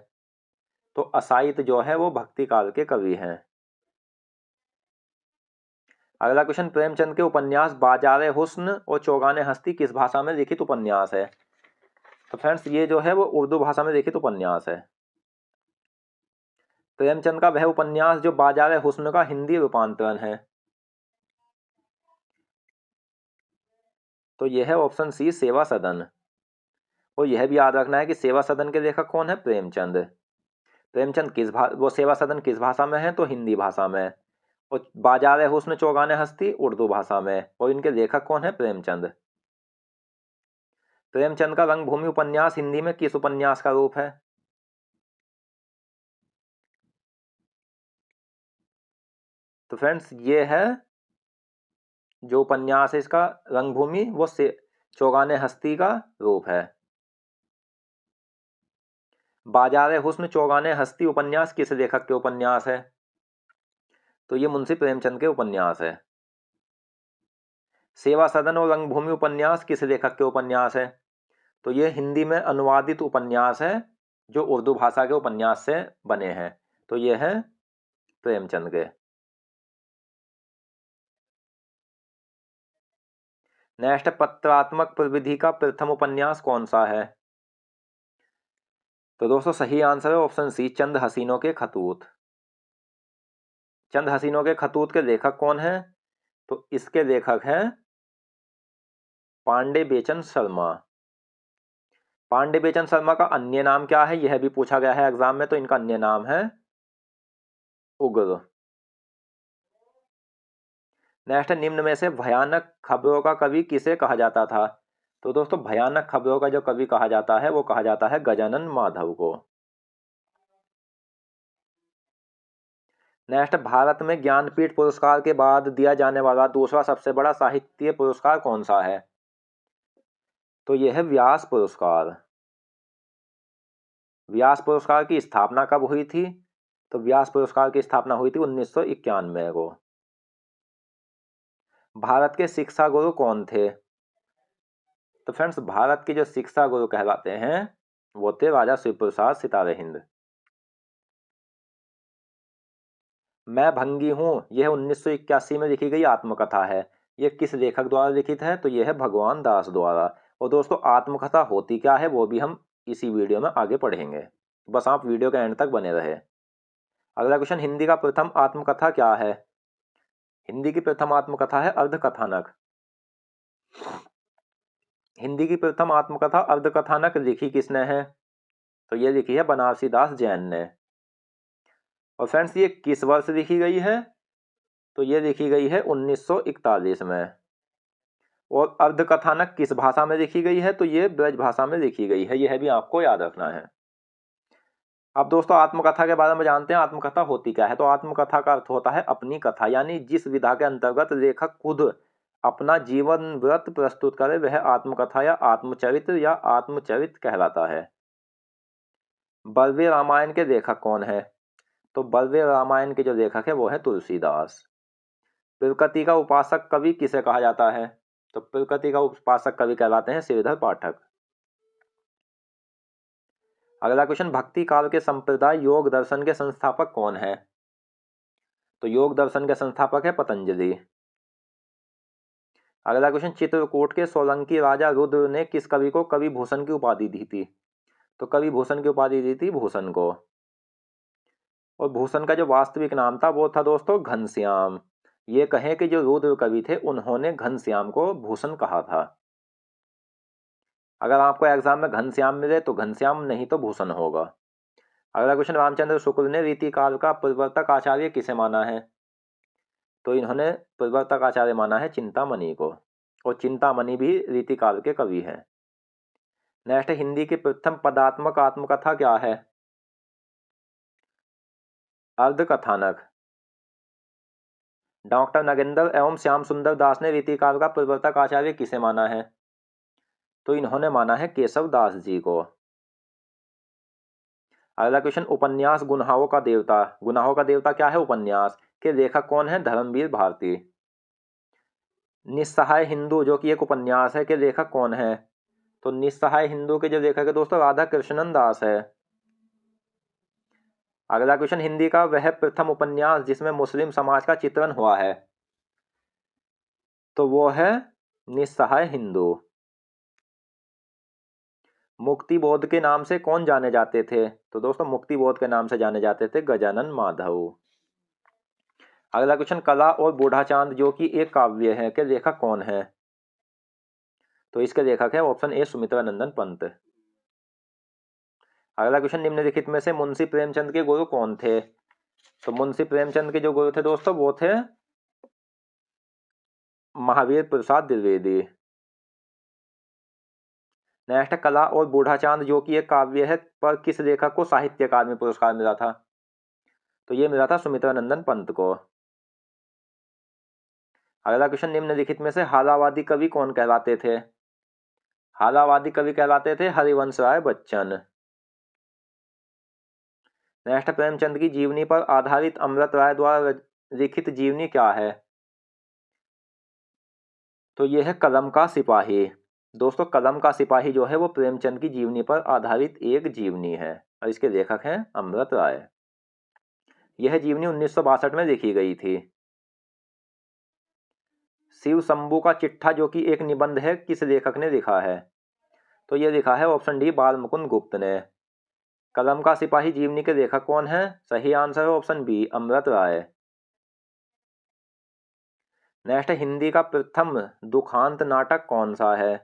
तो असाहित जो है वो भक्ति काल के कवि हैं। अगला क्वेश्चन, प्रेमचंद के उपन्यास बाजारे हुस्न और चौगाने हस्ती किस भाषा में लिखित उपन्यास है? तो फ्रेंड्स ये जो है वो उर्दू भाषा में लिखित उपन्यास है। प्रेमचंद का वह उपन्यास जो बाजारे हुस्न का हिंदी रूपांतरण है? तो यह है ऑप्शन सी, सेवा सदन। और यह भी याद रखना है कि सेवा सदन के लेखक कौन है? प्रेमचंद। प्रेमचंद वो सेवा सदन किस भाषा में है? तो हिंदी भाषा में। और बाजार हुस्न चौगाने हस्ती उर्दू भाषा में। और इनके लेखक कौन है? प्रेमचंद। प्रेमचंद का रंगभूमि उपन्यास हिंदी में किस उपन्यास का रूप है? तो फ्रेंड्स ये है जो उपन्यास है इसका रंगभूमि, वो से चौगाने हस्ती का रूप है। बाजार हुस्न चौगाने हस्ती उपन्यास किस लेखक के उपन्यास है? तो ये मुंशी प्रेमचंद के उपन्यास है। सेवा सदन और रंगभूमि उपन्यास किस लेखक के उपन्यास है? तो ये हिंदी में अनुवादित उपन्यास है जो उर्दू भाषा के उपन्यास से बने हैं। तो ये है प्रेमचंद के। नेक्स्ट, पत्रात्मक प्रविधि का प्रथम उपन्यास कौन सा है? तो दोस्तों सही आंसर है ऑप्शन सी, चंद हसीनों के खतूत। चंद हसीनों के खतूत के लेखक कौन है? तो इसके लेखक हैं पांडे बेचन शर्मा। पांडे बेचन शर्मा का अन्य नाम क्या है, यह भी पूछा गया है एग्जाम में। तो इनका अन्य नाम है उग्र। नेक्स्ट, निम्न में से भयानक खबरों का कवि किसे कहा जाता था? तो दोस्तों भयानक खबरों का जो कवि कहा जाता है वो कहा जाता है गजानन माधव को। नेक्स्ट, भारत में ज्ञानपीठ पुरस्कार के बाद दिया जाने वाला दूसरा सबसे बड़ा साहित्य पुरस्कार कौन सा है? तो यह है व्यास पुरस्कार। व्यास पुरस्कार की स्थापना कब हुई थी? तो व्यास पुरस्कार की स्थापना हुई थी 1991 को। भारत के शिक्षा गुरु कौन थे? तो फ्रेंड्स भारत के जो शिक्षा गुरु कहलाते हैं वो थे राजा शिवप्रसाद सितारे हिंद। मैं भंगी हूं यह 1981 में लिखी गई आत्मकथा है। यह किस लेखक द्वारा लिखित है? तो यह है भगवान दास द्वारा। और दोस्तों आत्मकथा होती क्या है वो भी हम इसी वीडियो में आगे पढ़ेंगे, बस आप वीडियो के एंड तक बने रहे। अगला क्वेश्चन, हिंदी का प्रथम आत्मकथा क्या है? हिंदी की प्रथम आत्मकथा है अर्धकथानक। हिंदी की प्रथम आत्मकथा अर्धकथानक लिखी किसने है? तो ये लिखी है बनारसी दास जैन ने। और फ्रेंड्स ये किस वर्ष लिखी गई है? तो ये लिखी गई है 1941 में। और अर्धकथानक किस भाषा में लिखी गई है? तो ये ब्रज भाषा में लिखी गई है, यह भी आपको याद रखना है। अब दोस्तों आत्मकथा के बारे में जानते हैं, आत्मकथा होती क्या है। तो आत्मकथा का अर्थ होता है अपनी कथा, यानी जिस विधा के अंतर्गत लेखक खुद अपना जीवन व्रत प्रस्तुत करे वह आत्मकथा या आत्मचरित्र या आत्मचरित कहलाता है। बल्वे रामायण के लेखक कौन है? तो बल्वे रामायण के जो लेखक है वो है तुलसीदास। प्रकृति का उपासक कवि किसे कहा जाता है? तो प्रकृति का उपासक कवि कहलाते हैं श्रीधर पाठक। अगला क्वेश्चन, भक्ति काल के संप्रदाय योग दर्शन के संस्थापक कौन है? तो योग दर्शन के संस्थापक है पतंजलि। अगला क्वेश्चन, चित्रकूट के सोलंकी राजा रुद्र ने किस कवि को कवि भूषण की उपाधि दी थी? तो कवि भूषण की उपाधि दी थी भूषण को। और भूषण का जो वास्तविक नाम था वो था दोस्तों घनश्याम। ये कहें कि जो रुद्र कवि थे उन्होंने घनश्याम को भूषण कहा था। अगर आपको एग्जाम में घनश्याम मिले तो घनश्याम, नहीं तो भूषण होगा। अगला क्वेश्चन, रामचंद्र शुक्ल ने रीतिकाल का प्रवर्तक आचार्य किसे माना है? तो इन्होंने प्रवर्तक आचार्य माना है चिंतामणि को। और चिंतामणि भी रीतिकाल के कवि हैं। नेक्स्ट, हिंदी की प्रथम पदात्मक आत्मकथा क्या है? अर्धकथानक। डॉक्टर नगेंद्र एवं श्याम सुंदर दास ने रीतिकाल का प्रवर्तक आचार्य किसे माना है? तो इन्होंने माना है केशव दास जी को। अगला क्वेश्चन, उपन्यास गुनाहों का देवता, गुनाहों का देवता क्या है उपन्यास, के लेखक कौन है, धर्मवीर भारती। निस्सहाय हिंदू जो कि एक उपन्यास है, के लेखक कौन है, तो निस्सहाय हिंदू के जो लेखक है दोस्तों राधा कृष्णन दास है। अगला क्वेश्चन, हिंदी का वह प्रथम उपन्यास जिसमें मुस्लिम समाज का चित्रण हुआ है, तो वो है निस्सहाय हिंदू। मुक्ति बोध के नाम से कौन जाने जाते थे, तो दोस्तों मुक्ति बोध के नाम से जाने जाते थे गजानन माधव। अगला क्वेश्चन, कला और बूढ़ा चांद जो कि एक काव्य है, के लेखक कौन है, तो इसके लेखक है ऑप्शन ए सुमित्रानंदन पंत। अगला क्वेश्चन, निम्नलिखित में से मुंशी प्रेमचंद के गुरु कौन थे, तो मुंशी प्रेमचंद के जो गुरु थे दोस्तों वो थे महावीर प्रसाद द्विवेदी। नेक्स्ट, कला और बूढ़ा चांद जो कि एक काव्य है पर किस लेखक को साहित्य अकादमी पुरस्कार मिला था, तो ये मिला था सुमित्रानंदन पंत को। अगला क्वेश्चन, निम्नलिखित में से हालावादी कवि कौन कहलाते थे, हालावादी कवि कहलाते थे हरिवंश राय बच्चन। नेक्स्ट, प्रेमचंद की जीवनी पर आधारित अमृत राय द्वारा लिखित जीवनी क्या है, तो यह है कलम का सिपाही। दोस्तों कलम का सिपाही जो है वो प्रेमचंद की जीवनी पर आधारित एक जीवनी है और इसके लेखक हैं अमृत राय। यह जीवनी 1962 में लिखी गई थी। शिव शंभू का चिट्ठा जो कि एक निबंध है किस लेखक ने लिखा है, तो यह लिखा है ऑप्शन डी बाल मुकुंद गुप्त ने। कलम का सिपाही जीवनी के लेखक कौन है, सही आंसर है ऑप्शन बी अमृत राय। नेक्स्ट, हिंदी का प्रथम दुखांत नाटक कौन सा है,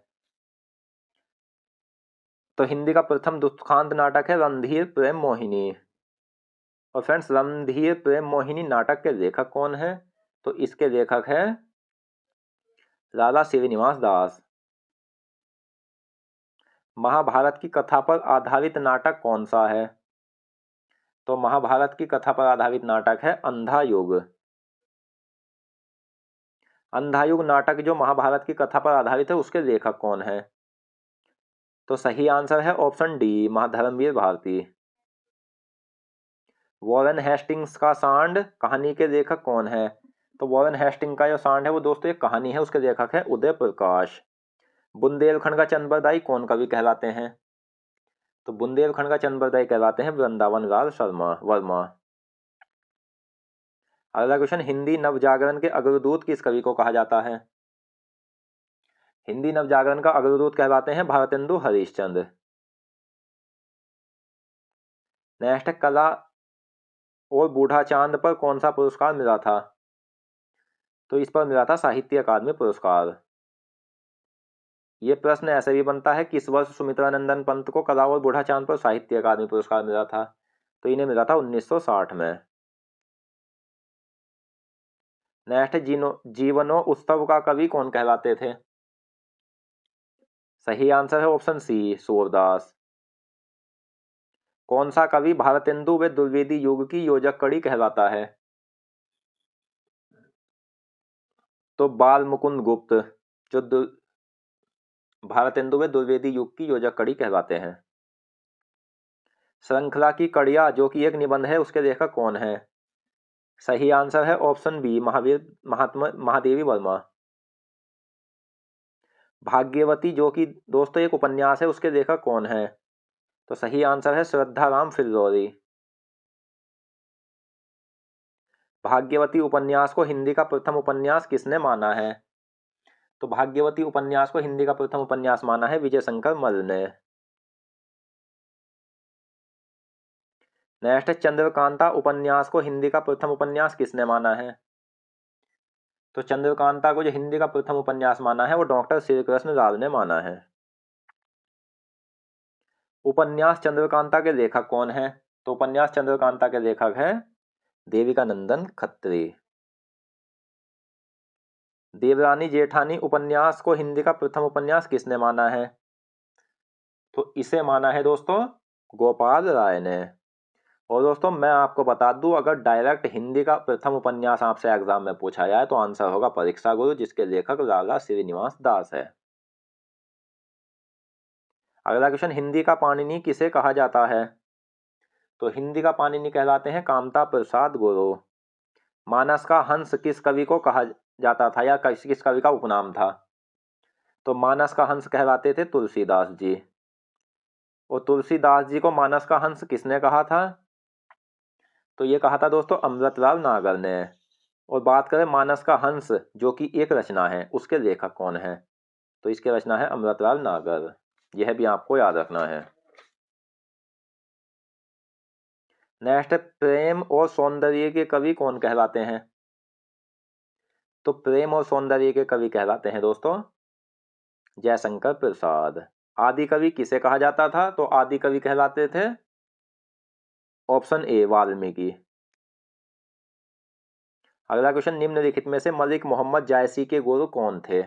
तो हिंदी का प्रथम दुखांत नाटक है रणधीर प्रेम मोहिनी। और फ्रेंड्स रणधीर प्रेम मोहिनी नाटक के लेखक कौन है, तो इसके लेखक है लाला श्रीनिवास दास। महाभारत की कथा पर आधारित नाटक कौन सा है, तो महाभारत की कथा पर आधारित नाटक है अंधा युग। अंधा युग नाटक जो महाभारत की कथा पर आधारित है उसके लेखक कौन है, तो सही आंसर है option D Dharamvir Bharati. Warren Hastings का सांड कहानी के लेखक कौन है, तो वॉरेन हेस्टिंग का जो सांड है वो दोस्तों एक कहानी है, उसके लेखक है उदय प्रकाश। बुंदेलखंड का चंद्रबरदाई कौन कवि कहलाते हैं, तो बुंदेलखंड का चंद्रबरदाई कहलाते हैं वृंदावन लाल शर्मा वर्मा। अगला क्वेश्चन, हिंदी नवजागरण के अग्रदूत किस कवि को कहा जाता है, हिंदी नवजागरण का अग्रदूत कहलाते हैं भारतेंदु हरिश्चंद्र। नेक्स्ट, कला और बूढ़ा चांद पर कौन सा पुरस्कार मिला था, तो इस पर मिला था साहित्य अकादमी पुरस्कार। ये प्रश्न ऐसे भी बनता है किस वर्ष सुमित्रानंदन पंत को कला और बूढ़ा चांद पर साहित्य अकादमी पुरस्कार मिला था, तो इन्हें मिला था 1960 में। नेक्स्ट, जीवनो उत्सव का कवि कौन कहलाते थे, सही आंसर है ऑप्शन सी सूरदास। कौन सा कवि भारतेंदु व द्विवेदी युग की योजक कड़ी कहलाता है, तो बाल मुकुंद गुप्त जो भारतेंदु व द्विवेदी युग की योजक कड़ी कहलाते हैं। श्रृंखला की कड़िया जो कि एक निबंध है उसके लेखक कौन है, सही आंसर है ऑप्शन बी महादेवी वर्मा। भाग्यवती जो कि दोस्तों एक उपन्यास है उसके लेखक कौन है, तो सही आंसर है श्रद्धा राम फिल्लौरी। भाग्यवती उपन्यास को हिंदी का प्रथम उपन्यास किसने माना है, तो भाग्यवती उपन्यास को हिंदी का प्रथम उपन्यास माना है विजय शंकर मल्ल ने। नेक्स्ट, चंद्रकांता उपन्यास को हिंदी का प्रथम उपन्यास किसने माना है, तो चंद्रकांता को जो हिंदी का प्रथम उपन्यास माना है वो डॉक्टर श्री कृष्ण लाल ने माना है। उपन्यास चंद्रकांता के लेखक कौन है, तो उपन्यास चंद्रकांता के लेखक है देविका नंदन खत्री। देवरानी जेठानी उपन्यास को हिंदी का प्रथम उपन्यास किसने माना है, तो इसे माना है दोस्तों गोपाल राय ने। और दोस्तों मैं आपको बता दूं अगर डायरेक्ट हिंदी का प्रथम उपन्यास आपसे एग्जाम में पूछा जाए तो आंसर होगा परीक्षा गुरु जिसके लेखक लाला श्रीनिवास दास है। अगला क्वेश्चन, हिंदी का पाणिनि किसे कहा जाता है? तो हिंदी का पाणिनि कहलाते हैं कामता प्रसाद गुरु। मानस का हंस किस कवि को कहा जाता था या किस कवि का उपनाम था? तो मानस का हंस कहलाते थे तुलसीदास जी। और तुलसीदास जी को मानस का हंस किसने कहा था? तो ये कहा था दोस्तों अमृतलाल नागर ने। और बात करें मानस का हंस जो कि एक रचना है, उसके लेखक कौन है? तो इसकी रचना है अमृतलाल नागर। यह भी आपको याद रखना है। नेक्स्ट, प्रेम और सौंदर्य के कवि कौन कहलाते हैं? तो प्रेम और सौंदर्य के कवि कहलाते हैं दोस्तों जयशंकर प्रसाद। आदि कवि किसे कहा जाता था? तो आदि कवि कहलाते थे ऑप्शन ए वाल्मीकि। अगला क्वेश्चन, निम्नलिखित में से मलिक मोहम्मद जायसी के गुरु कौन थे?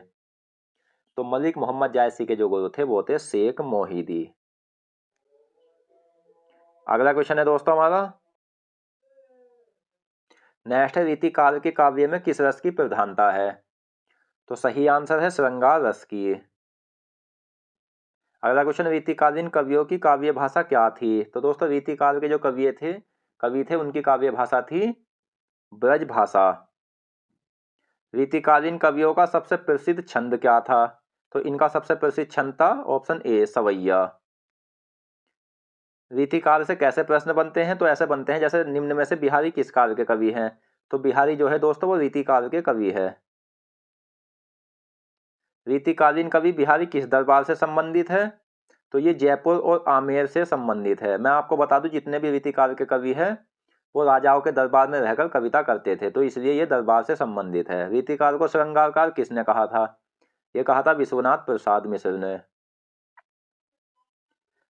तो मलिक मोहम्मद जायसी के जो गुरु थे वो थे शेख मोहिदी। अगला क्वेश्चन है दोस्तों हमारा नेक्स्ट है, रीतिकाल के काव्य में किस रस की प्रधानता है? तो सही आंसर है श्रृंगार रस की। अगला क्वेश्चन, रीतिकालीन कवियों की काव्य भाषा क्या थी? तो दोस्तों रीतिकाल के जो कवि थे उनकी काव्य भाषा थी ब्रज भाषा। रीतिकालीन कवियों का सबसे प्रसिद्ध छंद क्या था? तो इनका सबसे प्रसिद्ध छंद था ऑप्शन ए सवैया। रीतिकाल से कैसे प्रश्न बनते हैं? तो ऐसे बनते हैं जैसे निम्न में से बिहारी किस काल के कवि हैं? तो बिहारी जो है दोस्तों वो रीतिकाल के कवि है। रीतिकालीन कवि बिहारी किस दरबार से संबंधित है? तो ये जयपुर और आमेर से संबंधित है। मैं आपको बता दूं जितने भी रीतिकाल के कवि हैं वो राजाओं के दरबार में रहकर कविता करते थे, तो इसलिए ये दरबार से संबंधित है। रीतिकाल को श्रृंगारकाल किसने कहा था? ये कहा था विश्वनाथ प्रसाद मिश्र ने।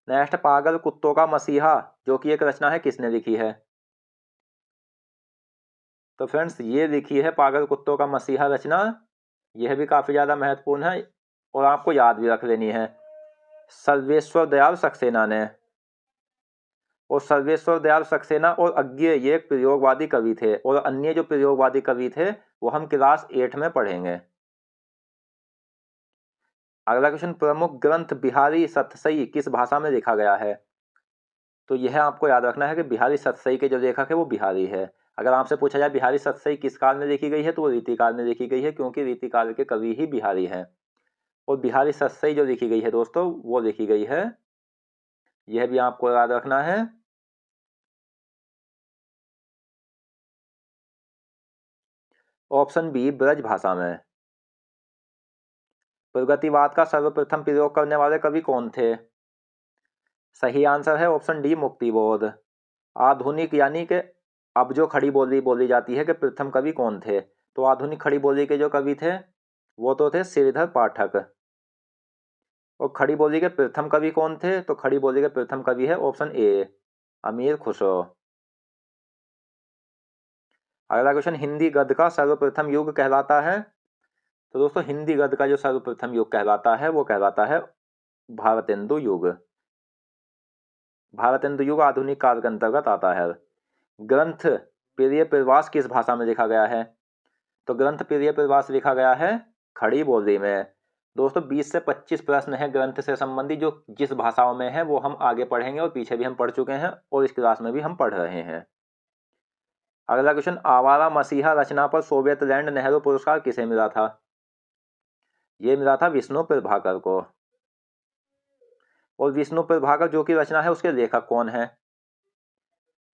नेक्स्ट, पागल कुत्तों का मसीहा जो कि एक रचना है किसने लिखी है? तो फ्रेंड्स ये लिखी है पागल कुत्तों का मसीहा रचना, यह भी काफी ज्यादा महत्वपूर्ण है और आपको याद भी रख लेनी है, सर्वेश्वर दयाल सक्सेना ने। और सर्वेश्वर दयाल सक्सेना और अज्ञे ये एक प्रयोगवादी कवि थे और अन्य जो प्रयोगवादी कवि थे वो हम क्लास 8 में पढ़ेंगे। अगला क्वेश्चन, प्रमुख ग्रंथ बिहारी सतसई किस भाषा में लिखा गया है? तो यह आपको याद रखना है कि बिहारी सतसई के जो लेखक है वो बिहारी है। अगर आपसे पूछा जाए बिहारी सतसई किस काल में लिखी गई है तो वो रीतिकाल में लिखी गई है, क्योंकि रीतिकाल के कवि ही बिहारी हैं। और बिहारी सतसई जो लिखी गई है दोस्तों वो लिखी गई है, यह भी आपको याद रखना है, ऑप्शन बी ब्रज भाषा में। प्रगतिवाद का सर्वप्रथम प्रयोग करने वाले कवि कौन थे? सही आंसर है ऑप्शन डी मुक्तिबोध। आधुनिक यानी कि अब जो खड़ी बोली बोली जाती है कि प्रथम कवि कौन थे, तो आधुनिक खड़ी बोली के जो कवि थे वो तो थे श्रीधर पाठक। और खड़ी बोली के प्रथम कवि कौन थे? तो खड़ी बोली के प्रथम कवि है ऑप्शन ए अमीर खुसरो। अगला क्वेश्चन, हिंदी गद्य का सर्वप्रथम युग कहलाता है? तो दोस्तों हिंदी गद्य का जो सर्वप्रथम युग कहलाता है वो कहलाता है भारतेंदु युग। भारतेंदु युग आधुनिक काल के अंतर्गत आता है। ग्रंथ प्रिय प्रवास किस भाषा में लिखा गया है? तो ग्रंथ प्रिय प्रवास लिखा गया है खड़ी बोली में। दोस्तों 20 से 25 प्रश्न है ग्रंथ से संबंधित जो जिस भाषाओं में है वो हम आगे पढ़ेंगे और पीछे भी हम पढ़ चुके हैं और इस क्लास में भी हम पढ़ रहे हैं। अगला क्वेश्चन, आवारा मसीहा रचना पर सोवियत लैंड नेहरू पुरस्कार किसे मिला था? ये मिला था विष्णु प्रभाकर को। और विष्णु प्रभाकर जो की रचना है उसके लेखक कौन है?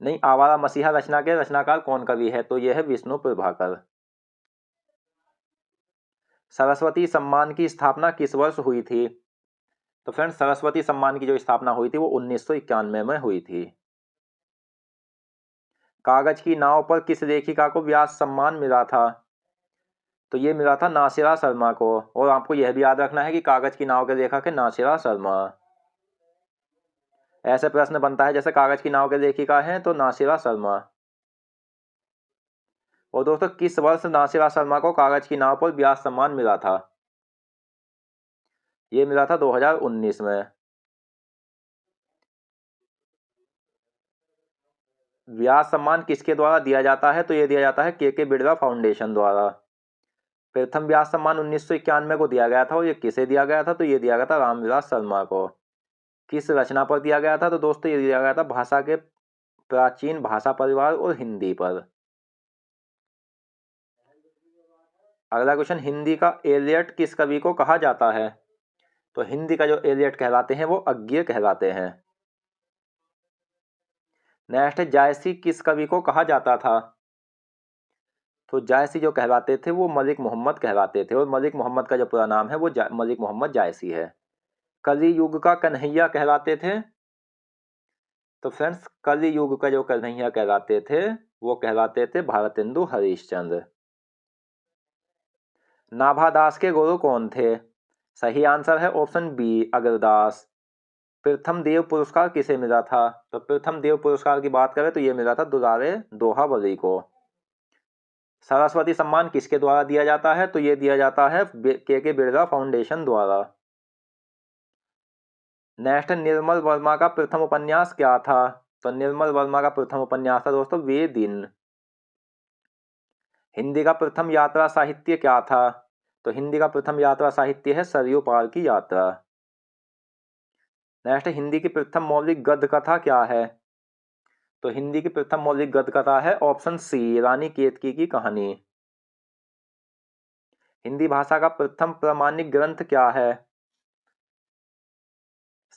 नहीं, आवारा मसीहा रचना के रचनाकार कौन कवि है? तो यह है विष्णु प्रभाकर। सरस्वती सम्मान की स्थापना किस वर्ष हुई थी? तो फ्रेंड्स सरस्वती सम्मान की जो स्थापना हुई थी वो 1991 में हुई थी। कागज की नाव पर किस लेखिका को व्यास सम्मान मिला था? तो ये मिला था नासिरा शर्मा को। और आपको यह भी याद रखना है कि कागज की नाव के लेखक है नासिरा शर्मा। ऐसे प्रश्न बनता है जैसे कागज की नाव के लेखिका हैं तो नासिरा शर्मा। और दोस्तों किस वर्ष नासिरा शर्मा को कागज की नाव पर व्यास सम्मान मिला था? ये मिला था 2019 में। व्यास सम्मान किसके द्वारा दिया जाता है? तो ये दिया जाता है के बिड़ला फाउंडेशन द्वारा। प्रथम व्यास सम्मान 1991 को दिया गया था और ये किसे दिया गया था? तो ये दिया गया था रामविलास शर्मा को। किस रचना पर दिया गया था? तो दोस्तों ये दिया गया था भाषा के प्राचीन भाषा परिवार और हिंदी पर। अगला क्वेश्चन, हिंदी का एलियट किस कवि को कहा जाता है? तो हिंदी का जो एलियट कहलाते हैं वो अज्ञे कहलाते हैं। नेक्स्ट, जायसी किस कवि को कहा जाता था? तो जायसी जो कहलाते थे वो मलिक मोहम्मद कहलाते थे, और मलिक मोहम्मद का जो पूरा नाम है वो मलिक मोहम्मद जायसी है। कली युग का कन्हैया कहलाते थे? तो फ्रेंड्स, कली युग का जो कन्हैया कहलाते थे वो कहलाते थे भारतेंदु हरिश्चंद्र। नाभादास के गुरु कौन थे? सही आंसर है ऑप्शन बी, अगरदास। प्रथम देव पुरस्कार किसे मिला था? तो प्रथम देव पुरस्कार की बात करें तो ये मिला था दुलारे दोहाबली को। सरस्वती सम्मान किसके द्वारा दिया जाता है? तो ये दिया जाता है के बिरला फाउंडेशन द्वारा। नेक्स्ट, निर्मल वर्मा का प्रथम उपन्यास क्या था? तो निर्मल वर्मा का प्रथम उपन्यास था दोस्तों वे दिन। हिंदी का प्रथम यात्रा साहित्य क्या था? तो हिंदी का प्रथम यात्रा साहित्य है सरयू पार की यात्रा। नेक्स्ट, हिंदी की प्रथम मौलिक गद्य कथा क्या है? तो हिंदी की प्रथम मौलिक गद्य कथा है ऑप्शन सी, रानी केतकी की कहानी। हिंदी भाषा का प्रथम प्रामाणिक ग्रंथ क्या है?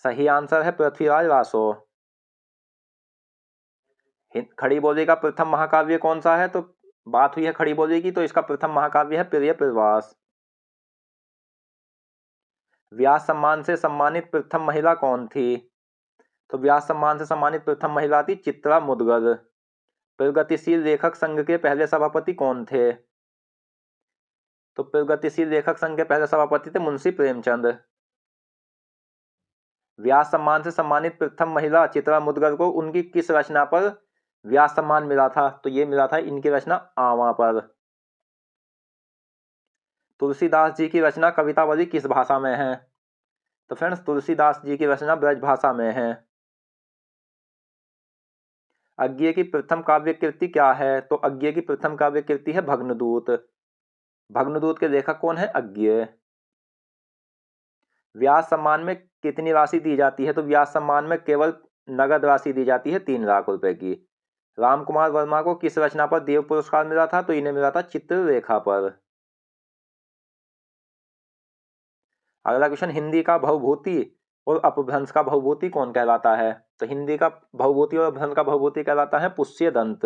सही आंसर है पृथ्वीराज रासो। खड़ी बोली का प्रथम महाकाव्य कौन सा है? तो बात हुई है खड़ी बोली की, तो इसका प्रथम महाकाव्य है प्रिय प्रवास। व्यास सम्मान से सम्मानित प्रथम महिला कौन थी? तो व्यास सम्मान से सम्मानित प्रथम महिला थी चित्रा मुद्गल। प्रगतिशील लेखक संघ के पहले सभापति कौन थे? तो प्रगतिशील लेखक संघ के पहले सभापति थे मुंशी प्रेमचंद। व्यास सम्मान से सम्मानित प्रथम महिला चित्रा मुद्गल को उनकी किस रचना पर व्यास सम्मान मिला था? तो ये मिला था इनकी रचना आवा पर। तुलसीदास जी की रचना कवितावली किस भाषा में है? तो फ्रेंड्स, तुलसीदास जी की रचना ब्रज भाषा में है। अज्ञे की प्रथम काव्य कृति क्या है? तो अज्ञे की प्रथम काव्य कृति है भग्नदूत। भग्नदूत के लेखक कौन है? अज्ञे। व्यास सम्मान में कितनी राशि दी जाती है? तो व्यास सम्मान में केवल नगद राशि दी जाती है 3 लाख रुपए की। रामकुमार वर्मा को किस रचना पर देव पुरस्कार मिला था? तो इन्हें मिला था चित्ररेखा पर। अगला क्वेश्चन, हिंदी का भवभूति और अपभ्रंश का भवभूति कौन कहलाता है? तो हिंदी का भवभूति और अपभ्रंश का भवभूति कहलाता है पुष्यदंत।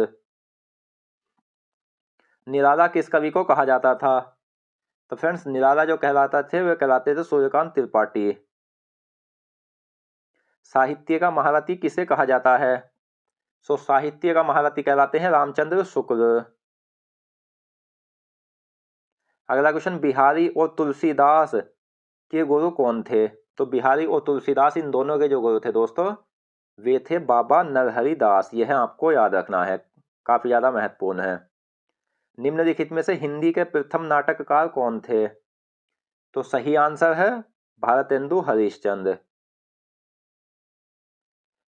निराला किस कवि को कहा जाता था? तो फ्रेंड्स, निराला जो कहलाता थे वे कहलाते थे सूर्यकांत त्रिपाठी। साहित्य का महारथी किसे कहा जाता है? सो साहित्य का महारथी कहलाते हैं रामचंद्र शुक्ल। अगला क्वेश्चन, बिहारी और तुलसीदास के गुरु कौन थे? तो बिहारी और तुलसीदास इन दोनों के जो गुरु थे दोस्तों वे थे बाबा नरहरि दास। यह आपको याद रखना है, काफी ज्यादा महत्वपूर्ण है। निम्नलिखित में से हिंदी के प्रथम नाटककार कौन थे? तो सही आंसर है भारतेंदु हरिश्चंद्र।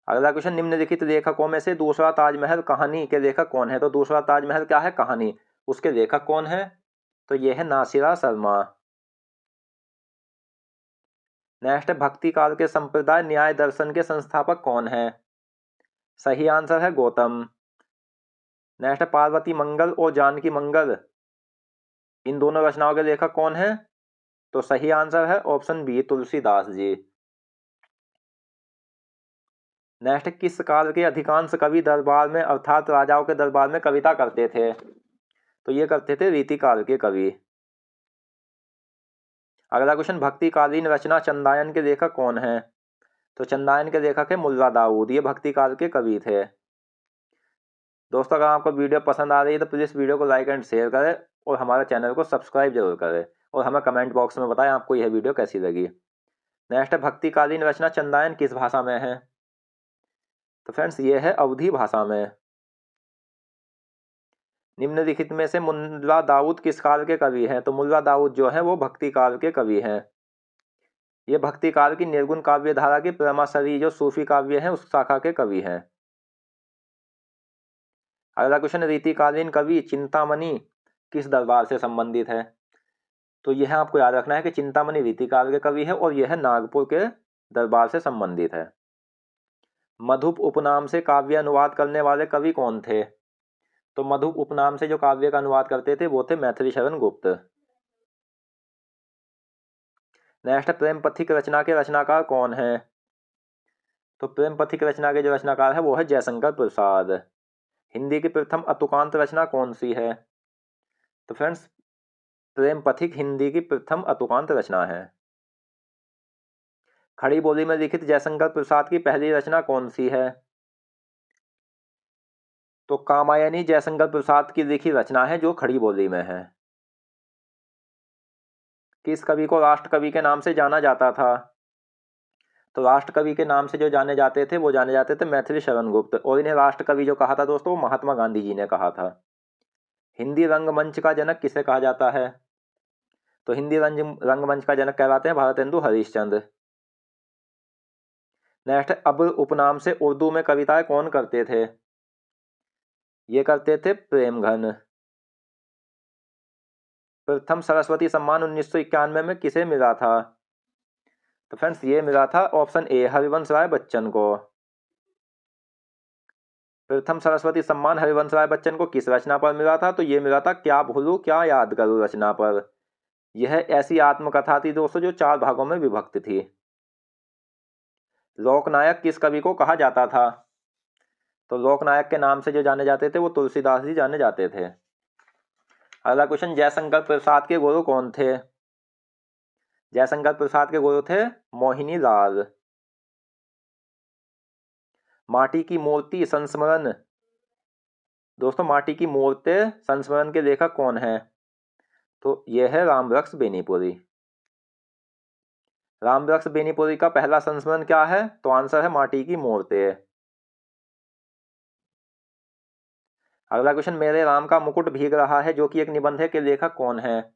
अगला क्वेश्चन, निम्नलिखित लेखकों में से दूसरा ताजमहल कहानी के लेखक कौन है? तो दूसरा ताजमहल क्या है? कहानी। उसके लेखक कौन है? तो यह है नासिरा शर्मा। नेक्स्ट, भक्ति काल के संप्रदाय न्याय दर्शन के संस्थापक कौन है? सही आंसर है गौतम। नेक्स्ट, पार्वती मंगल और जानकी मंगल इन दोनों रचनाओं के लेखक कौन है? तो सही आंसर है option B, Tulsidas ji. Next, किस काल के अधिकांश कवि दरबार में अर्थात राजाओं के दरबार में कविता करते थे? तो ये करते थे रीति काल के कवि। अगला क्वेश्चन, भक्तिकालीन रचना चंदायन के लेखक कौन है? तो चंदायन के लेखक है मुल्ला दाऊद। ये भक्ति काल के कवि थे। दोस्तों, अगर आपको वीडियो पसंद आ रही है तो प्लीज़ वीडियो को लाइक एंड शेयर करें और हमारे चैनल को सब्सक्राइब जरूर करें और हमें कमेंट बॉक्स में बताएं आपको यह वीडियो कैसी लगी। नेक्स्ट, भक्तिकालीन रचना चंदायन किस भाषा में है? तो फ्रेंड्स, ये है अवधी भाषा में। निम्नलिखित में से मुल्ला दाऊद किस काल के कवि हैं? तो मुल्ला दाऊद जो है वो भक्ति काल के कवि हैं। ये भक्ति काल की निर्गुण काव्य धारा की प्रमासरी जो सूफी काव्य है उस शाखा के कवि हैं। अगला क्वेश्चन, रीतिकालीन कवि चिंतामणि किस दरबार से संबंधित है? तो यह आपको याद रखना है कि चिंतामणि रीतिकाल के कवि है और यह नागपुर के दरबार से संबंधित है। मधुप उपनाम से काव्य अनुवाद करने वाले कवि कौन थे? तो मधुप उपनाम से जो काव्य का अनुवाद करते थे वो थे मैथिली शरण गुप्त। नेक्स्ट, प्रेम पथिक रचना के रचनाकार कौन है? तो प्रेम पथिक रचना के जो रचनाकार है वो है जयशंकर प्रसाद। हिंदी की प्रथम अतुकांत रचना कौन सी है? तो फ्रेंड्स, प्रेम पथिक हिंदी की प्रथम अतुकांत रचना है। खड़ी बोली में लिखित जयशंकर प्रसाद की पहली रचना कौन सी है? तो कामायनी जयशंकर प्रसाद की लिखी रचना है जो खड़ी बोली में है। किस कवि को राष्ट्र कवि के नाम से जाना जाता था? तो राष्ट्र कवि के नाम से जो जाने जाते थे वो जाने जाते थे मैथिली शरण गुप्त, और इन्हें राष्ट्र कवि जो कहा था दोस्तों वो महात्मा गांधी जी ने कहा था। हिंदी रंगमंच का जनक किसे कहा जाता है? तो हिंदी रंगमंच का जनक कहलाते हैं भारतेंदु हरिश्चंद्र। नेक्स्ट, अब्र उपनाम से उर्दू में कविताएं कौन करते थे? ये करते थे प्रेमघन। प्रथम सरस्वती सम्मान 1991 में किसे मिला था? तो फ्रेंड्स, ये मिला था ऑप्शन ए हरिवंश राय बच्चन को। प्रथम सरस्वती सम्मान हरिवंश राय बच्चन को किस रचना पर मिला था? तो ये मिला था क्या भूलूं क्या याद करूं रचना पर। यह ऐसी आत्मकथा थी दोस्तों जो 4 भागों में विभक्त थी। लोकनायक किस कवि को कहा जाता था? तो लोकनायक के नाम से जो जाने जाते थे वो तुलसीदास जी जाने जाते थे। अगला क्वेश्चन, जयशंकर प्रसाद के गुरु कौन थे? जयशंकर प्रसाद के गुरु थे मोहिनी लाल। माटी की मूर्ति संस्मरण, दोस्तों माटी की मूर्ति संस्मरण के लेखक कौन है? तो यह है रामवृक्ष बेनीपुरी। रामवृक्ष बेनीपुरी का पहला संस्मरण क्या है? तो आंसर है माटी की मूर्ति। अगला क्वेश्चन, मेरे राम का मुकुट भीग रहा है जो कि एक निबंध है के लेखक कौन है?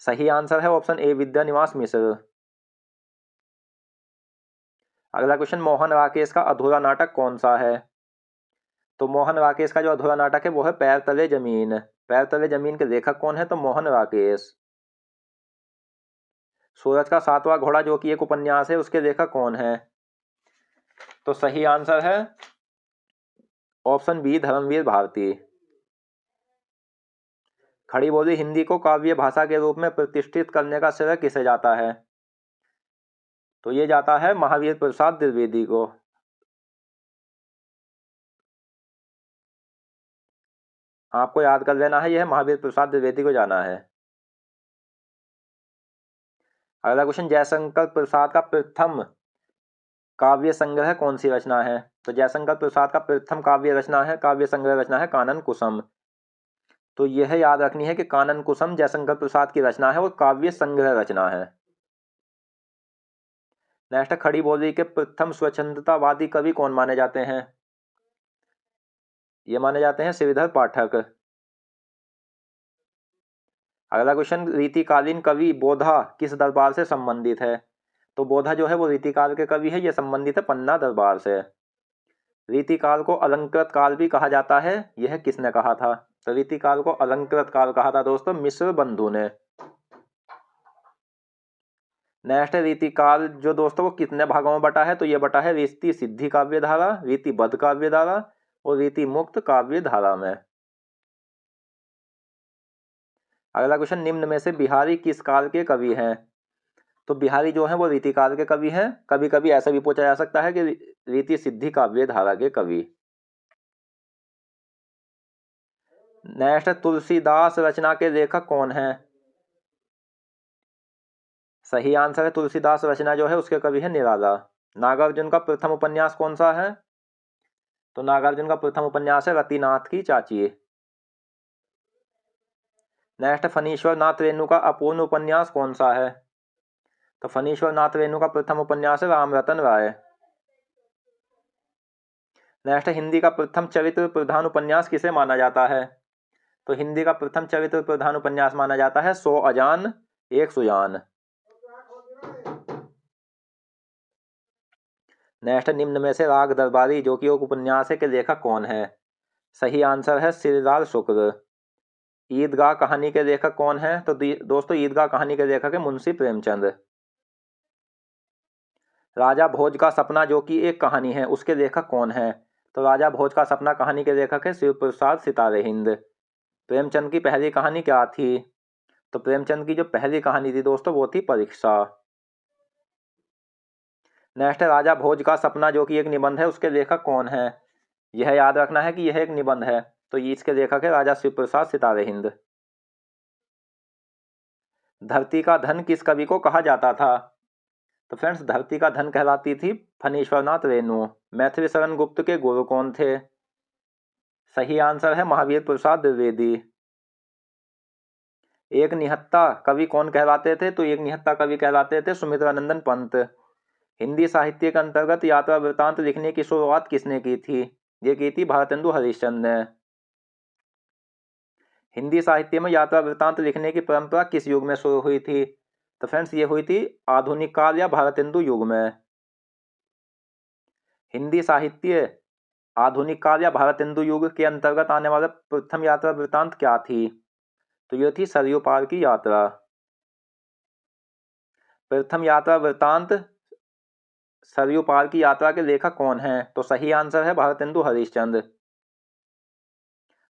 सही आंसर है ऑप्शन ए विद्यानिवास मिश्र। अगला क्वेश्चन, मोहन राकेश का अधूरा नाटक कौन सा है? तो मोहन राकेश का जो अधूरा नाटक है वो है पैर तले जमीन। पैर तले जमीन के लेखक कौन है? तो मोहन राकेश। सूरज का 7वां घोड़ा जो कि एक उपन्यास है उसके लेखक कौन है? तो सही आंसर है ऑप्शन बी धर्मवीर भारती। खड़ी बोली हिंदी को काव्य भाषा के रूप में प्रतिष्ठित करने का श्रेय किसे जाता है? तो ये जाता है महावीर प्रसाद द्विवेदी को। आपको याद कर लेना है, यह महावीर प्रसाद द्विवेदी को जाना है। अगला क्वेश्चन, जयशंकर प्रसाद का प्रथम काव्य संग्रह कौन सी रचना है? तो जयशंकर प्रसाद का प्रथम काव्य संग्रह रचना है कानन कुसुम। तो यह याद रखनी है कि कानन कुसुम जयशंकर प्रसाद की रचना है और काव्य संग्रह रचना है। नेक्स्ट, खड़ी बोली के प्रथम स्वच्छंदतावादी कवि कौन माने जाते हैं? ये माने जाते हैं श्रीधर पाठक। अगला क्वेश्चन, रीतिकालीन कवि बोधा किस दरबार से संबंधित है? तो बोधा जो है वो रीतिकाल के कवि है, ये संबंधित है पन्ना दरबार से। रीतिकाल को अलंकृत काल भी कहा जाता है, यह किसने कहा था? तो रीतिकाल को अलंकृत काल कहा था दोस्तों मिश्र बंधु ने। नेक्स्ट, रीतिकाल जो दोस्तों वो कितने भागों में बटा है? तो ये बटा है रीति सिद्धि काव्य धारा, रीतिबद्ध काव्य धारा और रीति मुक्त काव्य धारा में। अगला क्वेश्चन, निम्न में से बिहारी किस काल के कवि हैं? तो बिहारी जो है वो रीतिकाल के कवि हैं। कभी कभी ऐसा भी पूछा जा सकता है कि रीति सिद्धि काव्य धारा के कवि। नेक्स्ट, तुलसीदास रचना के लेखक कौन है? सही आंसर है तुलसीदास रचना जो है उसके कवि है निराला। नागार्जुन का प्रथम उपन्यास कौन सा है? तो नागार्जुन का प्रथम उपन्यास है रतिनाथ की चाची। नेक्स्ट, फणीश्वर नाथ रेणु का अपूर्ण उपन्यास कौन सा है? तो फणीश्वर नाथ रेणु का प्रथम उपन्यास है रामरतन राय। नेक्स्ट, हिंदी का प्रथम चरित्र प्रधान उपन्यास किसे माना जाता है? तो हिंदी का प्रथम चरित्र प्रधान उपन्यास माना जाता है 100 अजान एक सुजान। नेक्स्ट, निम्न में से राग दरबारी जो कि एक उपन्यास है के लेखक कौन है? सही आंसर है श्रीलाल शुक्ल। ईदगाह कहानी के लेखक कौन है? तो दोस्तों ईदगाह कहानी के लेखक है मुंशी प्रेमचंद। राजा भोज का सपना जो कि एक कहानी है, उसके लेखक कौन है? तो राजा भोज का सपना कहानी के लेखक है शिव प्रसाद सितारे हिंद। प्रेमचंद की पहली कहानी क्या थी? तो प्रेमचंद की जो पहली कहानी थी दोस्तों वो थी परीक्षा। नेक्स्ट है राजा भोज का सपना जो कि एक निबंध है, उसके लेखक कौन है? यह याद रखना है कि यह एक निबंध है, तो ये इसके लेखक है राजा शिव प्रसाद सितारे हिंद। धरती का धन किस कवि को कहा जाता था? तो फ्रेंड्स धरती का धन कहलाती थी फणीश्वरनाथ रेणु। मैथिली शरण गुप्त के गुरु कौन थे? सही आंसर है महावीर प्रसाद द्विवेदी। एक निहत्था कवि कौन कहलाते थे? तो एक निहत्था कवि कहलाते थे सुमित्रानंदन पंत। हिंदी साहित्य के अंतर्गत यात्रा वृत्तांत लिखने की शुरुआत किसने की थी? ये की थी भारतेंदु हरिश्चंद्र ने। हिंदी साहित्य में यात्रा वृत्तांत लिखने की परंपरा किस युग में शुरू हुई थी? तो फ्रेंड्स ये हुई थी आधुनिक काल या भारतेंदु युग में। हिंदी साहित्य आधुनिक काल या भारतेंदु युग के अंतर्गत आने वाला प्रथम यात्रा वृत्तांत क्या थी? तो यह थी सरयू पार की यात्रा। प्रथम यात्रा वृत्तांत सरयू पार की यात्रा के लेखक कौन है? तो सही आंसर है भारतेंदु हरिश्चंद्र।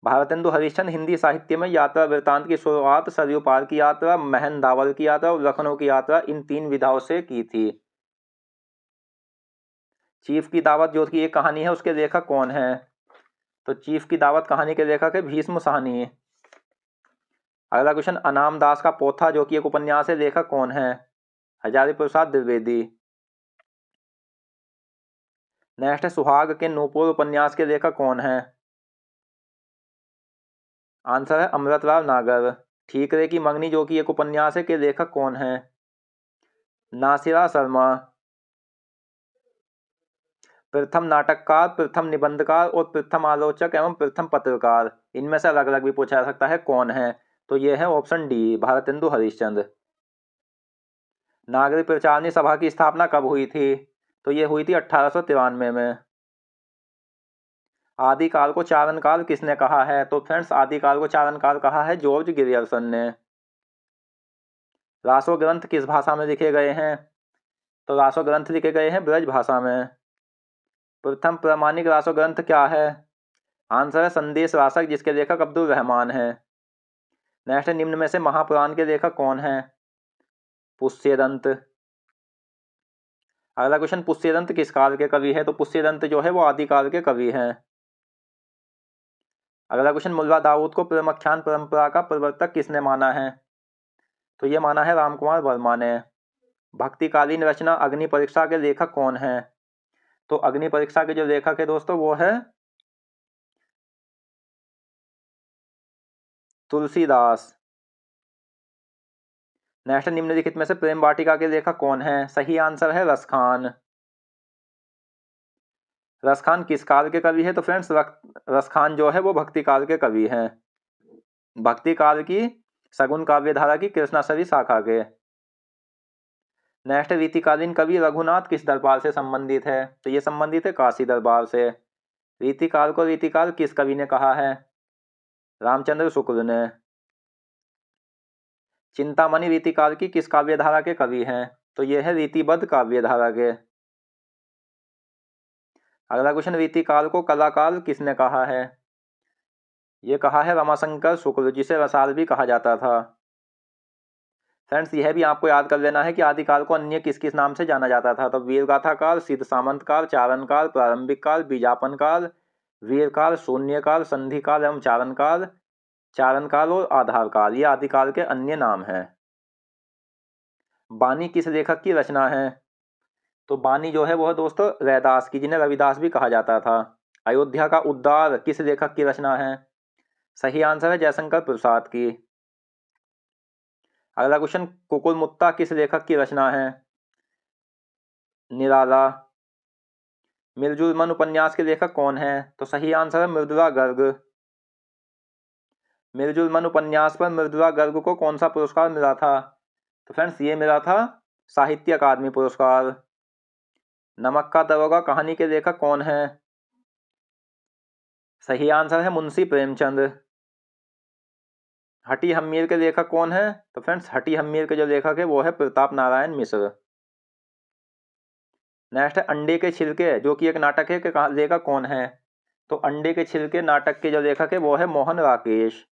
भारतेंदु हरिश्चंद्र हिंदी साहित्य में यात्रा वृत्तांत की शुरुआत सरयू पार की यात्रा, महन दावल की यात्रा और लखनऊ की यात्रा, इन 3 विधाओं से की थी। चीफ की दावत जो कि एक कहानी है, उसके लेखक कौन है? तो चीफ की दावत कहानी के लेखक है भीष्म साहनी। अगला क्वेश्चन, अनाम दास का पोथा जो कि एक उपन्यास है, लेखक कौन है? हजारी प्रसाद द्विवेदी। नेक्स्ट है सुहाग के नूपुर उपन्यास के लेखक कौन है? आंसर है अमृतलाल नागर। ठीकरे की मंगनी जो कि एक उपन्यास है, के लेखक कौन है? नासिरा शर्मा। प्रथम नाटककार, प्रथम निबंधकार और प्रथम आलोचक एवं प्रथम पत्रकार, इनमें से अलग अलग भी पूछा जा सकता है कौन है? तो यह है ऑप्शन डी भारतेंदु हरिश्चंद्र। नागरिक प्रचारणी सभा की स्थापना कब हुई थी? तो यह हुई थी 1893 में। आदिकाल को चारण काल किसने कहा है? तो फ्रेंड्स आदिकाल को चारण काल कहा है जॉर्ज गिरियर्सन ने। रासो ग्रंथ किस भाषा में लिखे गए हैं? तो रासो ग्रंथ लिखे गए हैं ब्रज भाषा में। प्रथम प्रामाणिक रासो ग्रंथ क्या है? आंसर है संदेश रासक, जिसके लेखक अब्दुल रहमान है। नेक्स्ट, निम्न में से महापुराण के लेखक कौन है? पुष्यदंत। अगला क्वेश्चन, पुष्यदंत किस काल के कवि है? तो पुष्यदंत जो है वो आदिकाल के कवि हैं। अगला क्वेश्चन, मुल्ला दाऊद को प्रेमाख्यान परंपरा का प्रवर्तक किसने माना है? तो ये माना है रामकुमार वर्मा ने। भक्तिकालीन रचना अग्नि परीक्षा के लेखक कौन है? तो अग्नि परीक्षा के जो लेखक है दोस्तों वो है तुलसीदास। नेक्स्ट, निम्नलिखित में से प्रेम वाटिका के लेखक कौन है? सही आंसर है रसखान। रसखान किस काल के कवि है? तो फ्रेंड्स रसखान जो है वो भक्ति काल के कवि हैं। भक्ति काल की सगुन काव्यधारा की कृष्णाश्रवी शाखा के। नेक्स्ट, रीतिकालीन कवि रघुनाथ किस दरबार से संबंधित है? तो ये संबंधित है काशी दरबार से। रीतिकाल को रीतिकाल किस कवि ने कहा है? रामचंद्र शुक्ल ने। चिंतामणि रीतिकाल की किस काव्यधारा के कवि हैं? तो ये है रीतिबद्ध काव्यधारा के। अगला क्वेश्चन, रीतिकाल को कलाकाल किसने कहा है? ये कहा है रमाशंकर शुक्ल, जिसे रसाल भी कहा जाता था। फ्रेंड्स यह भी आपको याद कर लेना है कि आदिकाल को अन्य किस किस नाम से जाना जाता था। तो वीरगाथा काल, सिद्ध सामंत काल, चारण काल, प्रारंभिक काल, बीजापन काल, वीर काल, शून्य काल, संधि काल एवं चारण काल और आधार काल, ये आदिकाल के अन्य नाम हैं। बानी किस लेखक की रचना है? तो बानी जो है वो है दोस्तों रैदास की, जिन्हें रविदास भी कहा जाता था। अयोध्या का उद्धार किस लेखक की रचना है? सही आंसर है जयशंकर प्रसाद की। अगला क्वेश्चन, कुकुल मुत्ता किस लेखक की रचना है? निराला। मिलजुल मन उपन्यास के लेखक कौन है? तो सही आंसर है मृदुला गर्ग। मिलजुल मन उपन्यास पर मृदुला गर्ग को कौन सा पुरस्कार मिला था? तो फ्रेंड्स ये मिला था साहित्य अकादमी पुरस्कार। नमक का दरोगा कहानी के लेखक कौन है? सही आंसर है मुंशी प्रेमचंद। हटी हम्मीर के लेखक कौन है? तो फ्रेंड्स हटी हम्मीर के जो लेखक है वो है प्रताप नारायण मिश्र। नेक्स्ट है अंडे के छिलके, जो कि एक नाटक है, कि लेखक कौन है? तो अंडे के छिलके नाटक के जो लेखक है वो है मोहन राकेश।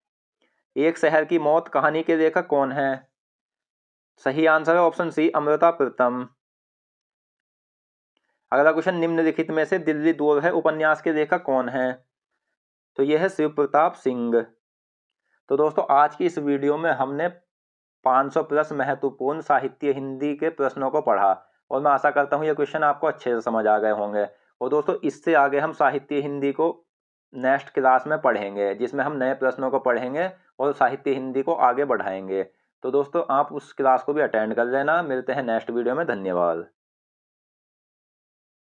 एक शहर की मौत कहानी के लेखक कौन है? सही आंसर है ऑप्शन सी, अमृता प्रीतम। अगला क्वेश्चन, निम्नलिखित में से दिल्ली दूर है उपन्यास के लेखक कौन है? तो यह है शिव प्रताप सिंह। तो दोस्तों आज की इस वीडियो में हमने 500 प्लस महत्वपूर्ण साहित्य हिंदी के प्रश्नों को पढ़ा, और मैं आशा करता हूँ ये क्वेश्चन आपको अच्छे से समझ आ गए होंगे। और दोस्तों इससे आगे हम साहित्य हिंदी को नेक्स्ट क्लास में पढ़ेंगे, जिसमें हम नए प्रश्नों को पढ़ेंगे और साहित्य हिंदी को आगे बढ़ाएंगे। तो दोस्तों आप उस क्लास को भी अटेंड कर लेना। मिलते हैं नेक्स्ट वीडियो में। धन्यवाद।